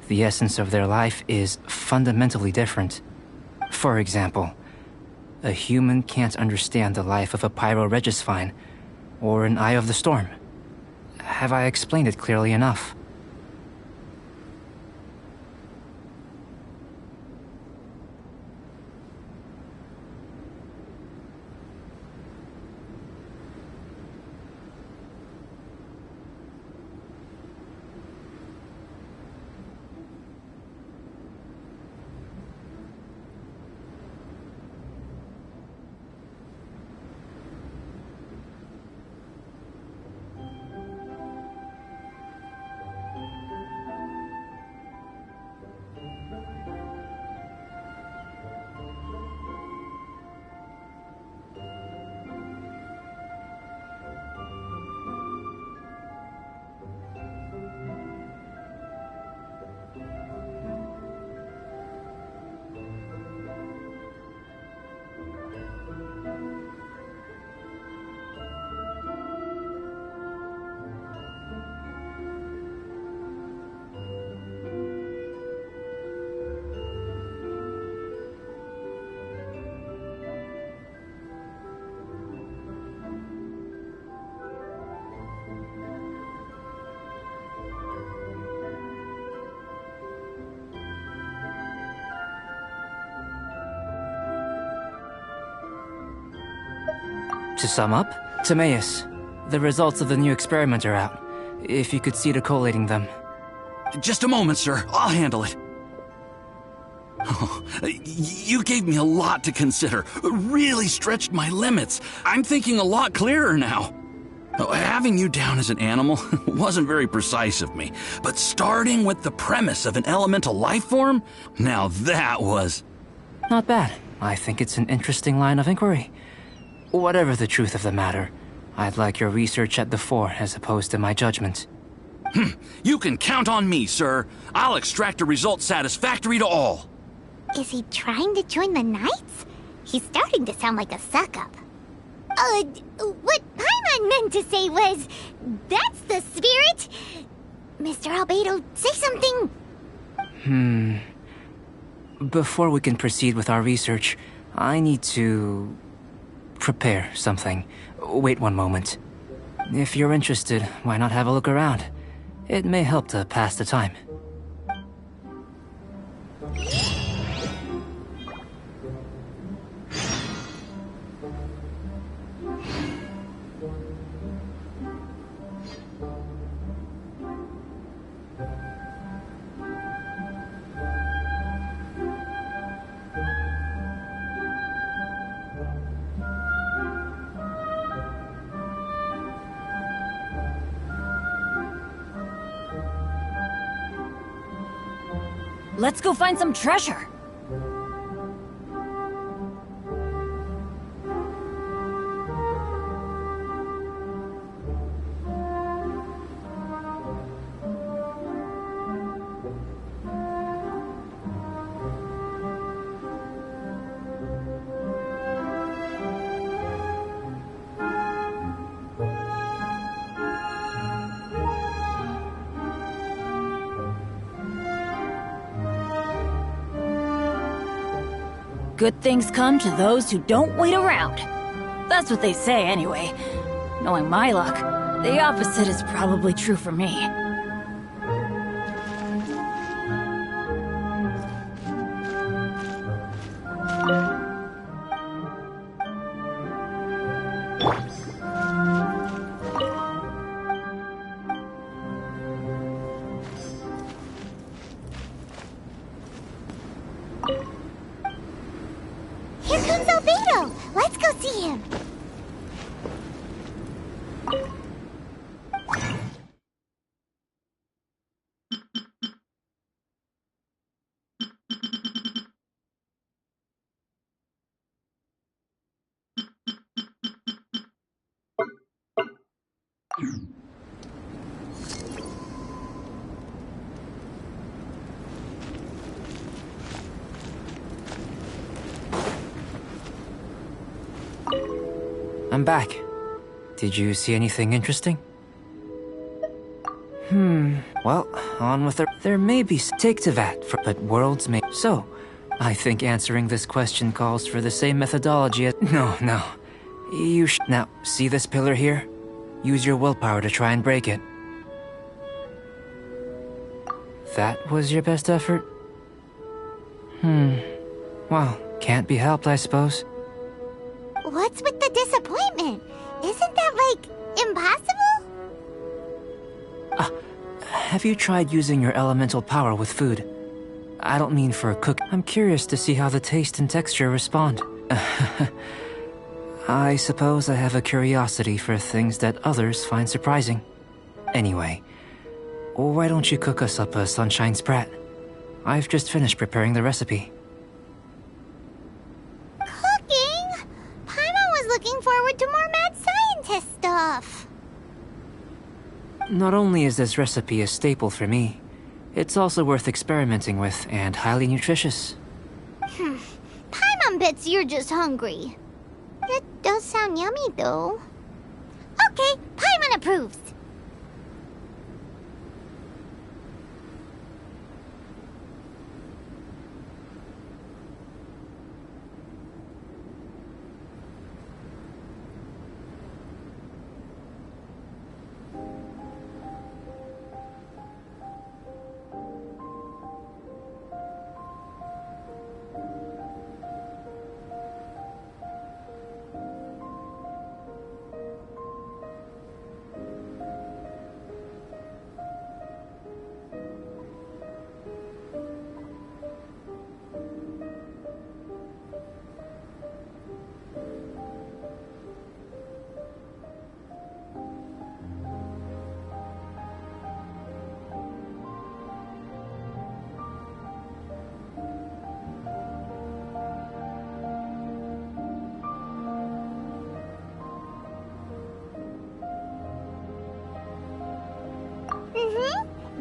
The essence of their life is fundamentally different. For example, a human can't understand the life of a pyroregisvine or an Eye of the Storm. Have I explained it clearly enough? To sum up, Timaeus, the results of the new experiment are out. If you could see to collating them. Just a moment, sir. I'll handle it. Oh, you gave me a lot to consider. Really stretched my limits. I'm thinking a lot clearer now. Having you down as an animal wasn't very precise of me, but starting with the premise of an elemental life form, now that was... Not bad. I think it's an interesting line of inquiry. Whatever the truth of the matter, I'd like your research at the fore as opposed to my judgment. You can count on me, sir. I'll extract a result satisfactory to all. Is he trying to join the Knights? He's starting to sound like a suck-up. What Paimon meant to say was, that's the spirit! Mr. Albedo, say something! Before we can proceed with our research, I need to... prepare something. Wait one moment. If you're interested, why not have a look around? It may help to pass the time. Let's go find some treasure. Good things come to those who don't wait around. That's what they say anyway. Knowing my luck, the opposite is probably true for me. Here comes Albedo! Let's go see him! I'm back. Did you see anything interesting? Well, on with it. There may be take to that, but worlds may. So, I think answering this question calls for the same methodology as. No. You now, see this pillar here? Use your willpower to try and break it. That was your best effort? Well, can't be helped, I suppose. What's with the disappointment? Isn't that, impossible? Have you tried using your elemental power with food? I don't mean for a cook. I'm curious to see how the taste and texture respond. I suppose I have a curiosity for things that others find surprising. Anyway, why don't you cook us up a sunshine sprat? I've just finished preparing the recipe. Looking forward to more mad scientist stuff. Not only is this recipe a staple for me, it's also worth experimenting with and highly nutritious. Paimon bets you're just hungry. It does sound yummy, though. Okay, Paimon approves.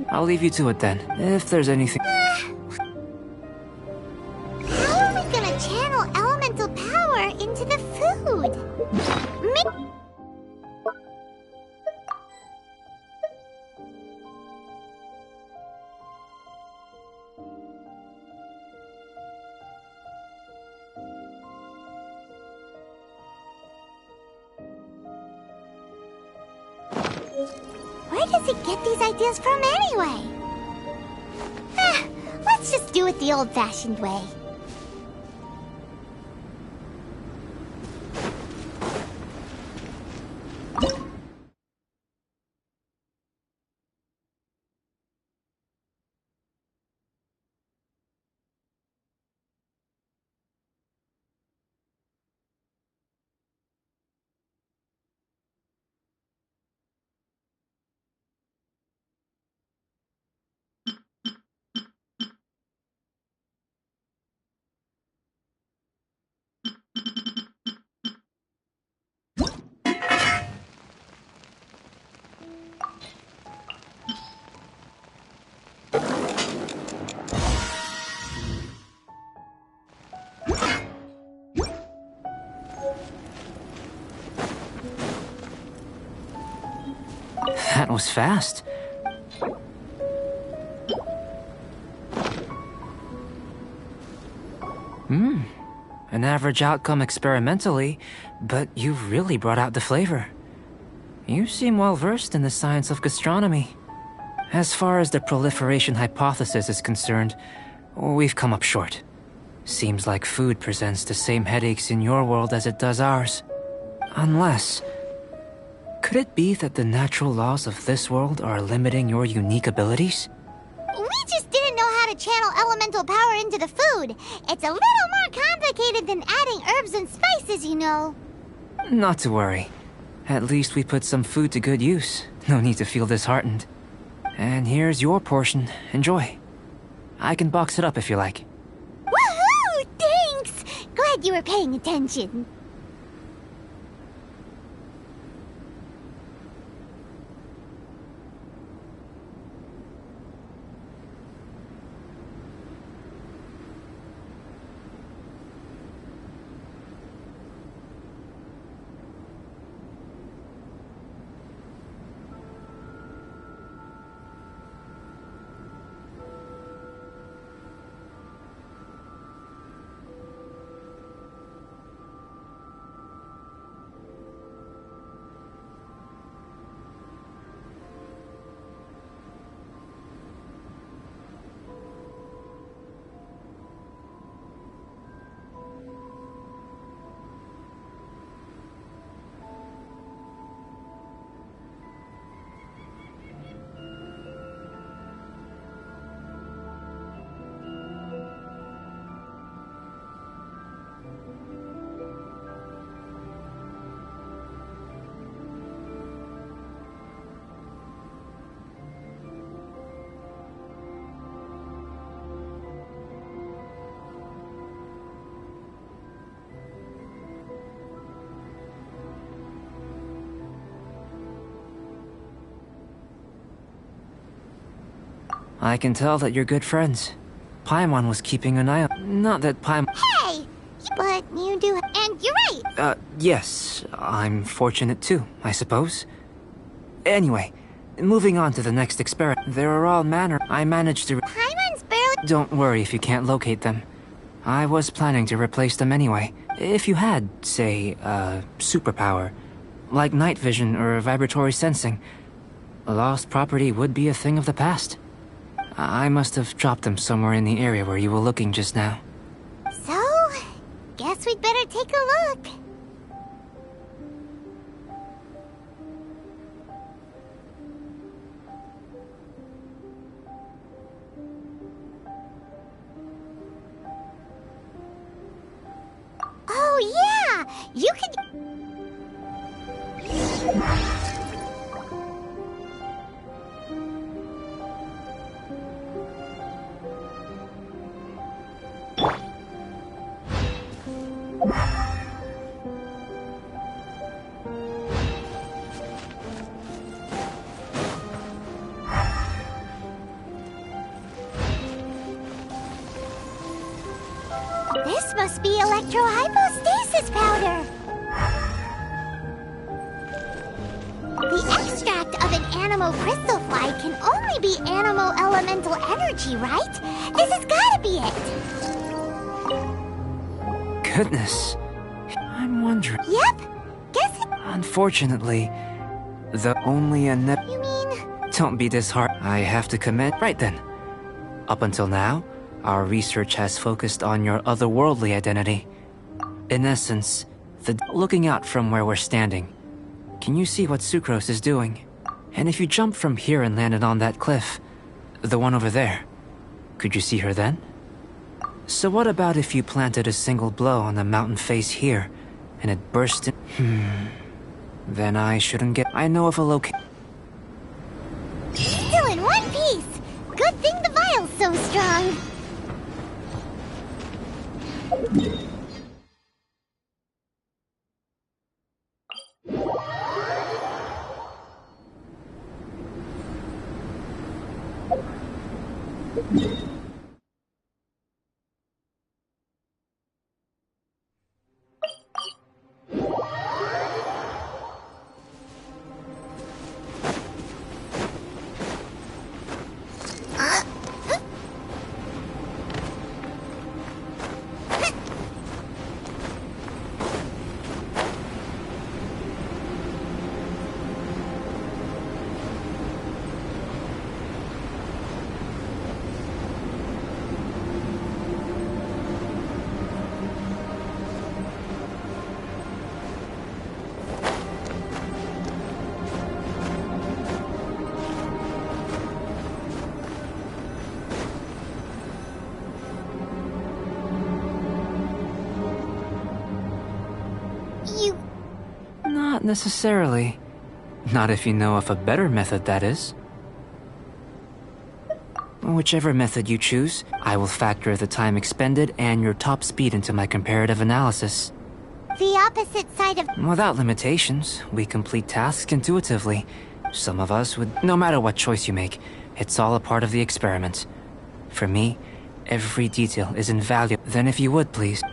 I'll leave you to it then, if there's anything. How are we gonna channel elemental power into the food? Where does he get these ideas from anyway? Let's just do do it the old-fashioned way. That was fast. An average outcome experimentally, but you've really brought out the flavor. You seem well versed in the science of gastronomy. As far as the proliferation hypothesis is concerned, we've come up short. Seems like food presents the same headaches in your world as it does ours. Unless... could it be that the natural laws of this world are limiting your unique abilities? We just didn't know how to channel elemental power into the food. It's a little more complicated than adding herbs and spices, you know. Not to worry. At least we put some food to good use. No need to feel disheartened. And here's your portion. Enjoy. I can box it up if you like. Woohoo! Thanks! Glad you were paying attention. I can tell that you're good friends. Paimon was keeping an eye on... Not that Paimon... Hey! But you do... And you're right! Yes. I'm fortunate too, I suppose. Anyway, moving on to the next experiment. There are all manner... I managed to... Paimon's barely... Don't worry if you can't locate them. I was planning to replace them anyway. If you had, say, superpower, like night vision or vibratory sensing, a lost property would be a thing of the past. I must have dropped them somewhere in the area where you were looking just now. So, guess we'd better take a look. Oh yeah! You could... This must be electrohypostasis powder! The extract of an animo crystal fly can only be animo elemental energy, right? This has gotta be it! Goodness. I'm wondering... Yep, guess it... Unfortunately, the only a You mean... Don't be disheartened. I have to commend... Right then. Up until now, Our research has focused on your otherworldly identity. In essence, looking out from where we're standing, can you see what Sucrose is doing? And if you jumped from here and landed on that cliff, the one over there, could you see her then? So what about if you planted a single blow on the mountain face here, and it burst in... Then I shouldn't get... I know of a location... Still in one piece! Good thing the vial's so strong! Not necessarily. Not if you know of a better method, that is. Whichever method you choose, I will factor the time expended and your top speed into my comparative analysis. The opposite side of... Without limitations, we complete tasks intuitively. Some of us would... No matter what choice you make, it's all a part of the experiment. For me, every detail is invaluable. Then if you would, please...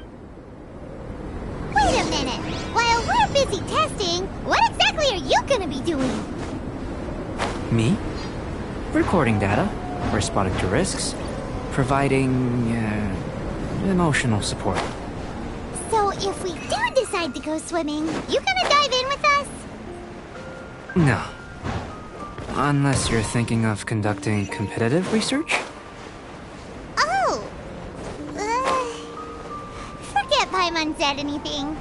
Wait a minute! While we're busy testing, what exactly are you gonna be doing? Me? Recording data, responding to risks, providing... emotional support. So if we do decide to go swimming, you gonna dive in with us? No. Unless you're thinking of conducting competitive research? Oh! Forget Paimon said anything.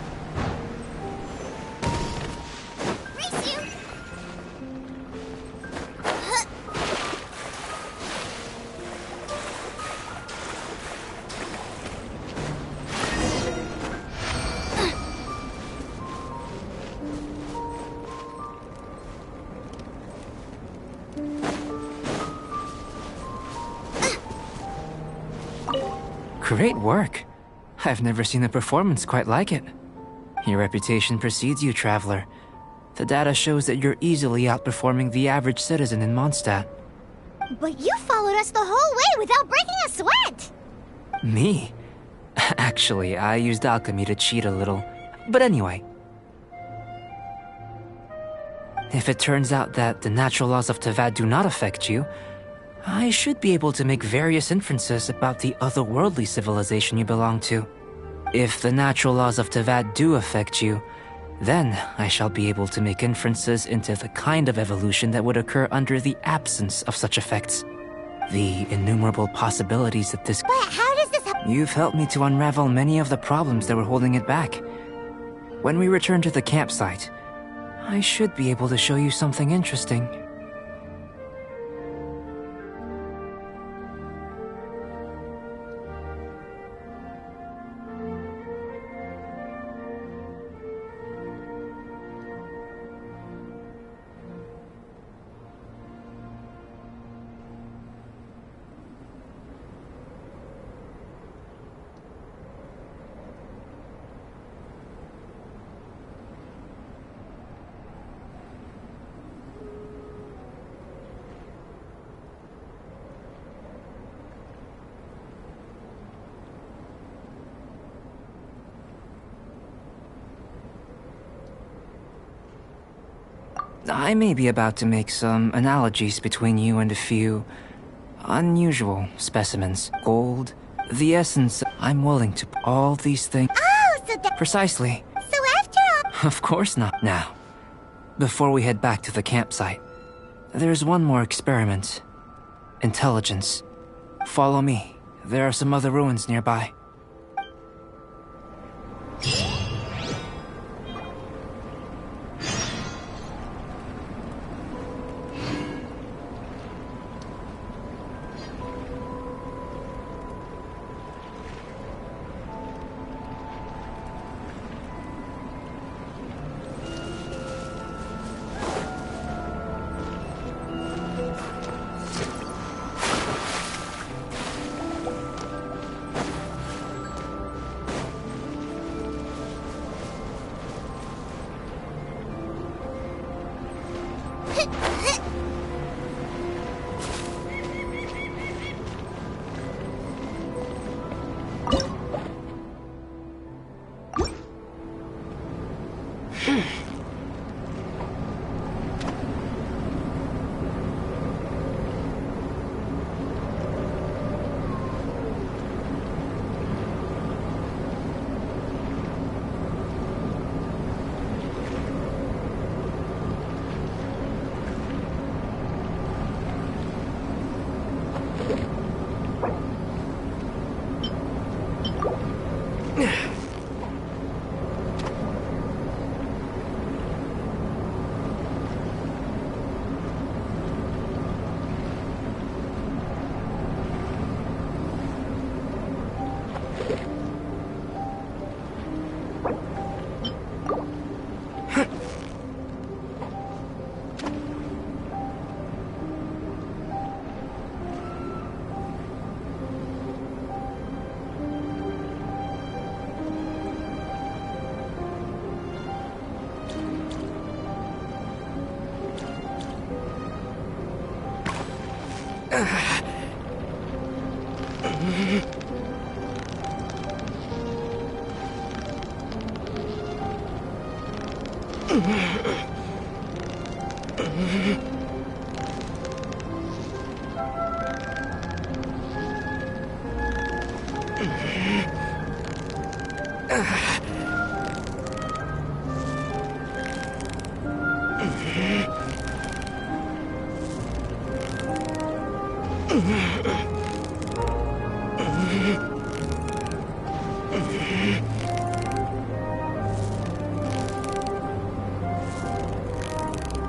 Race you! Great work. I've never seen a performance quite like it. Your reputation precedes you, Traveler. The data shows that you're easily outperforming the average citizen in Mondstadt. But you followed us the whole way without breaking a sweat! Me? Actually, I used alchemy to cheat a little. But anyway. If it turns out that the natural laws of Tavad do not affect you, I should be able to make various inferences about the otherworldly civilization you belong to. If the natural laws of Tavad do affect you, then I shall be able to make inferences into the kind of evolution that would occur under the absence of such effects. The innumerable possibilities that this... But how does this happen? You've helped me to unravel many of the problems that were holding it back. When we return to the campsite, I should be able to show you something interesting. I may be about to make some analogies between you and a few unusual specimens. Gold, the essence. I'm willing to all these things. Oh, so that... Precisely. So after all... Of course not. Now, before we head back to the campsite, there's one more experiment. Intelligence. Follow me. There are some other ruins nearby.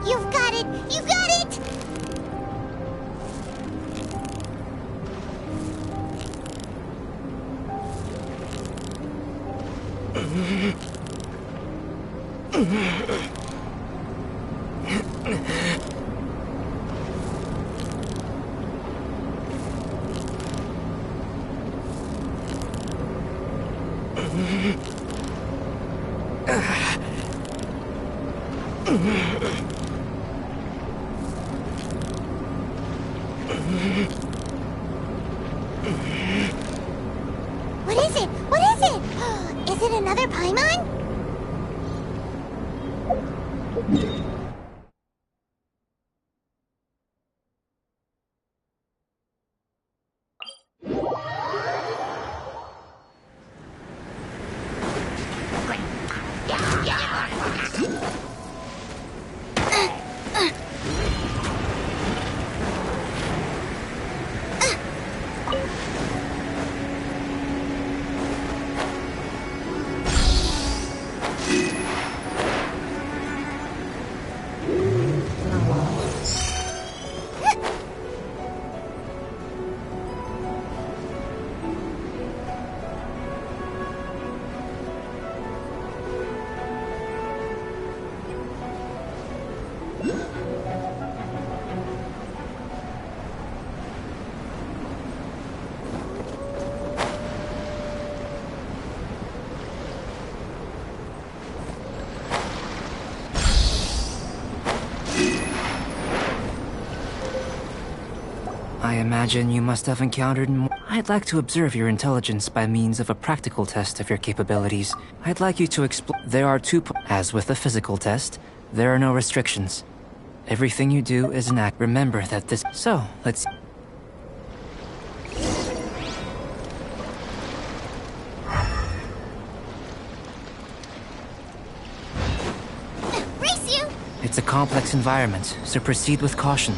You've got it! You got it! What is it? What is it? Is it another Paimon? I imagine you must have encountered more. I'd like to observe your intelligence by means of a practical test of your capabilities. I'd like you to explore. There are as with the physical test, there are no restrictions. Everything you do is an act. Remember that this. So, let's. Race you! It's a complex environment, so proceed with caution.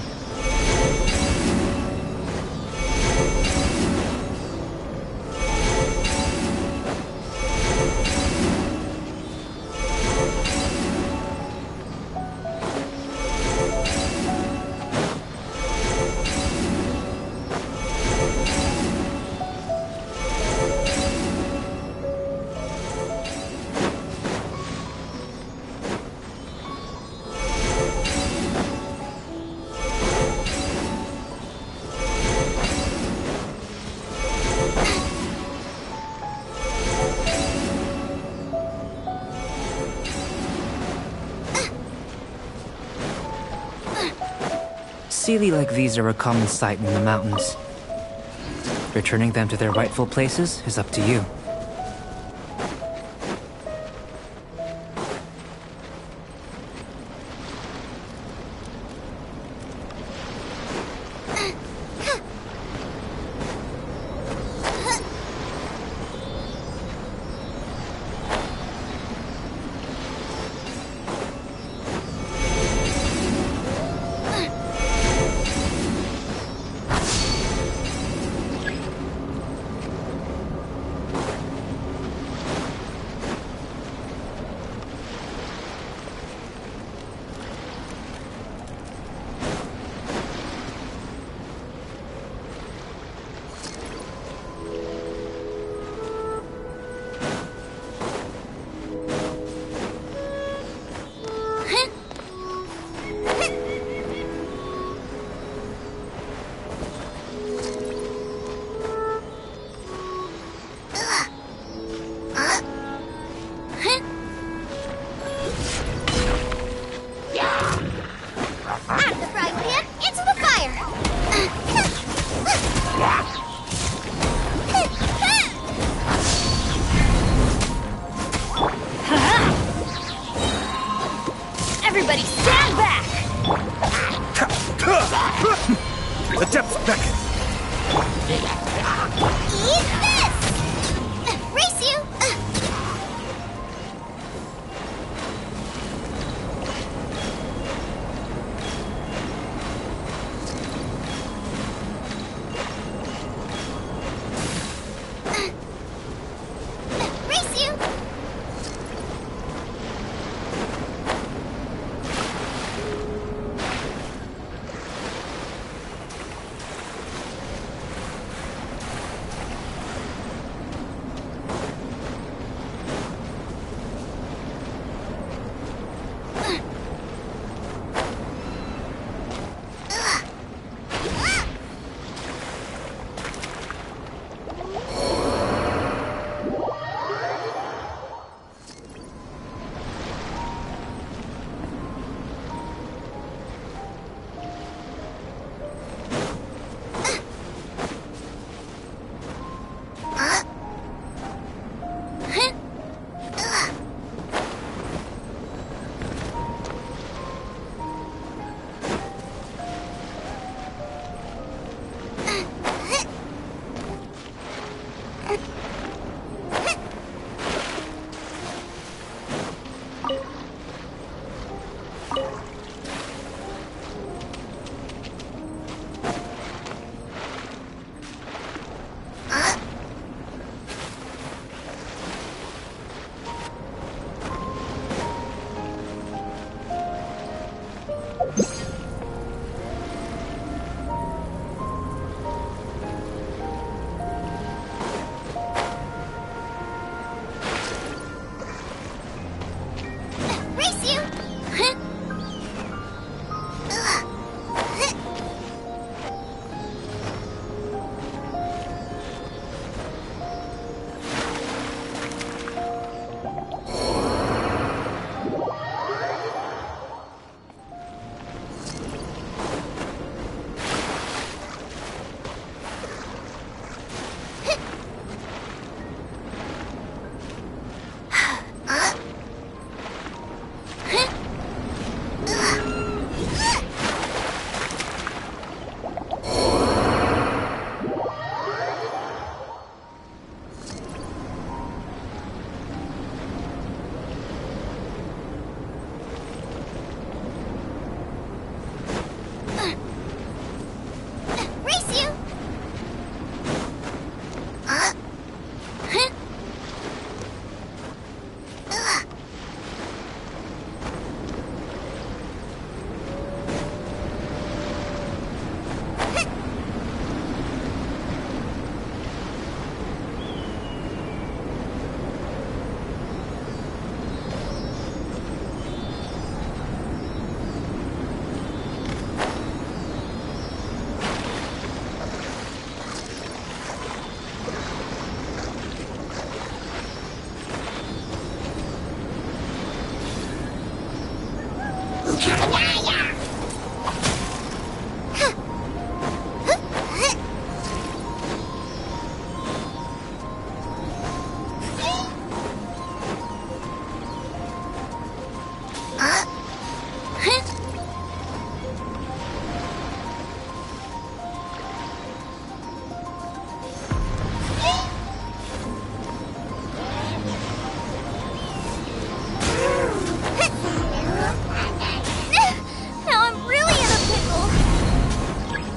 Sealy like these are a common sight in the mountains. Returning them to their rightful places is up to you.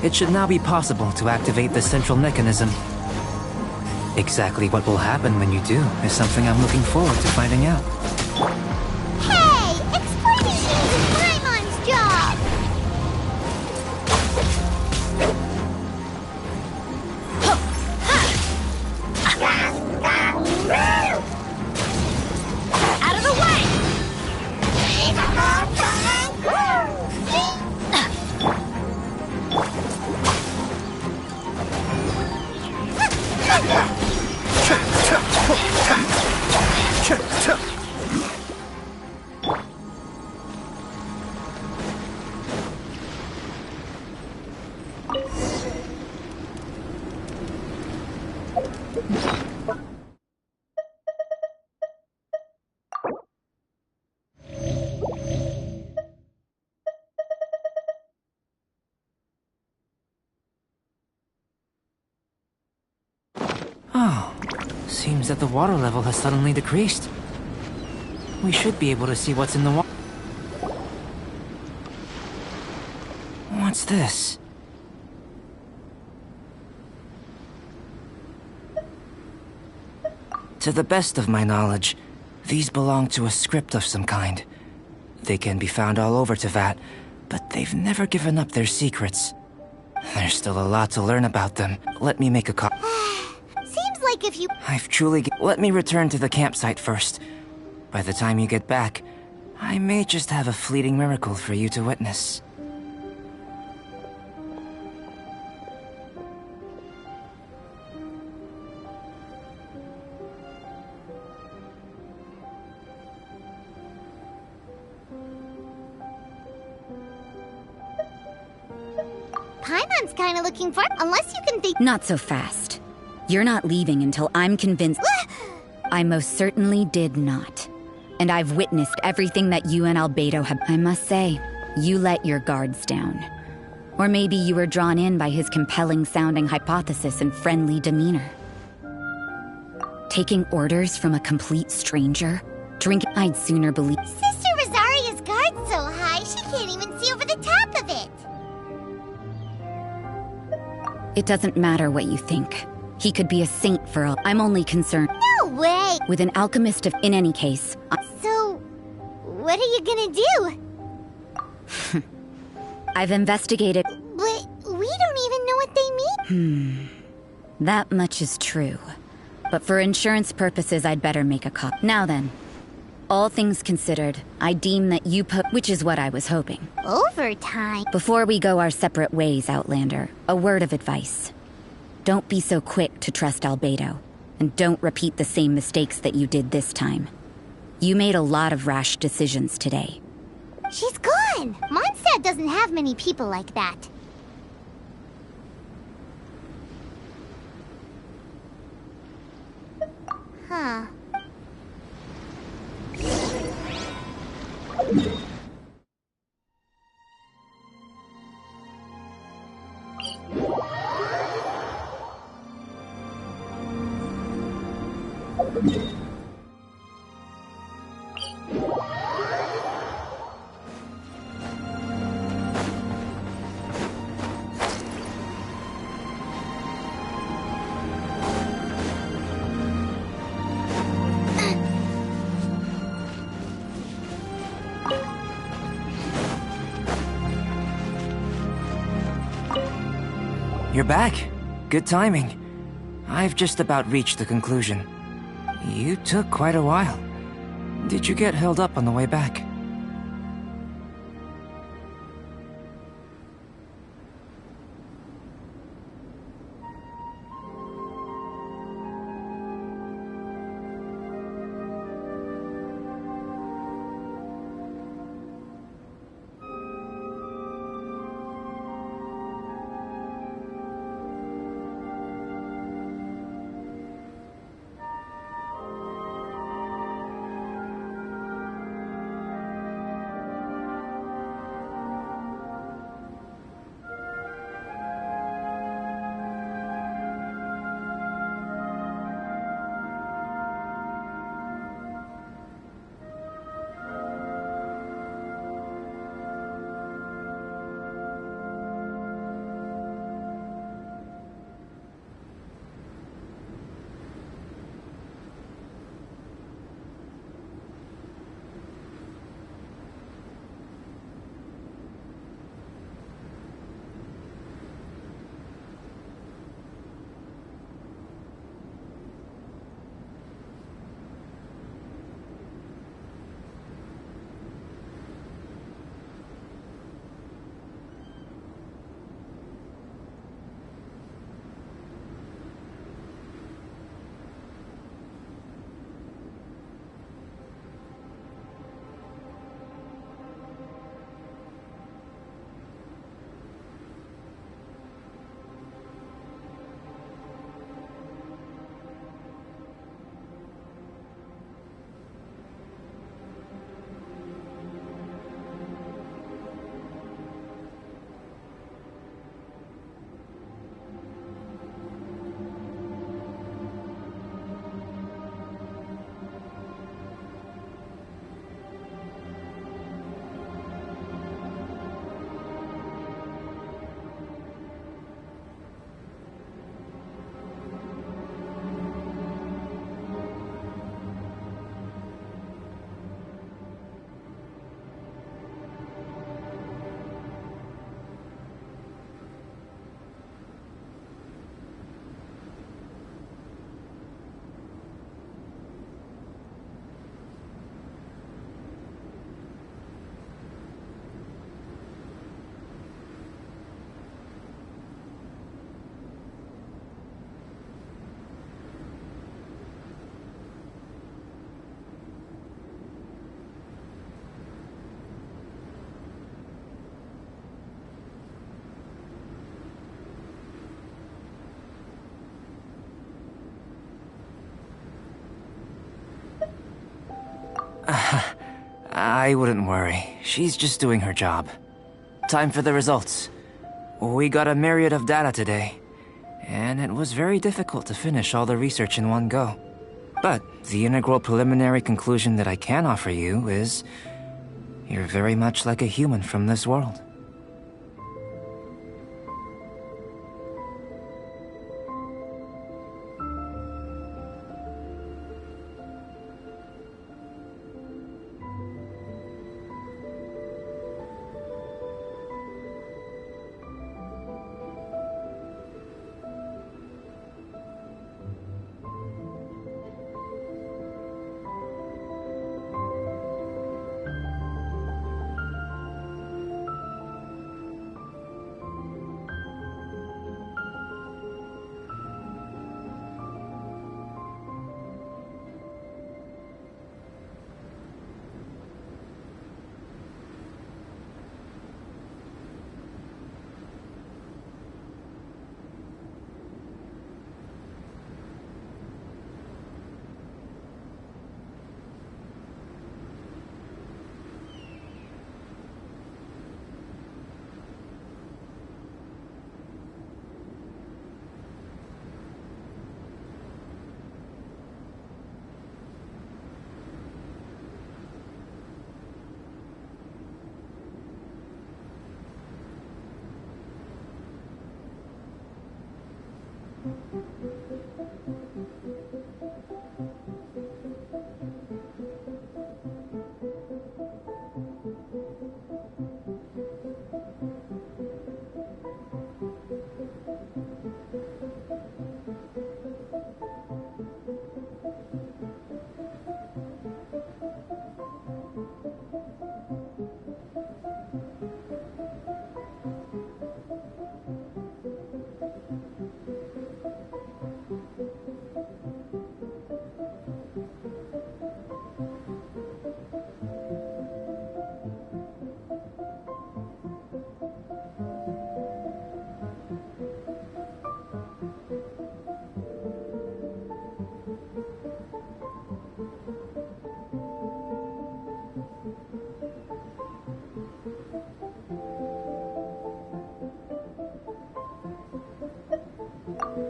It should now be possible to activate the central mechanism. Exactly what will happen when you do is something I'm looking forward to finding out. Hey! Explaining things is Paimon's job! Out of the way! Oh, seems that the water level has suddenly decreased. We should be able to see what's in the water. What's this? To the best of my knowledge, these belong to a script of some kind. They can be found all over Teyvat, but they've never given up their secrets. There's still a lot to learn about them. Let me make a call. Seems like if you... Let me return to the campsite first. By the time you get back, I may just have a fleeting miracle for you to witness. Paimon's kinda looking for... Unless you can think... Not so fast. You're not leaving until I'm convinced... I most certainly did not. And I've witnessed everything that you and Albedo have... I must say, you let your guards down. Or maybe you were drawn in by his compelling-sounding hypothesis and friendly demeanor. Taking orders from a complete stranger? Drinking... I'd sooner believe... Sister Rosaria's guard's so high, she can't even see over the top of it! It doesn't matter what you think. He could be a saint for all... I'm only concerned... No way! With an alchemist of... In any case... So... what are you gonna do? I've investigated... But we don't even know what they mean. That much is true. But for insurance purposes, I'd better make a call. Now then. All things considered, I deem that you which is what I was hoping. Overtime? Before we go our separate ways, Outlander, a word of advice. Don't be so quick to trust Albedo, and don't repeat the same mistakes that you did this time. You made a lot of rash decisions today. She's gone! Mondstadt doesn't have many people like that. Huh. You're back. Good timing. I've just about reached the conclusion. You took quite a while. Did you get held up on the way back? I wouldn't worry. She's just doing her job. Time for the results. We got a myriad of data today, and it was very difficult to finish all the research in one go. But the integral preliminary conclusion that I can offer you is you're very much like a human from this world.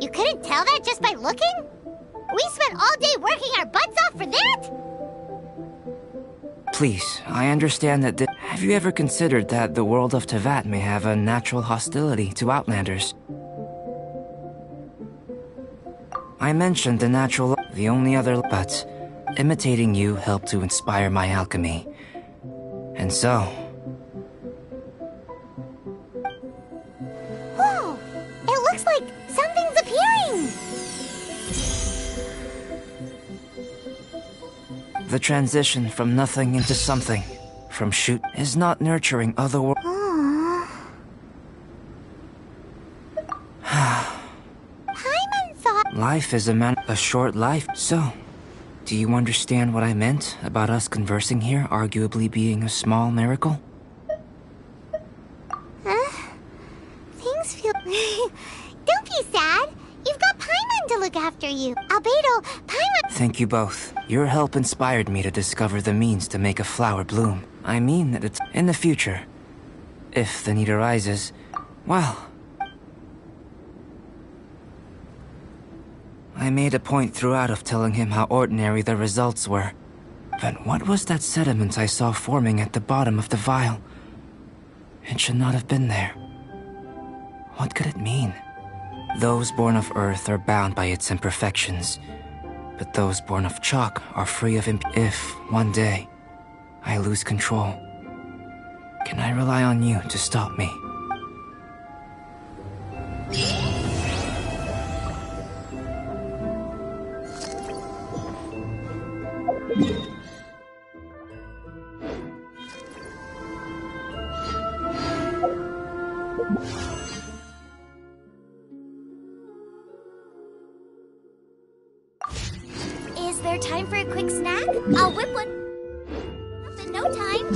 You couldn't tell that just by looking? We spent all day working our butts off for that? Please, I understand that have you ever considered that the world of Tevat may have a natural hostility to Outlanders? I mentioned the natural... the only other... but imitating you helped to inspire my alchemy. And so... Whoa! It looks like something's appearing! The transition from nothing into something, from shoot, is not nurturing other world. Paimon thought... Life is a short life. So, do you understand what I meant about us conversing here arguably being a small miracle? Huh? Things feel... Don't be sad. You've got Paimon to look after you. Albedo, Paimon... Thank you both. Your help inspired me to discover the means to make a flower bloom. I mean that it's in the future. If the need arises, well... I made a point throughout of telling him how ordinary the results were. But what was that sediment I saw forming at the bottom of the vial? It should not have been there. What could it mean? Those born of Earth are bound by its imperfections, but those born of chalk are free of if, one day, I lose control, can I rely on you to stop me? Is there time for a quick snack? I'll whip one up in no time.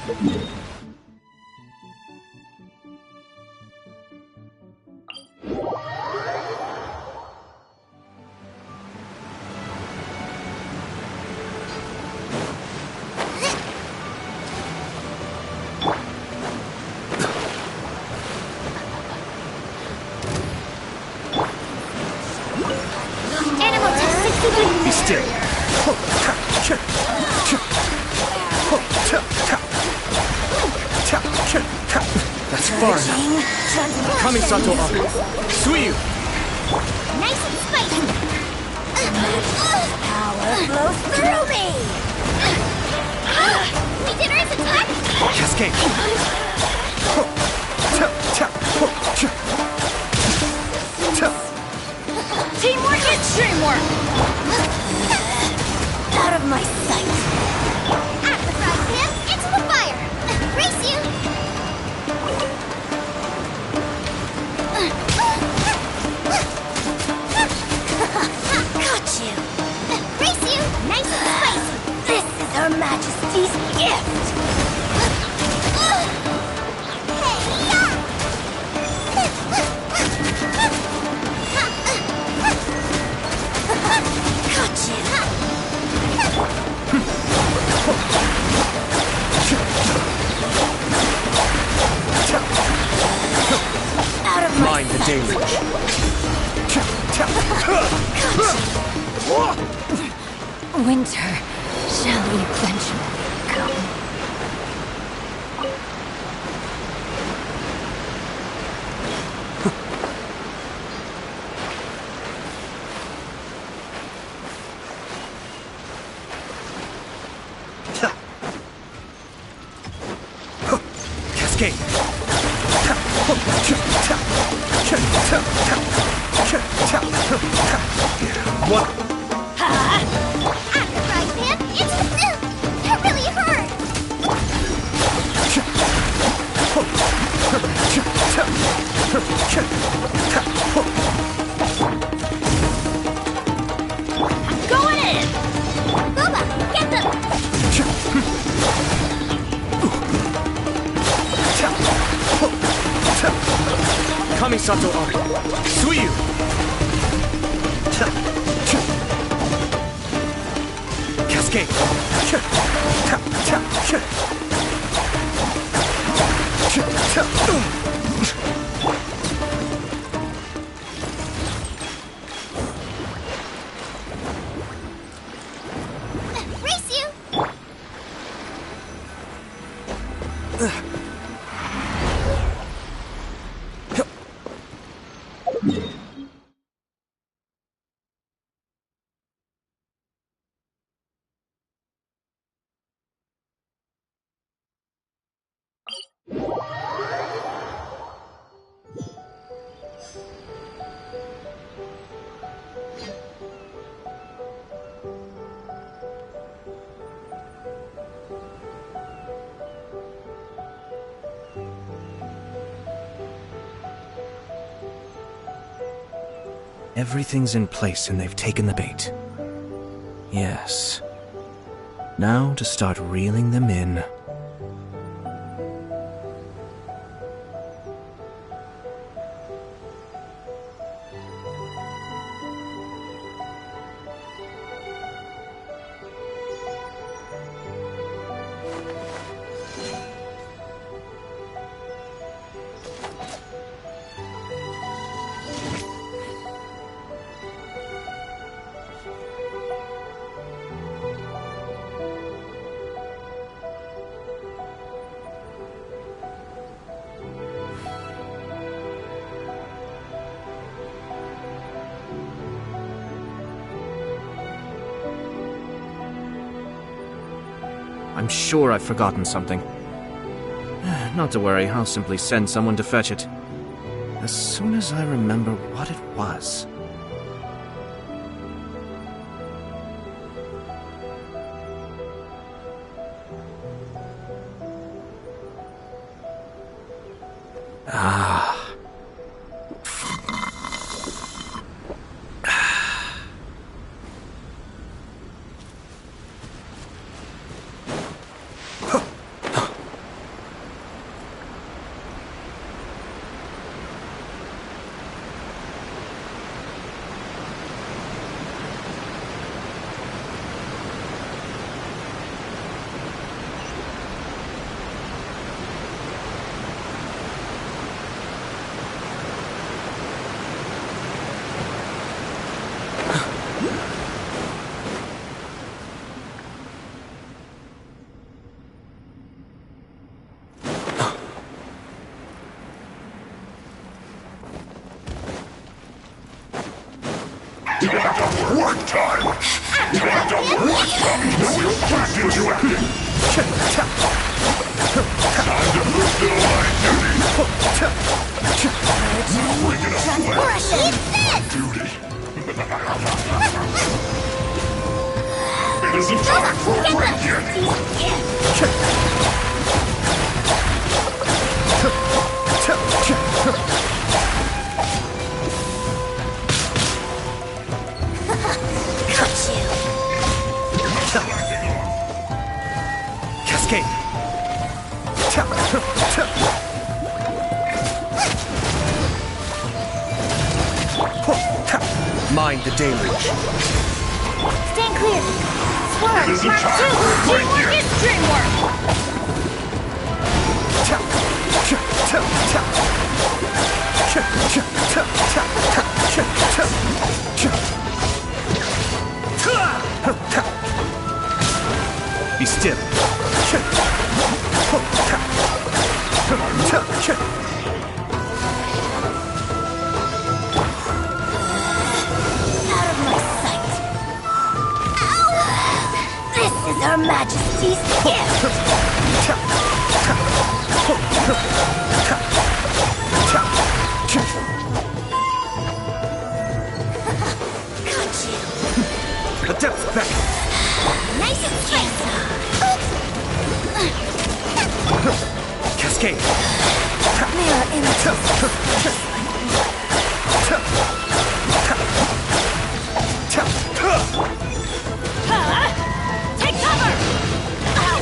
Be still. That's far enough. Kamisato up. Suiyu! Nice and spicy. Power flows through me. We did Earth attack. Cascade. Teamwork and streamwork! Out of my sight. At the fry pan, into the fire. Race you. Got you. Race you. Nice and spicy. This is Her Majesty's gift. Mind the deluge. Winter shall eventually come. Cascade. What? At the fry pan, it really hurt. I'm going in! Boba, get them! Kamisato up. Suiyu! Cascade! Race you! Everything's in place and they've taken the bait. Yes. Now to start reeling them in. I'm sure I've forgotten something. Not to worry, I'll simply send someone to fetch it. As soon as I remember what it was. Ah. Work time! Work time! We'll practice you acting! Time to fulfill my duty! Bring it up, duty! It isn't time for a break yet! Cascade! Mind the deluge. Stand clear. Swerve. It isn't Mark time for a break Teamwork yet! is dreamwork. Be still. Out of my sight. Ow! This is Her Majesty's gift. The depth back. Nice and straight. Cascade. Mirror images. Take cover! Ow!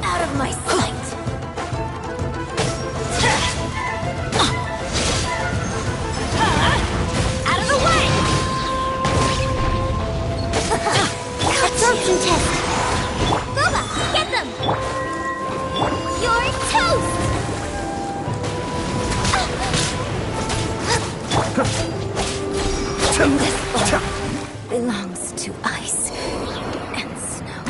Out of my sight. Out of the way! Absorption test. Boba, get them! You're toast! This ball belongs to ice and snow.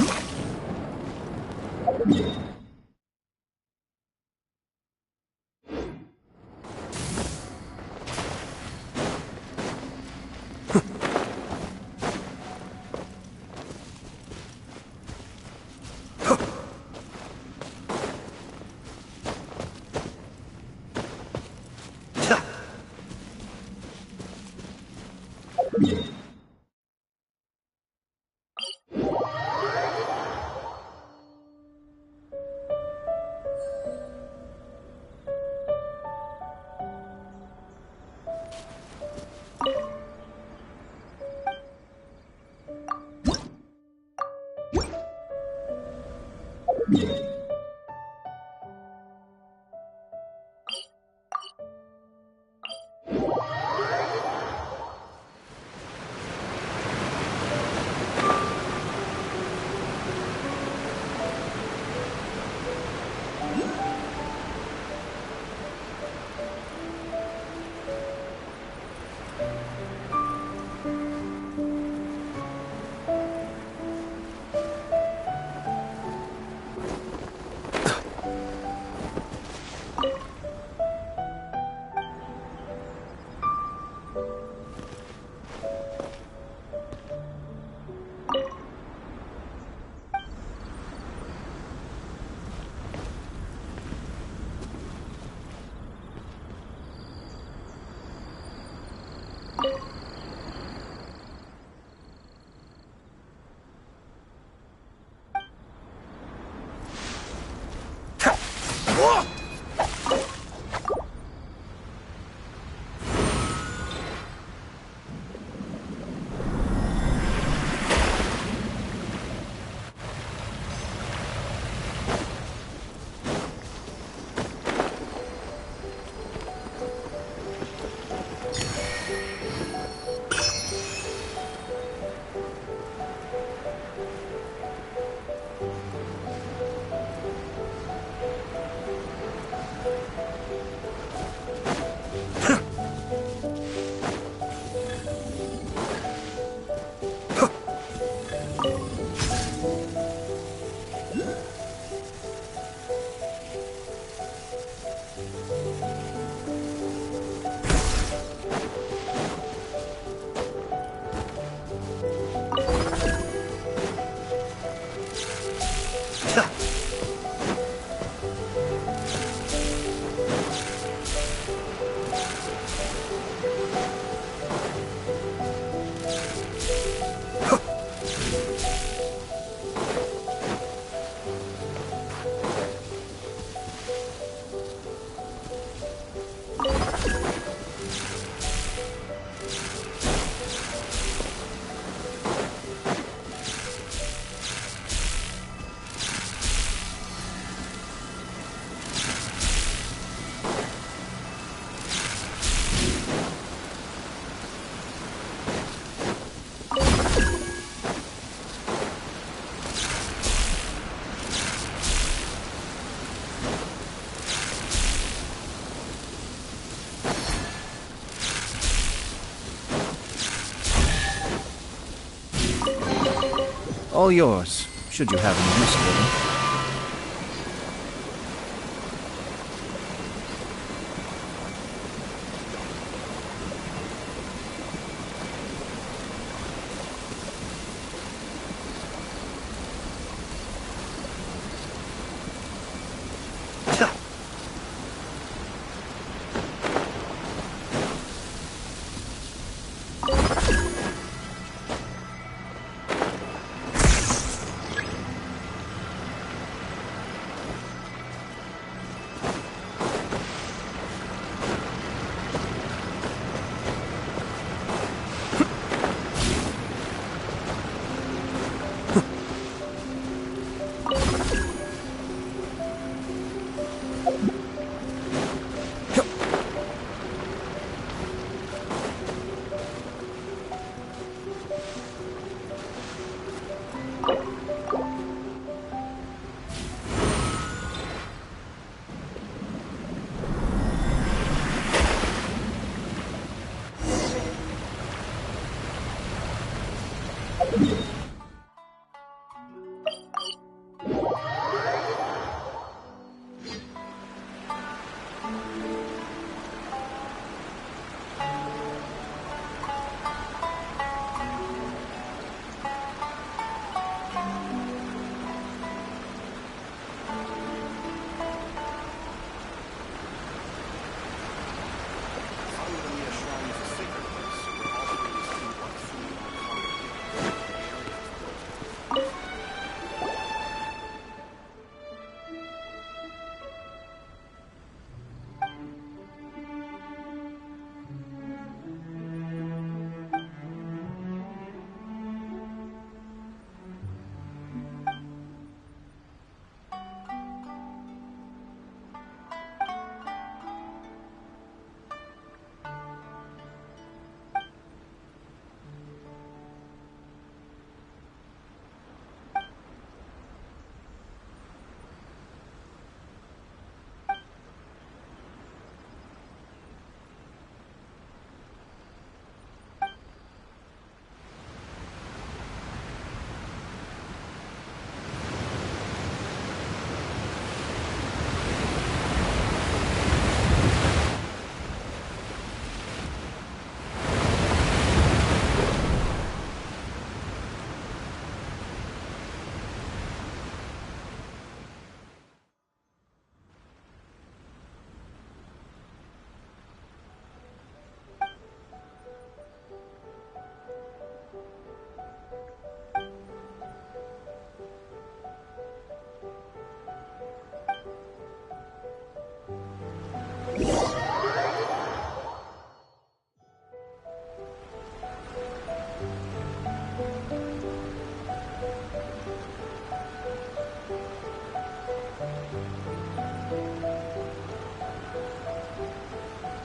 All yours, should you have any use for them.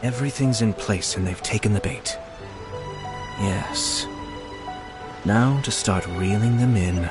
Everything's in place and they've taken the bait. Yes. Now to start reeling them in.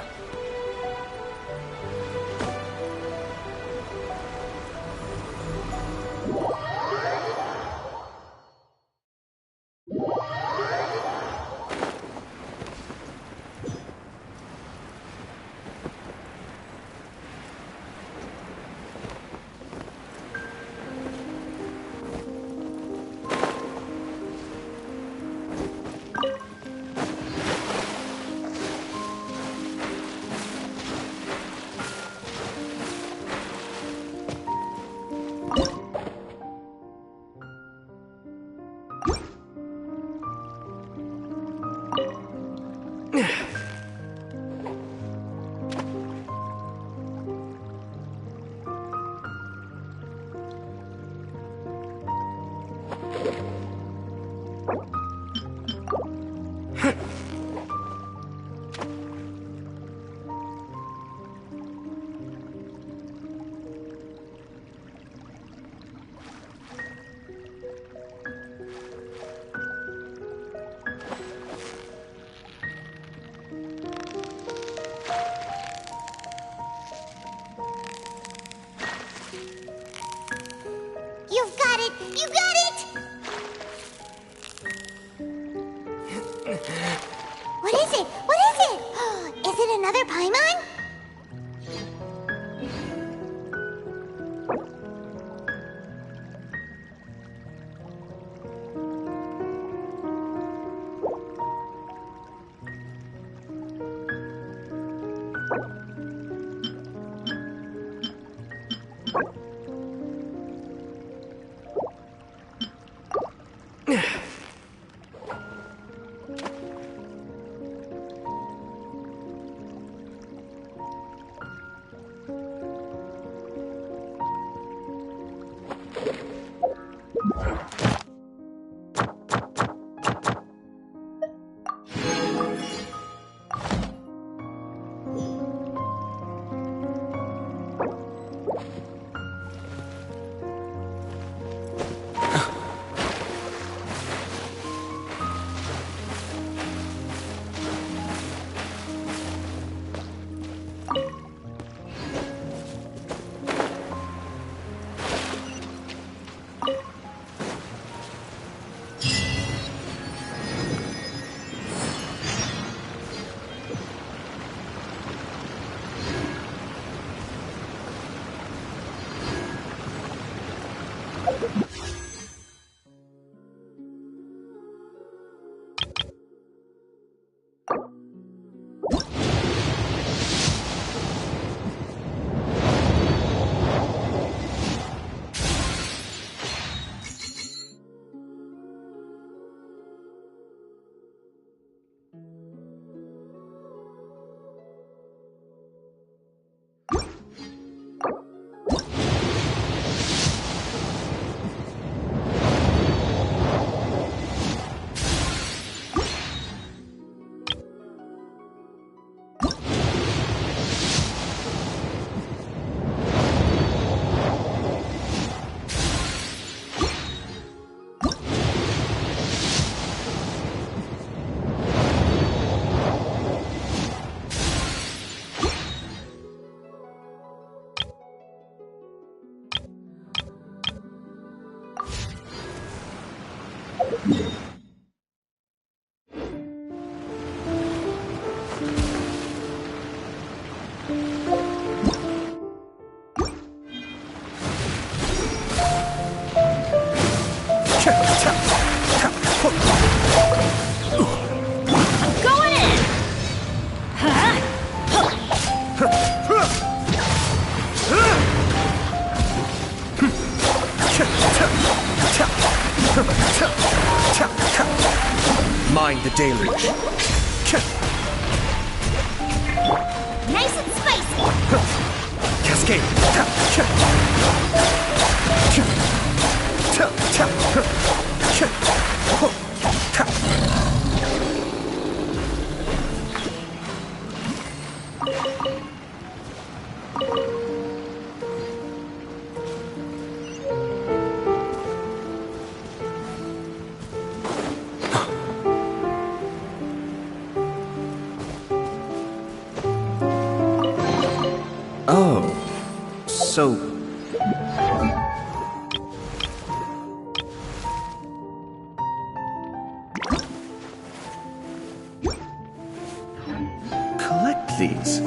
You've got it! You got it! What is it? What is it? Is it an another Paimon? Mind the deluge. Nice and spicy. Cascade. Oh, so... collect these.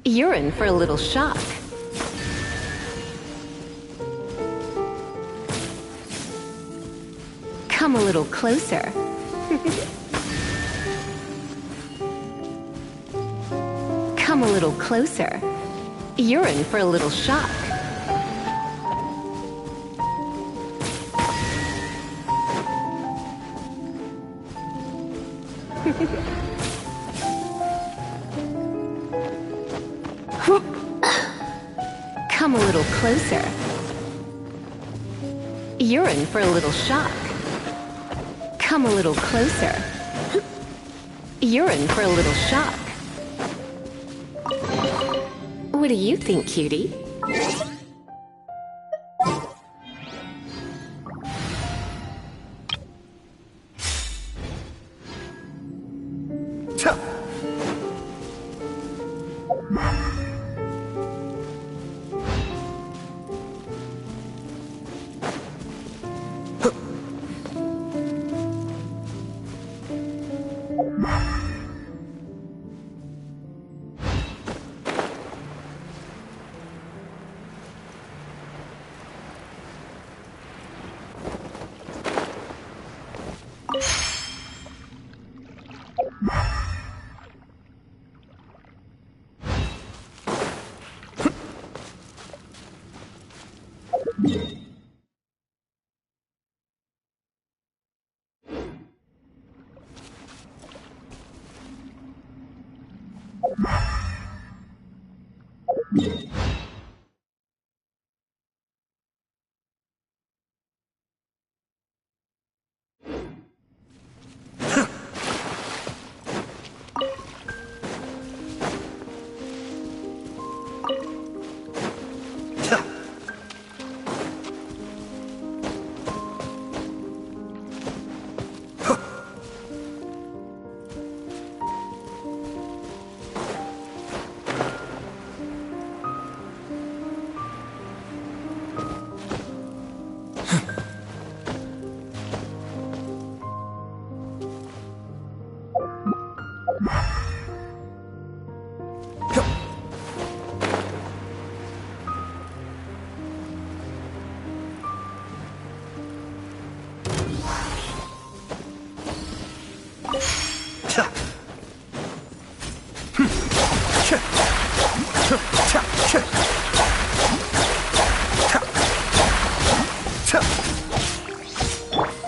You're in for a little shock. Come a little closer. Come a little closer. You're in for a little shock. Come a little closer. You're in for a little shock. Come a little closer. You're in for a little shock. What do you think, cutie?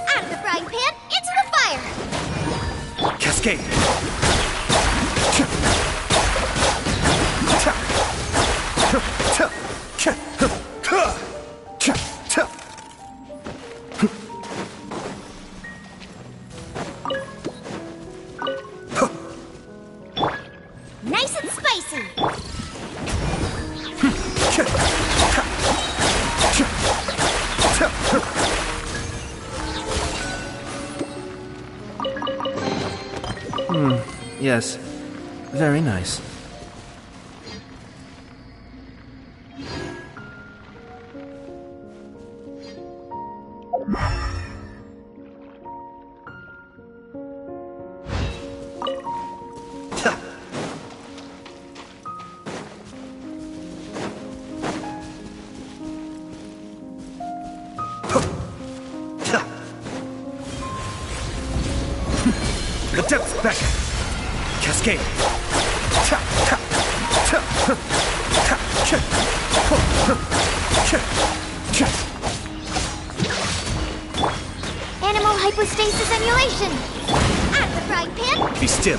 Out of the frying pan, into the fire! Cascade! Nice and spicy! Yes. Very nice. The depth's back! Cascade! Animal hypostasis emulation! At the frying pan! Be still!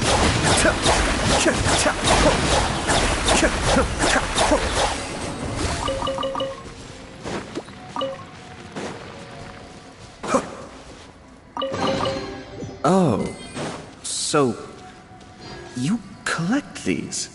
Oh, so you collect these?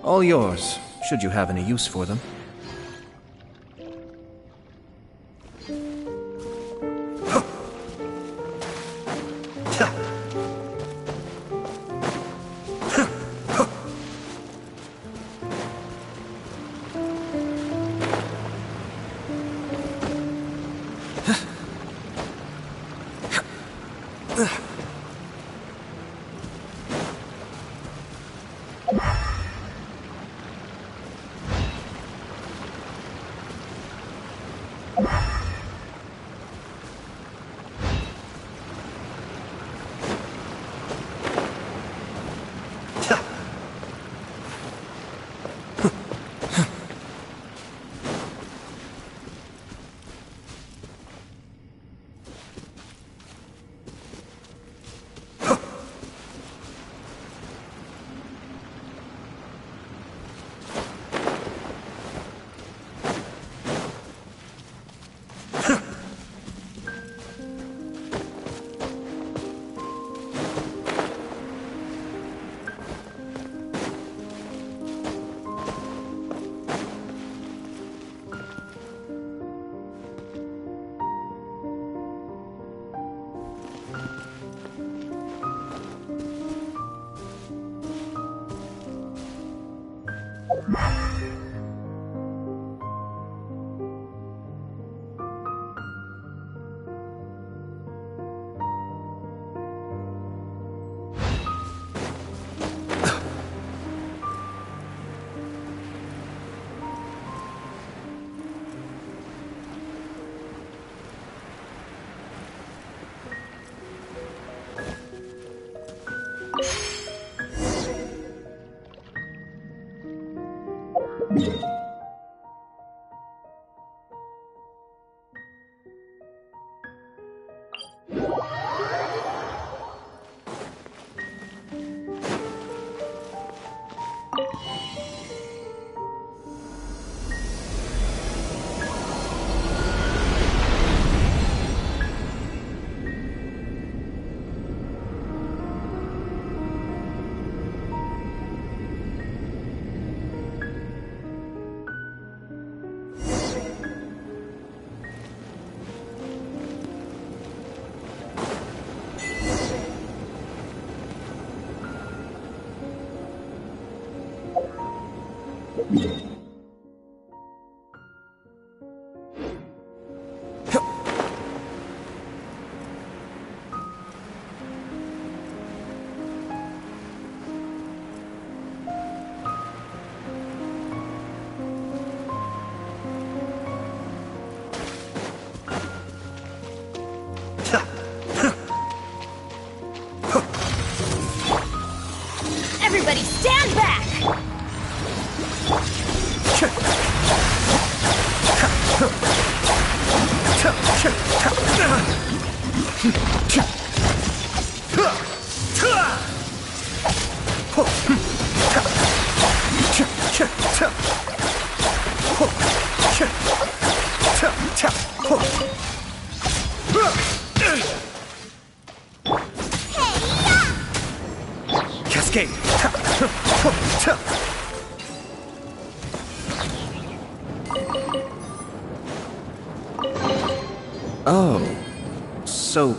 All yours, should you have any use for them. Everybody stand back! Cascade! Oh, so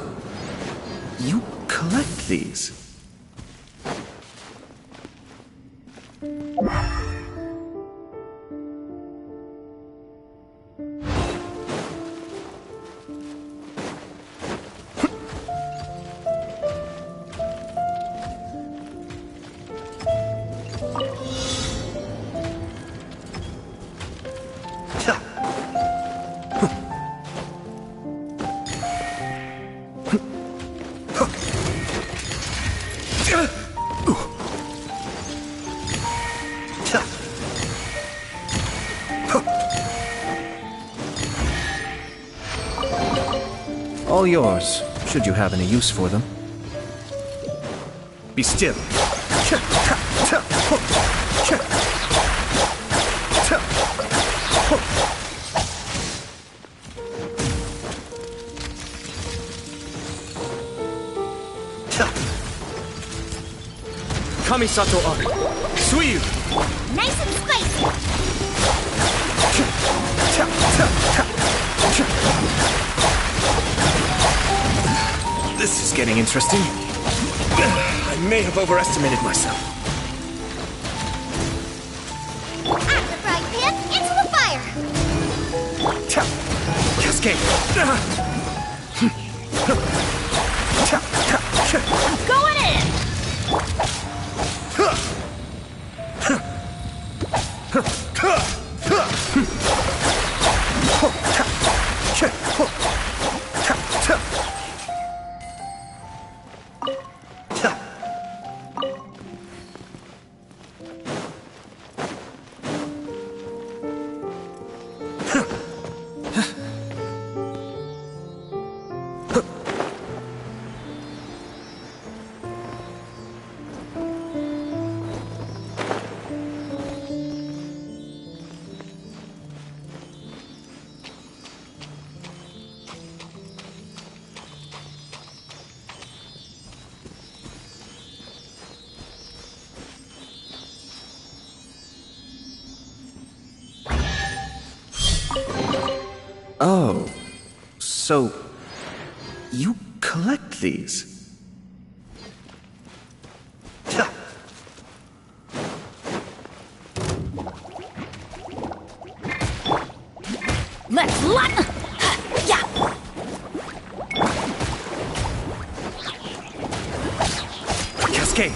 you collect these? All yours, should you have any use for them. Be still. Kamisato Ari, Suiyu! Nice and spicy! This is getting interesting. I may have overestimated myself. Out of the frying pan, into the fire! Cascade! I'm going in! Oh, so you collect these? Let's run! Yeah! Cascade!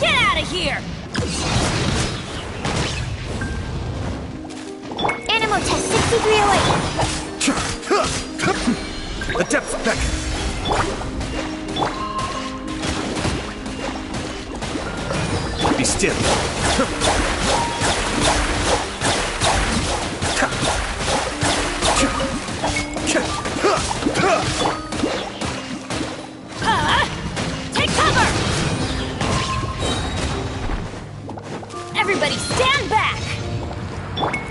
Get out of here! Animal test 6308. The depth beckon! still. Take cover! Everybody stand back!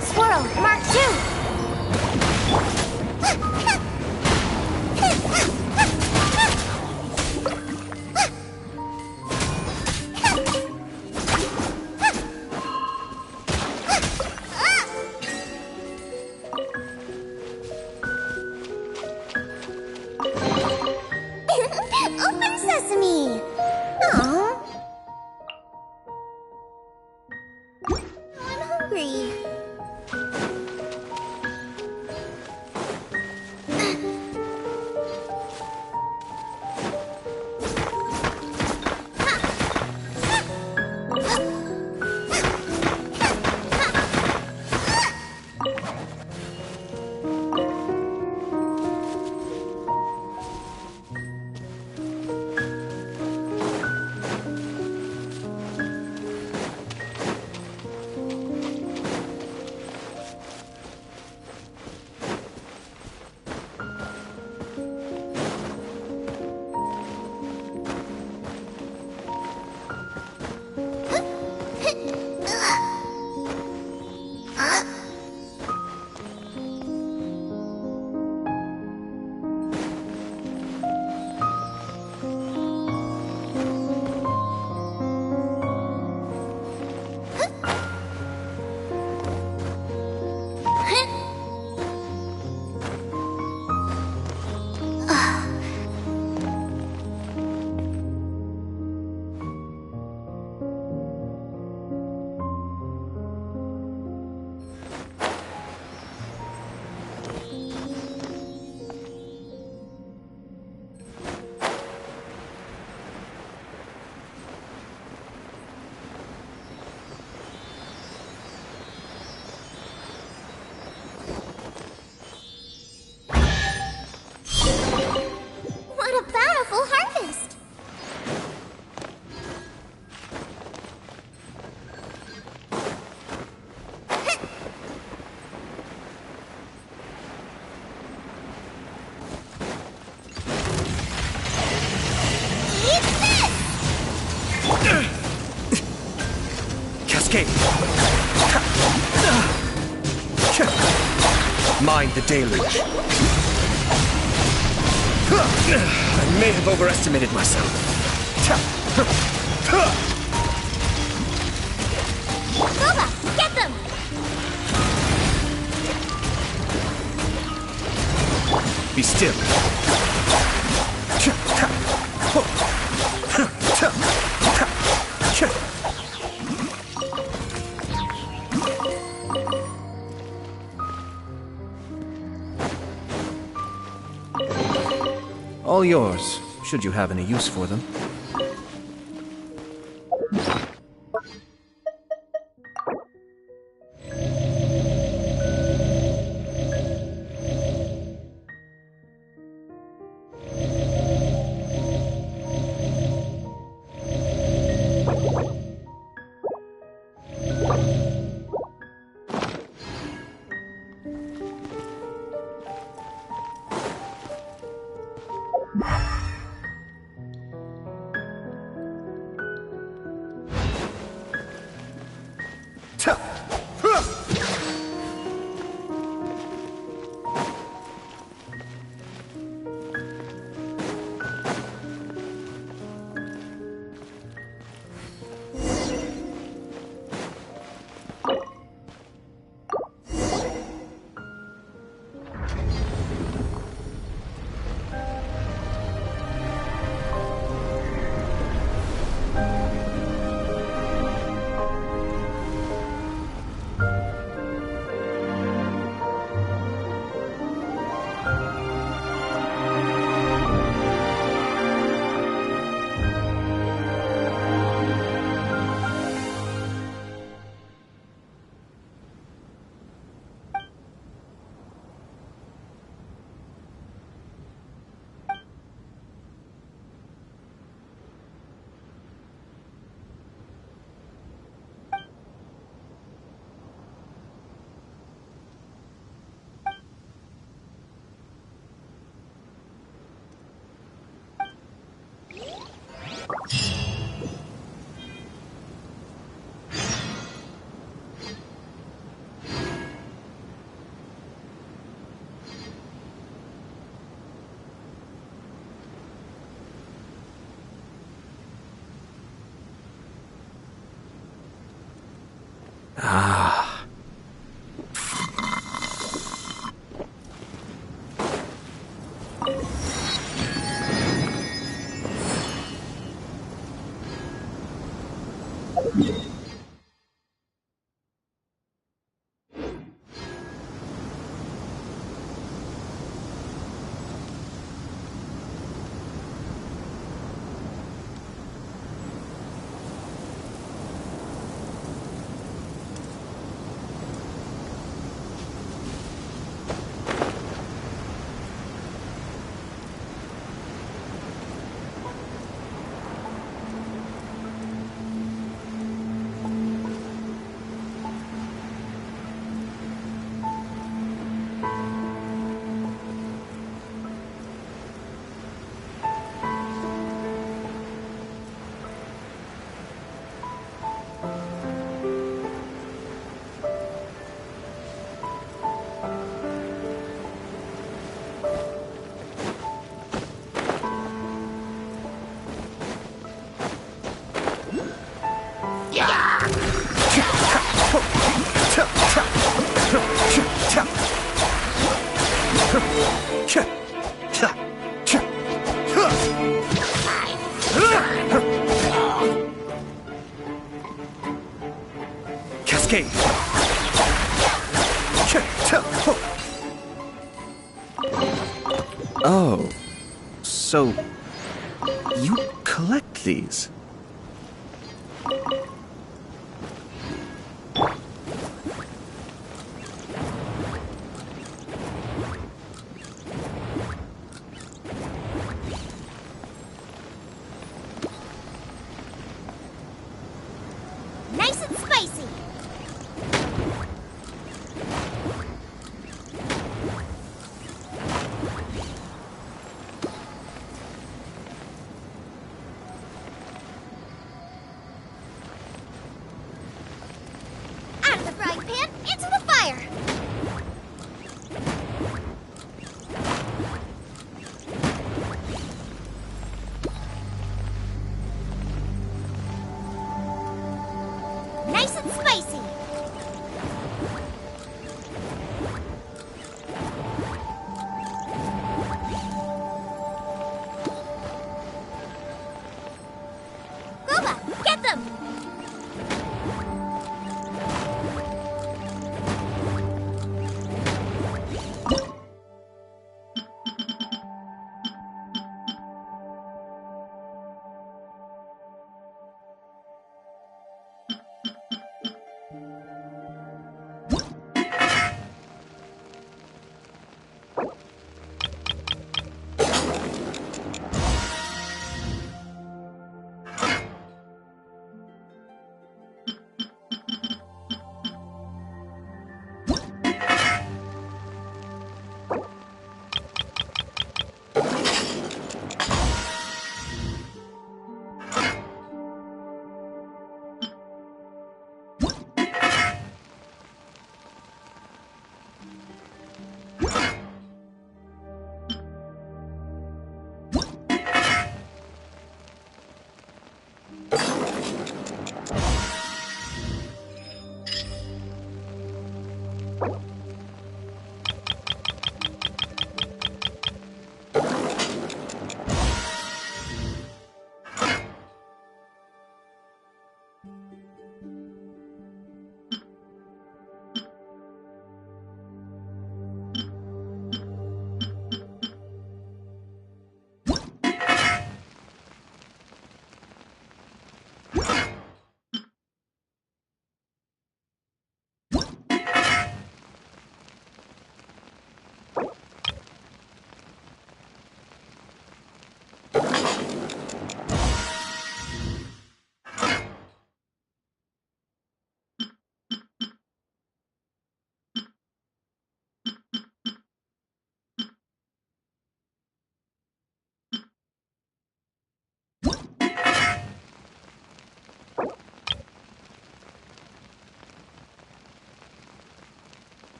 Swirl, Mark 2! Open sesame! Aww. I'm hungry. What a bountiful harvest! Cascade! Mind the deluge. I may have overestimated myself. Boba, get them! Be still. All yours, should you have any use for them. Cascade! Oh, so you collect these? Nice and spicy. Out of the frying pan, into the fire. Nice and spicy. Groba, get them!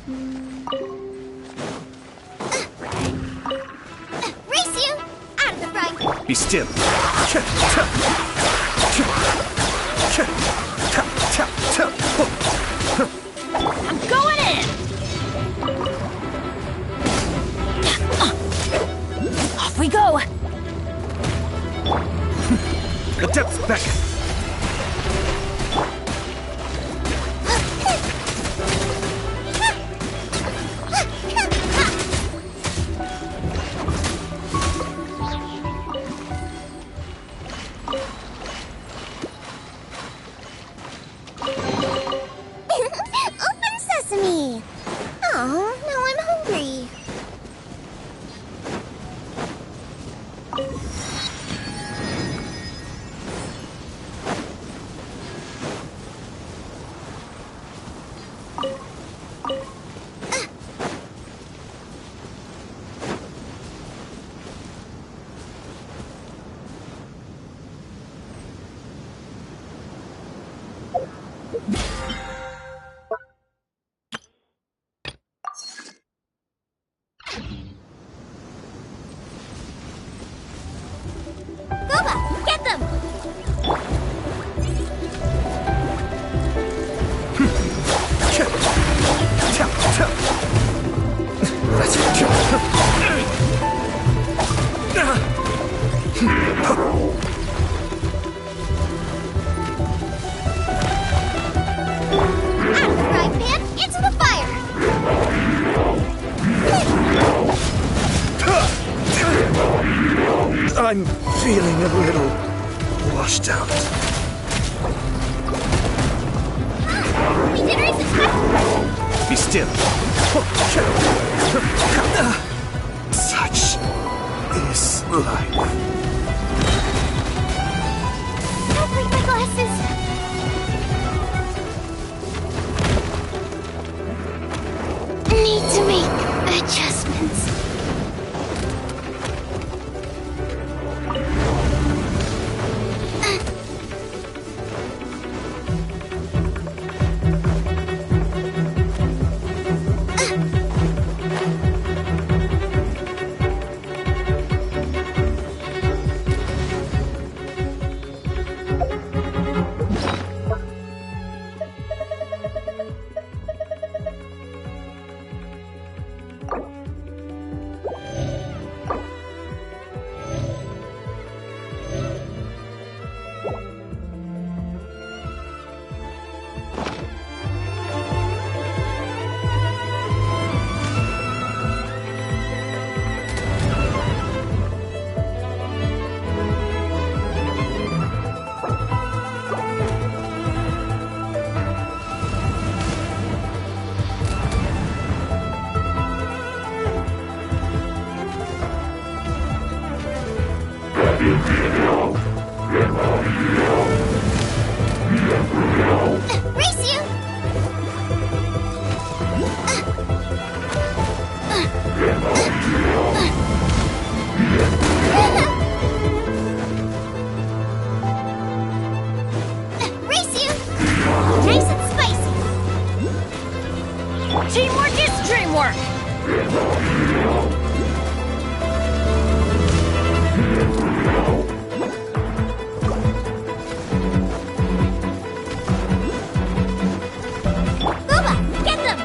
Race you! Out of the frying pan! Be still. I'm going in! Off we go! The depth's back. Open sesame! Oh, now I'm hungry. Boba, get them! That's Out of the frying pan, into the fire! I'm feeling a little washed out. Beginner's expected! Be still. Such is life. I'll break my glasses. Need to make adjustments. Race you! Race you! Nice and spicy! Teamwork is dreamwork! Boba, get them!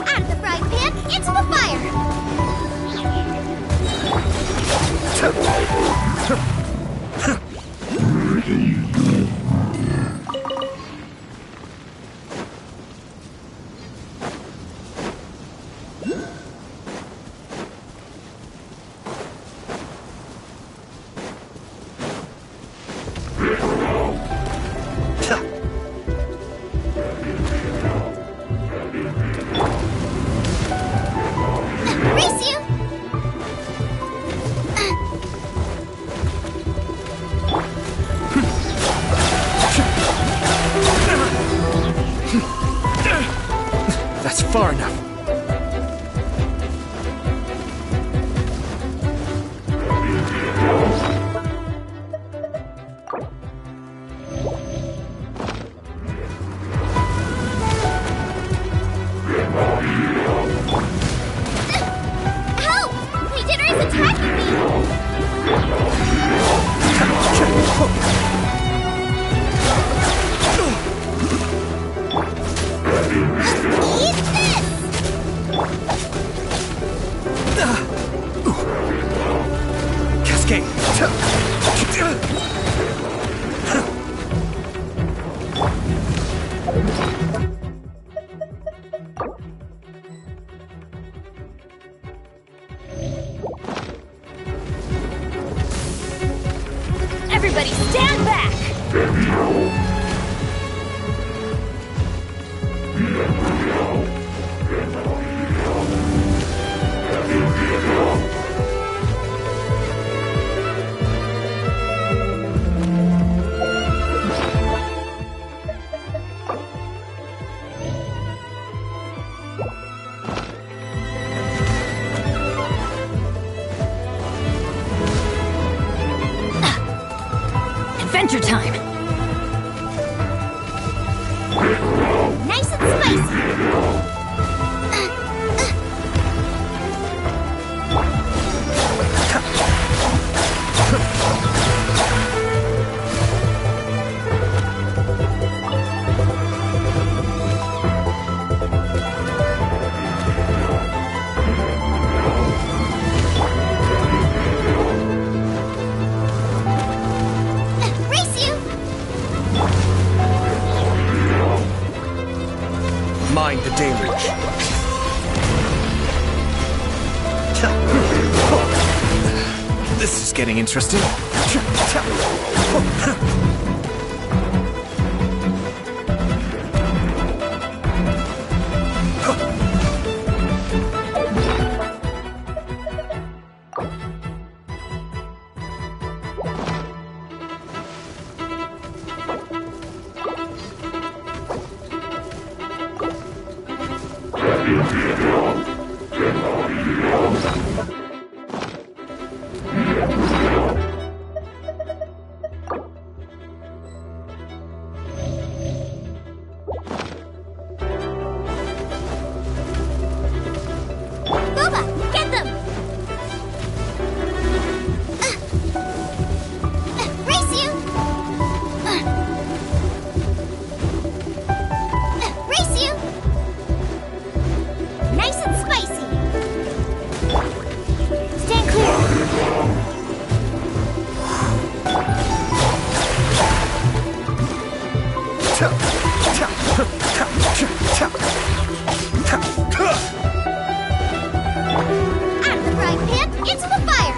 Out of the frying pan, into the fire! far enough. Help! Legendary is attacking me! Eat this! Cascade! Everybody stand back! Adventure time! Nice and spicy! Race you! Mind the deluge. This is getting interesting. Boba, get them! Race you! Race you! Nice and spicy! Stand clear! Out of the frying pan, into the fire!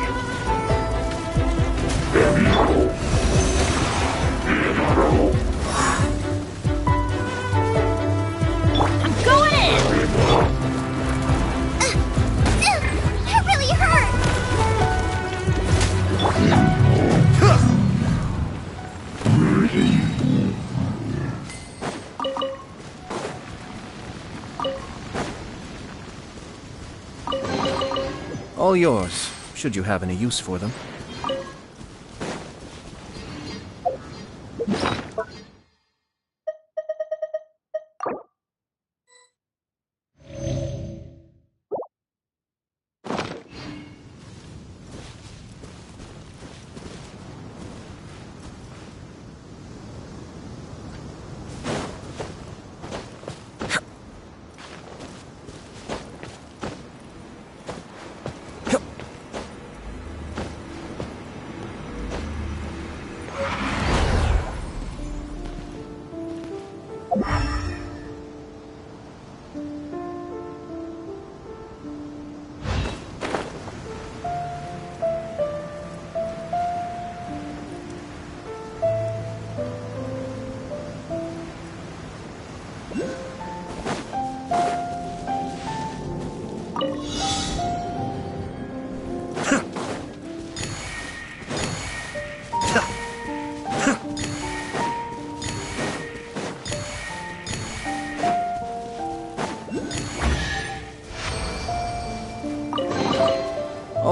I'm going in! That really hurt! All yours, should you have any use for them.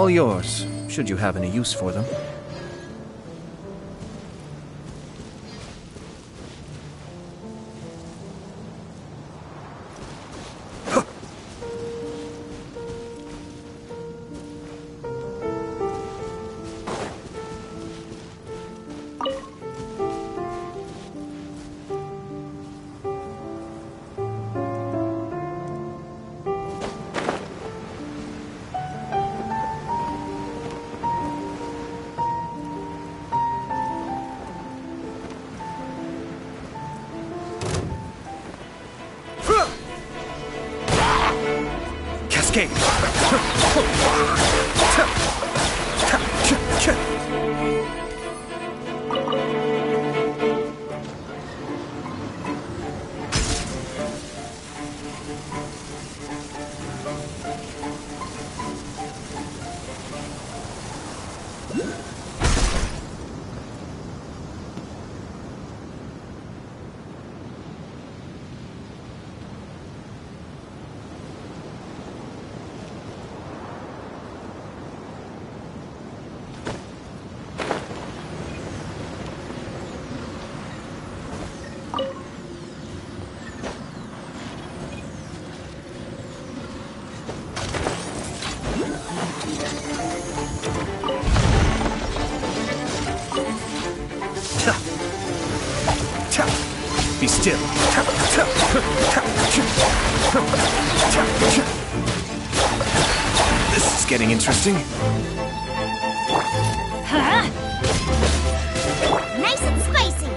All yours, should you have any use for them. Cascade! Be still. This is getting interesting. Huh? Nice and spicy.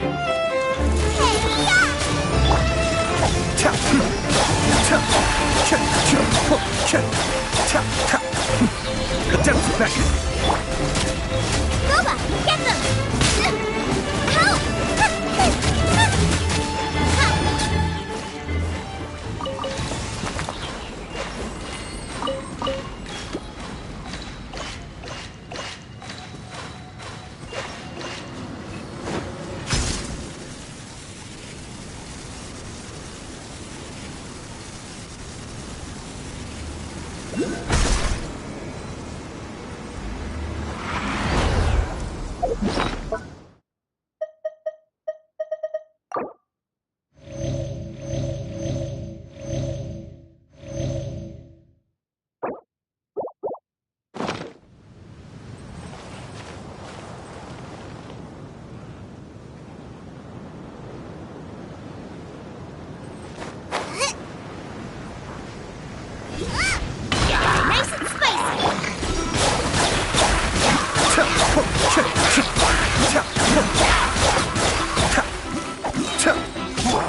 Adept back. Goba, get them! Help! Nice and spicy.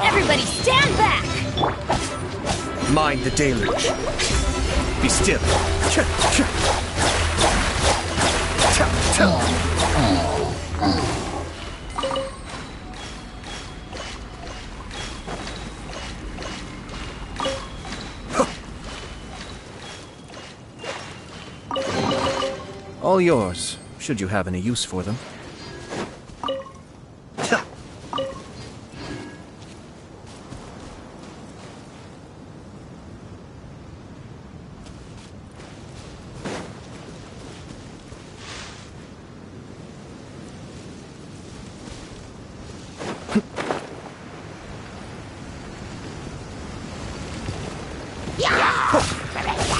Everybody stand back! Mind the deluge. Be still. All yours, should you have any use for them.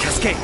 Cascade!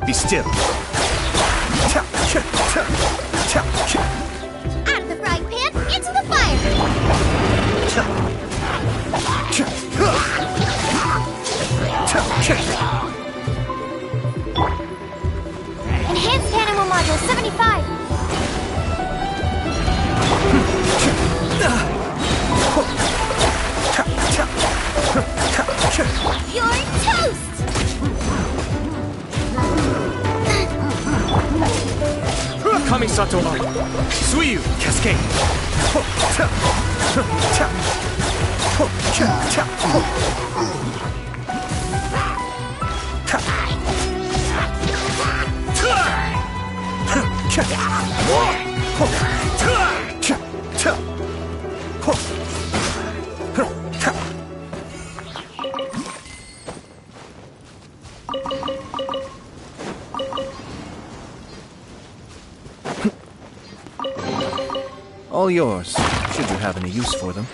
Be still. Out of the frying pan, into the fire! Enhanced animal module 75. You're toast! Kamisato art. Suiyu, cascade. All yours, should you have any use for them.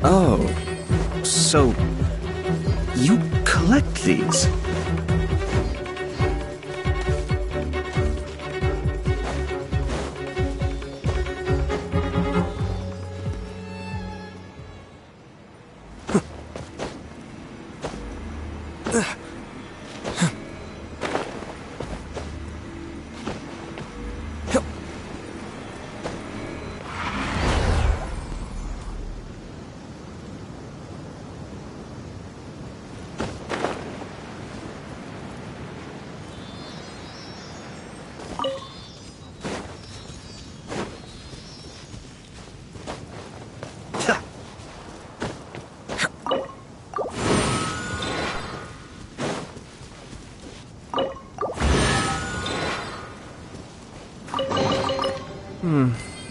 Oh, so you collect these?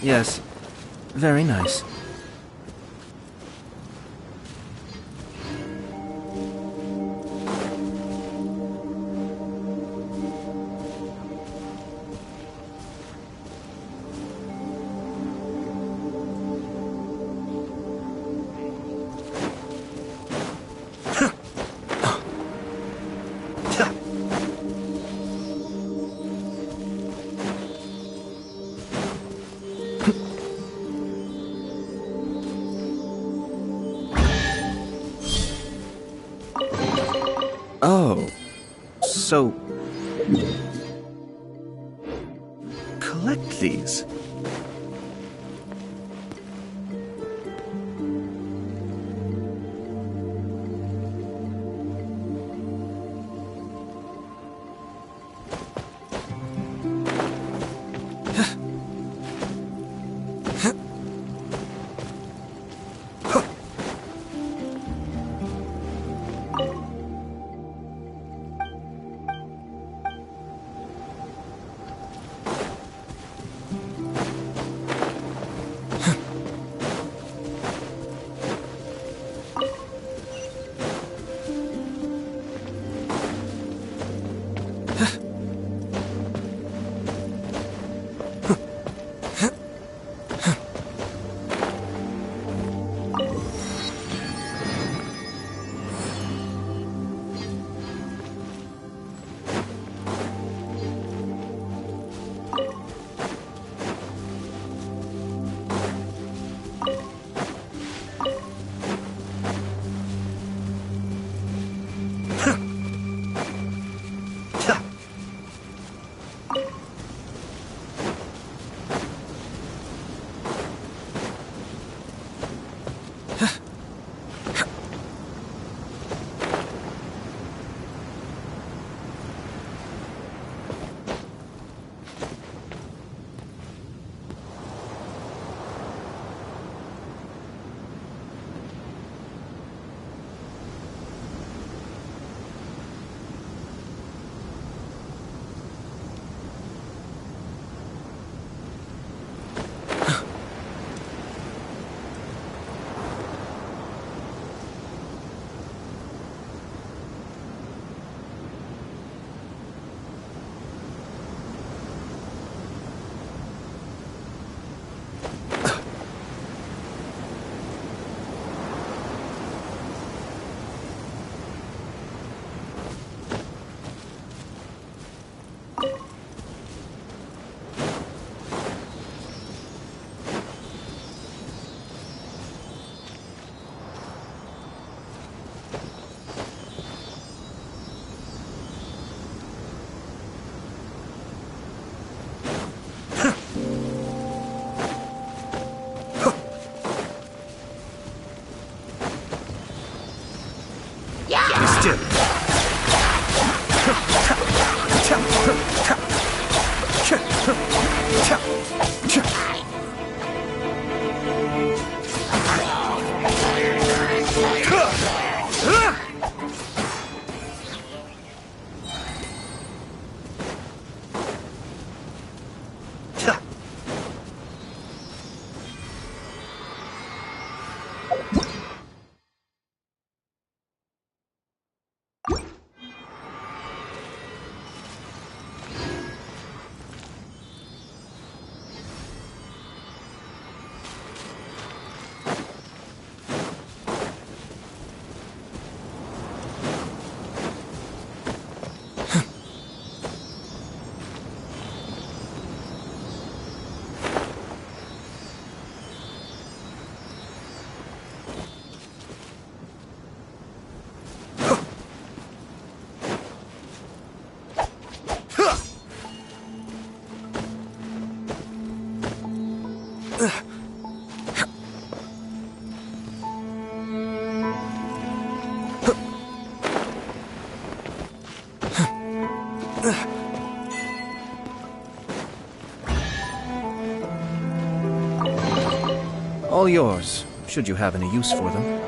Yes. Very nice. Oh, so collect these. All yours, should you have any use for them.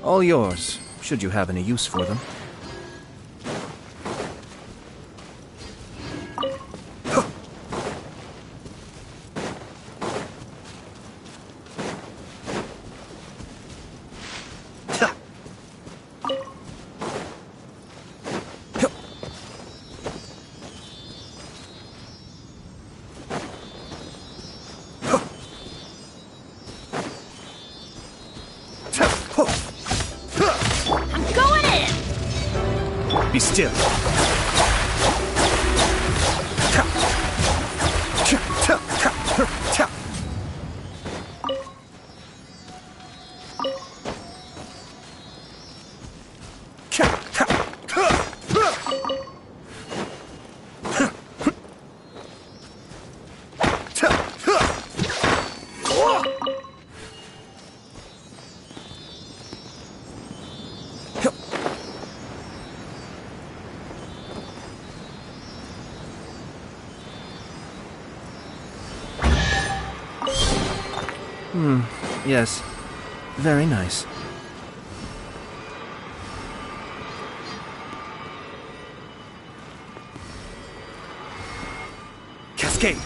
All yours, should you have any use for them. Be still. Yes. Very nice. Cascade!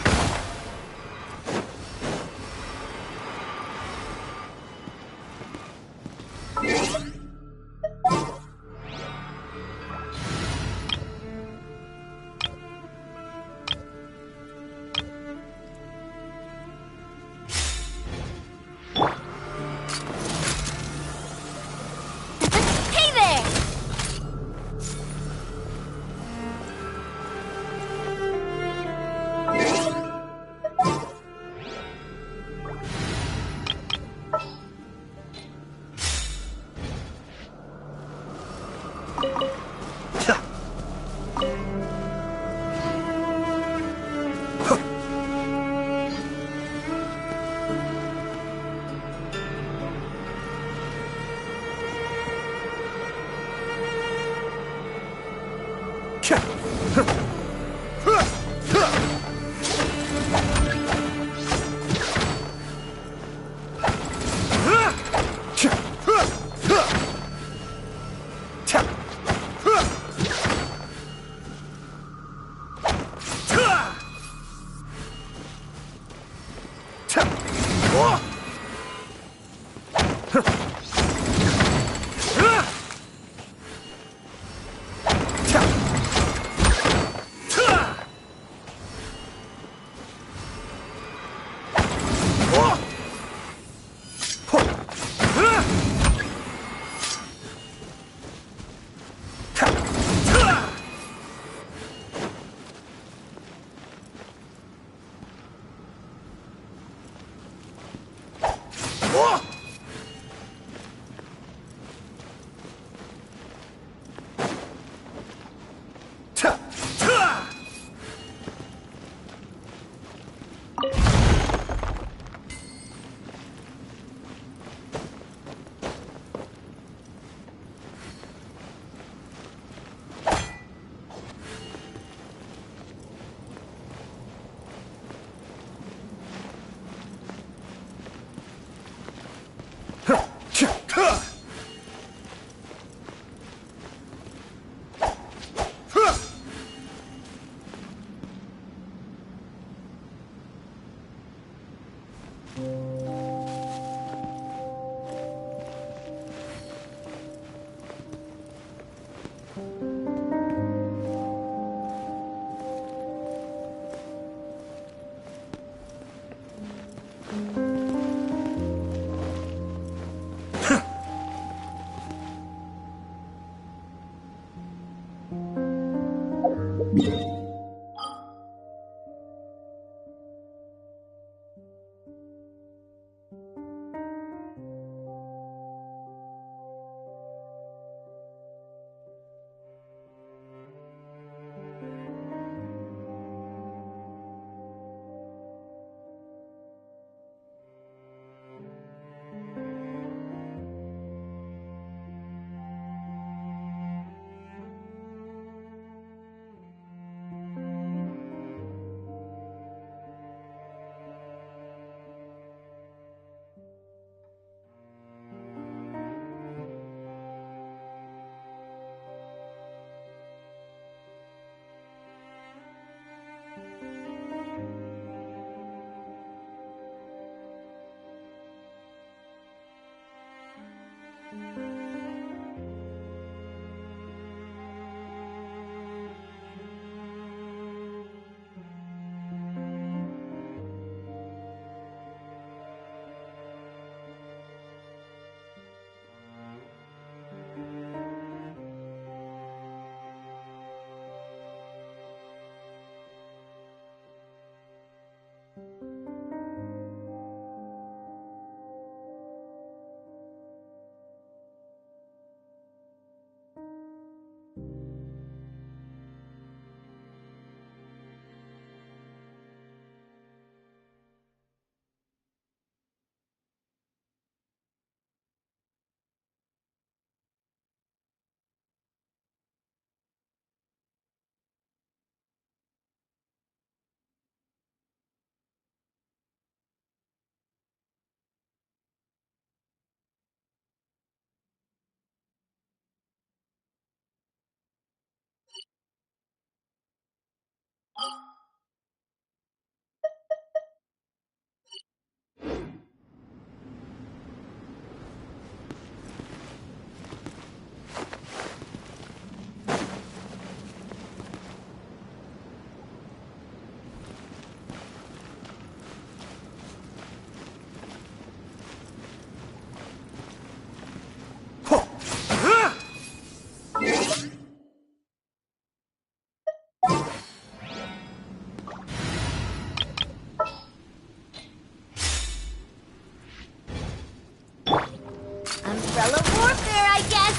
Umbrella warfare, I guess.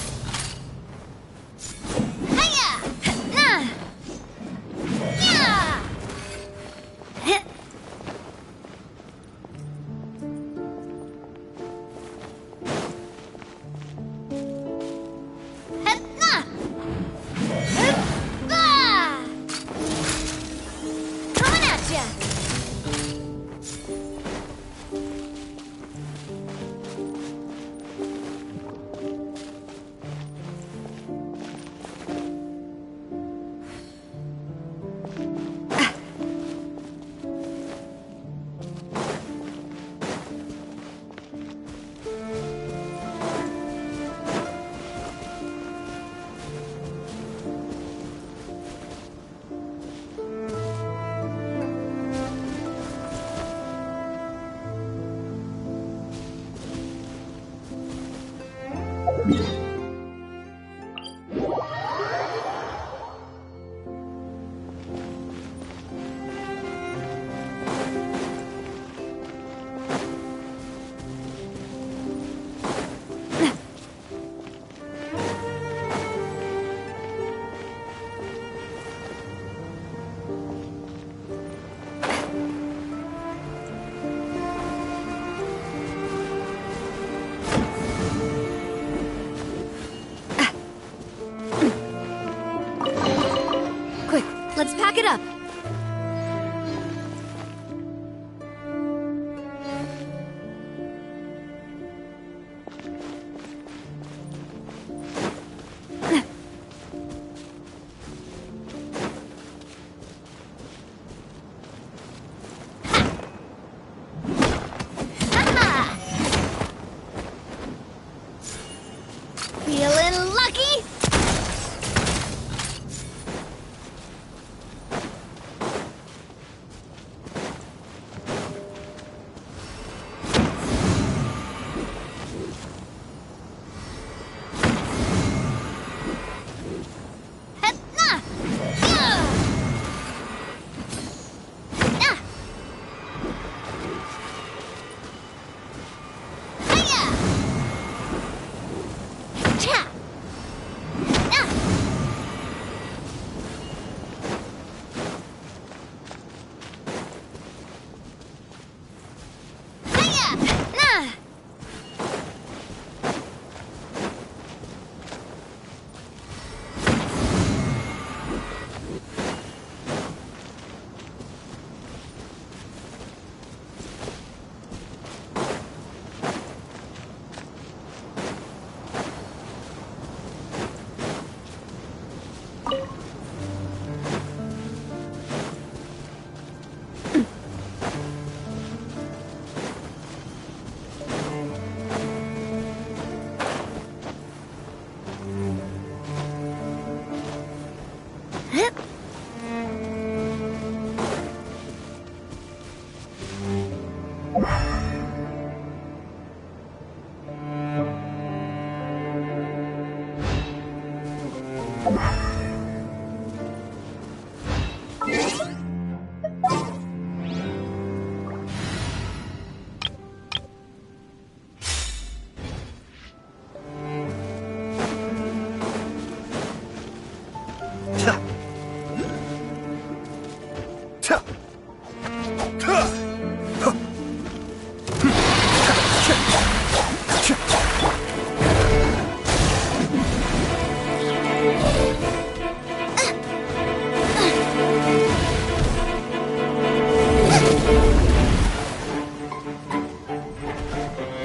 Hiya! Nah! Yeah! Nah! Ah! Coming at ya! Let's pack it up. Feeling lucky?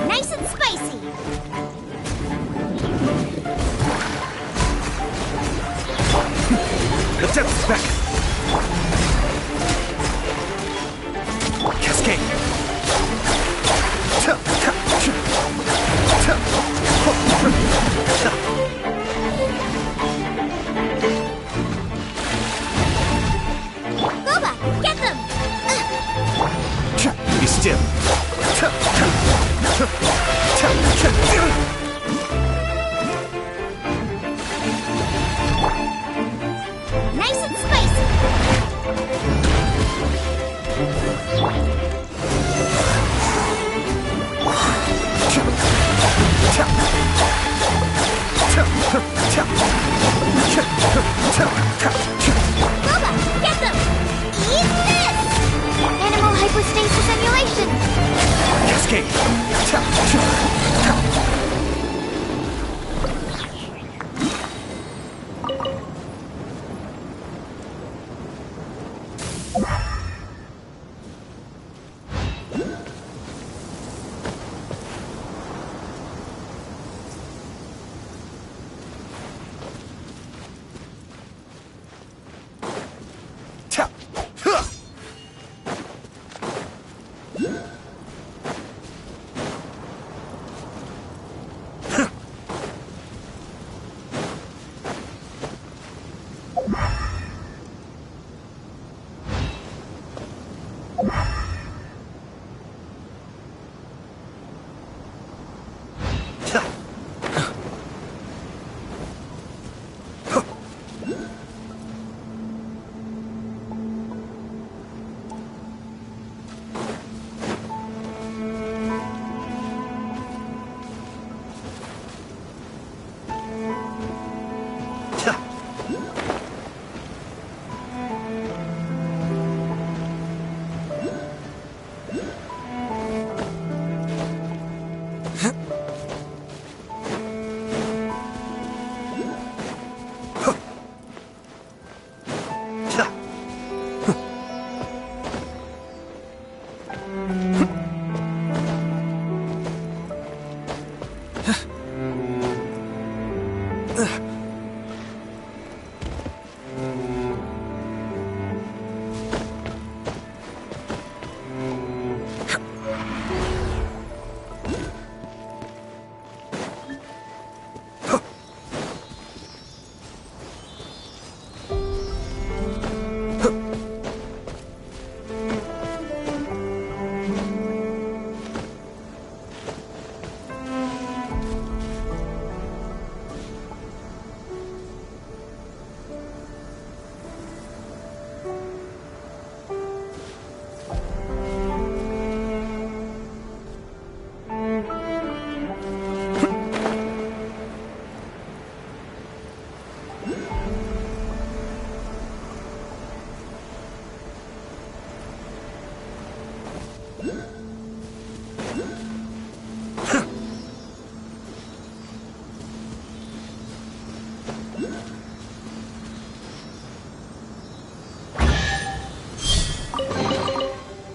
Nice and spicy. The depth is back. Cascade. Boba, get them! Be still. Nice and spicy. Boba, get them! Eat this! Animal hypostasis emulation. Cascade.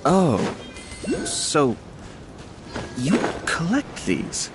Oh, so you collect these?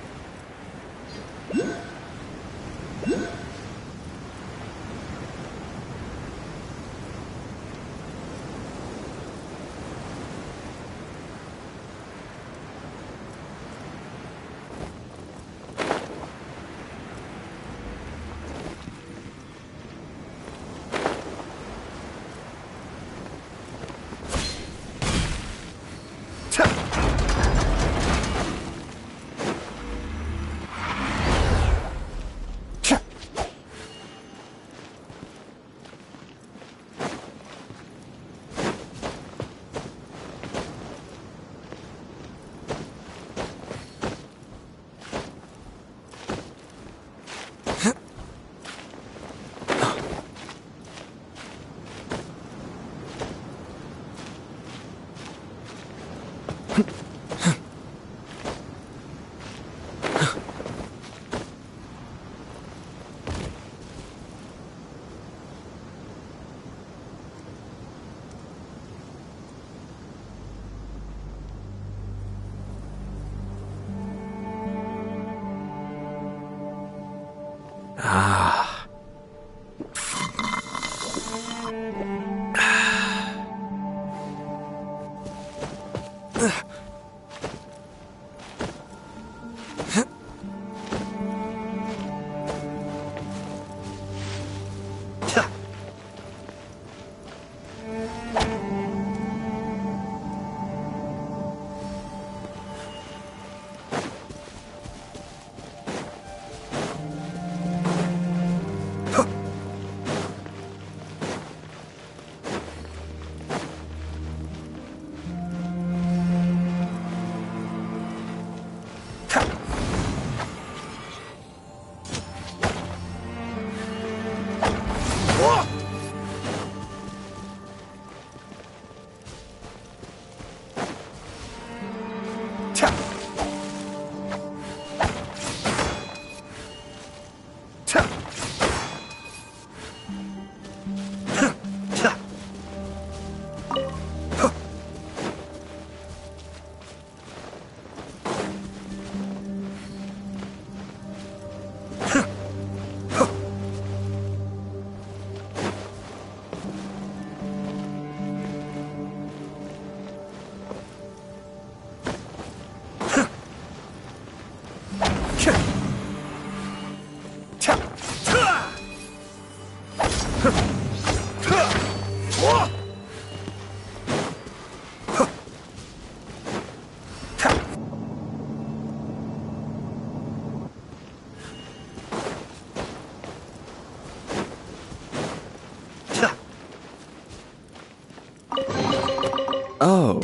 Oh,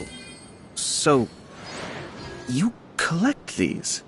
so you collect these?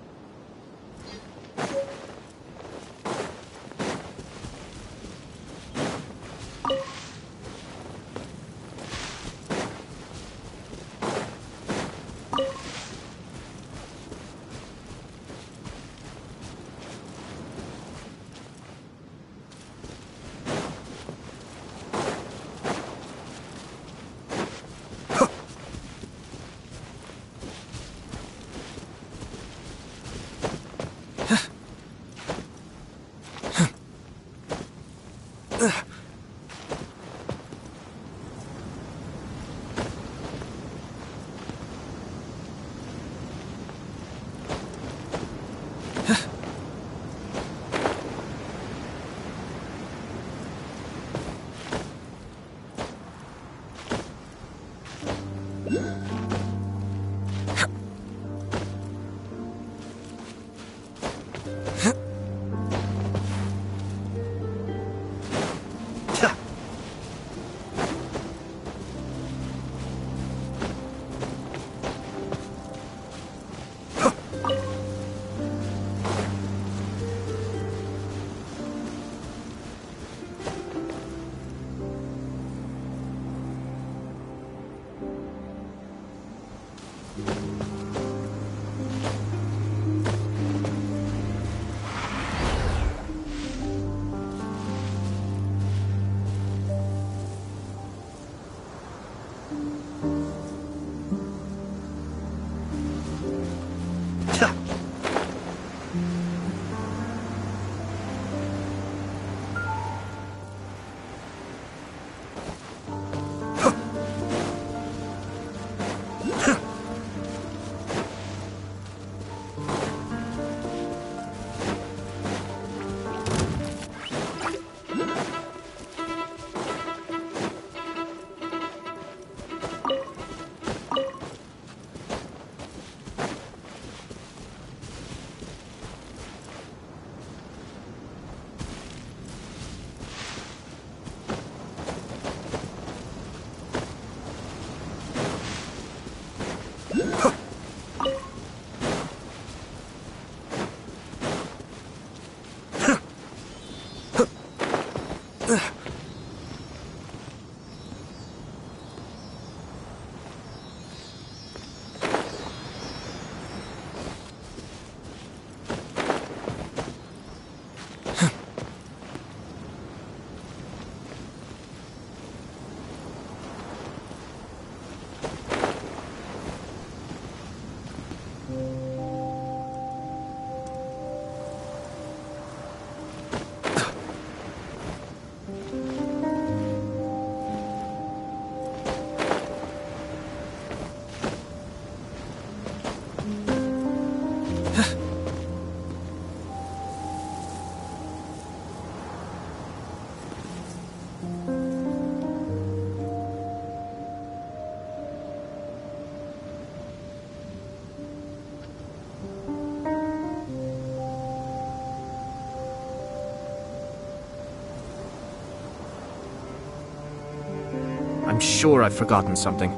I'm sure I've forgotten something.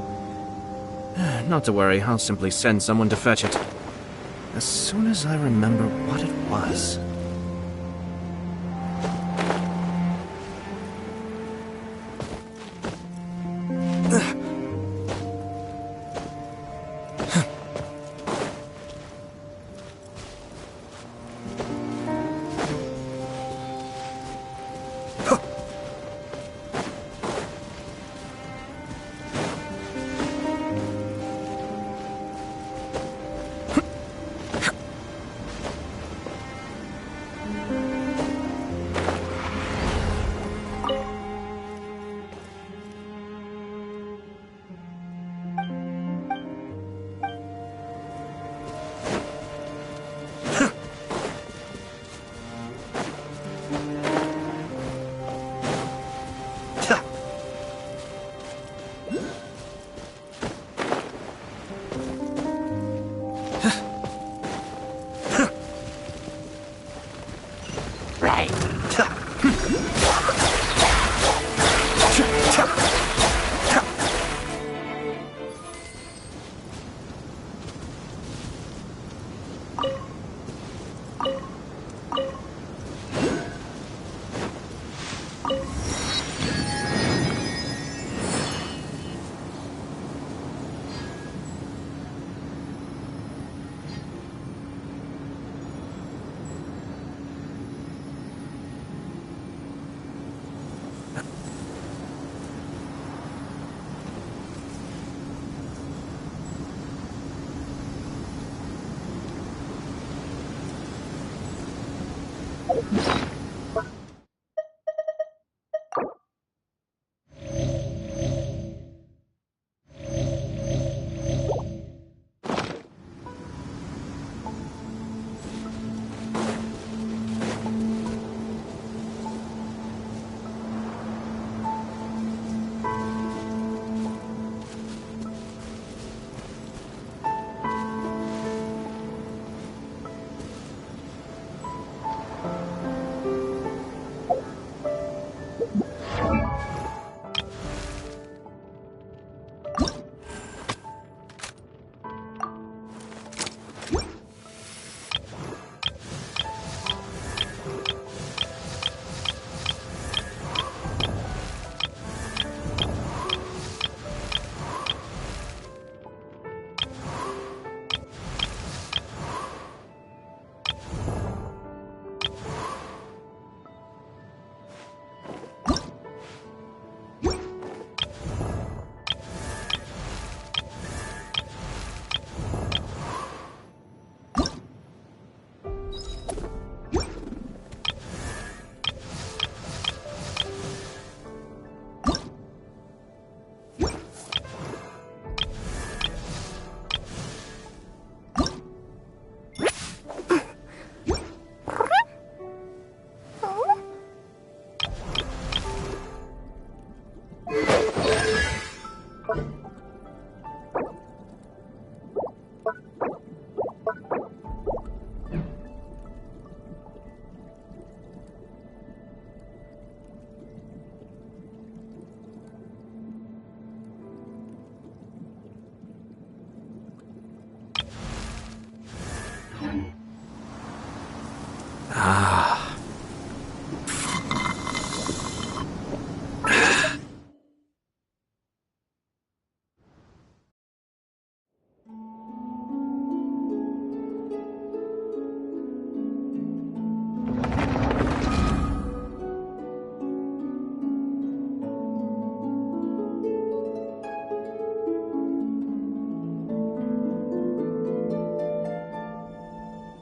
Not to worry, I'll simply send someone to fetch it. As soon as I remember what it was.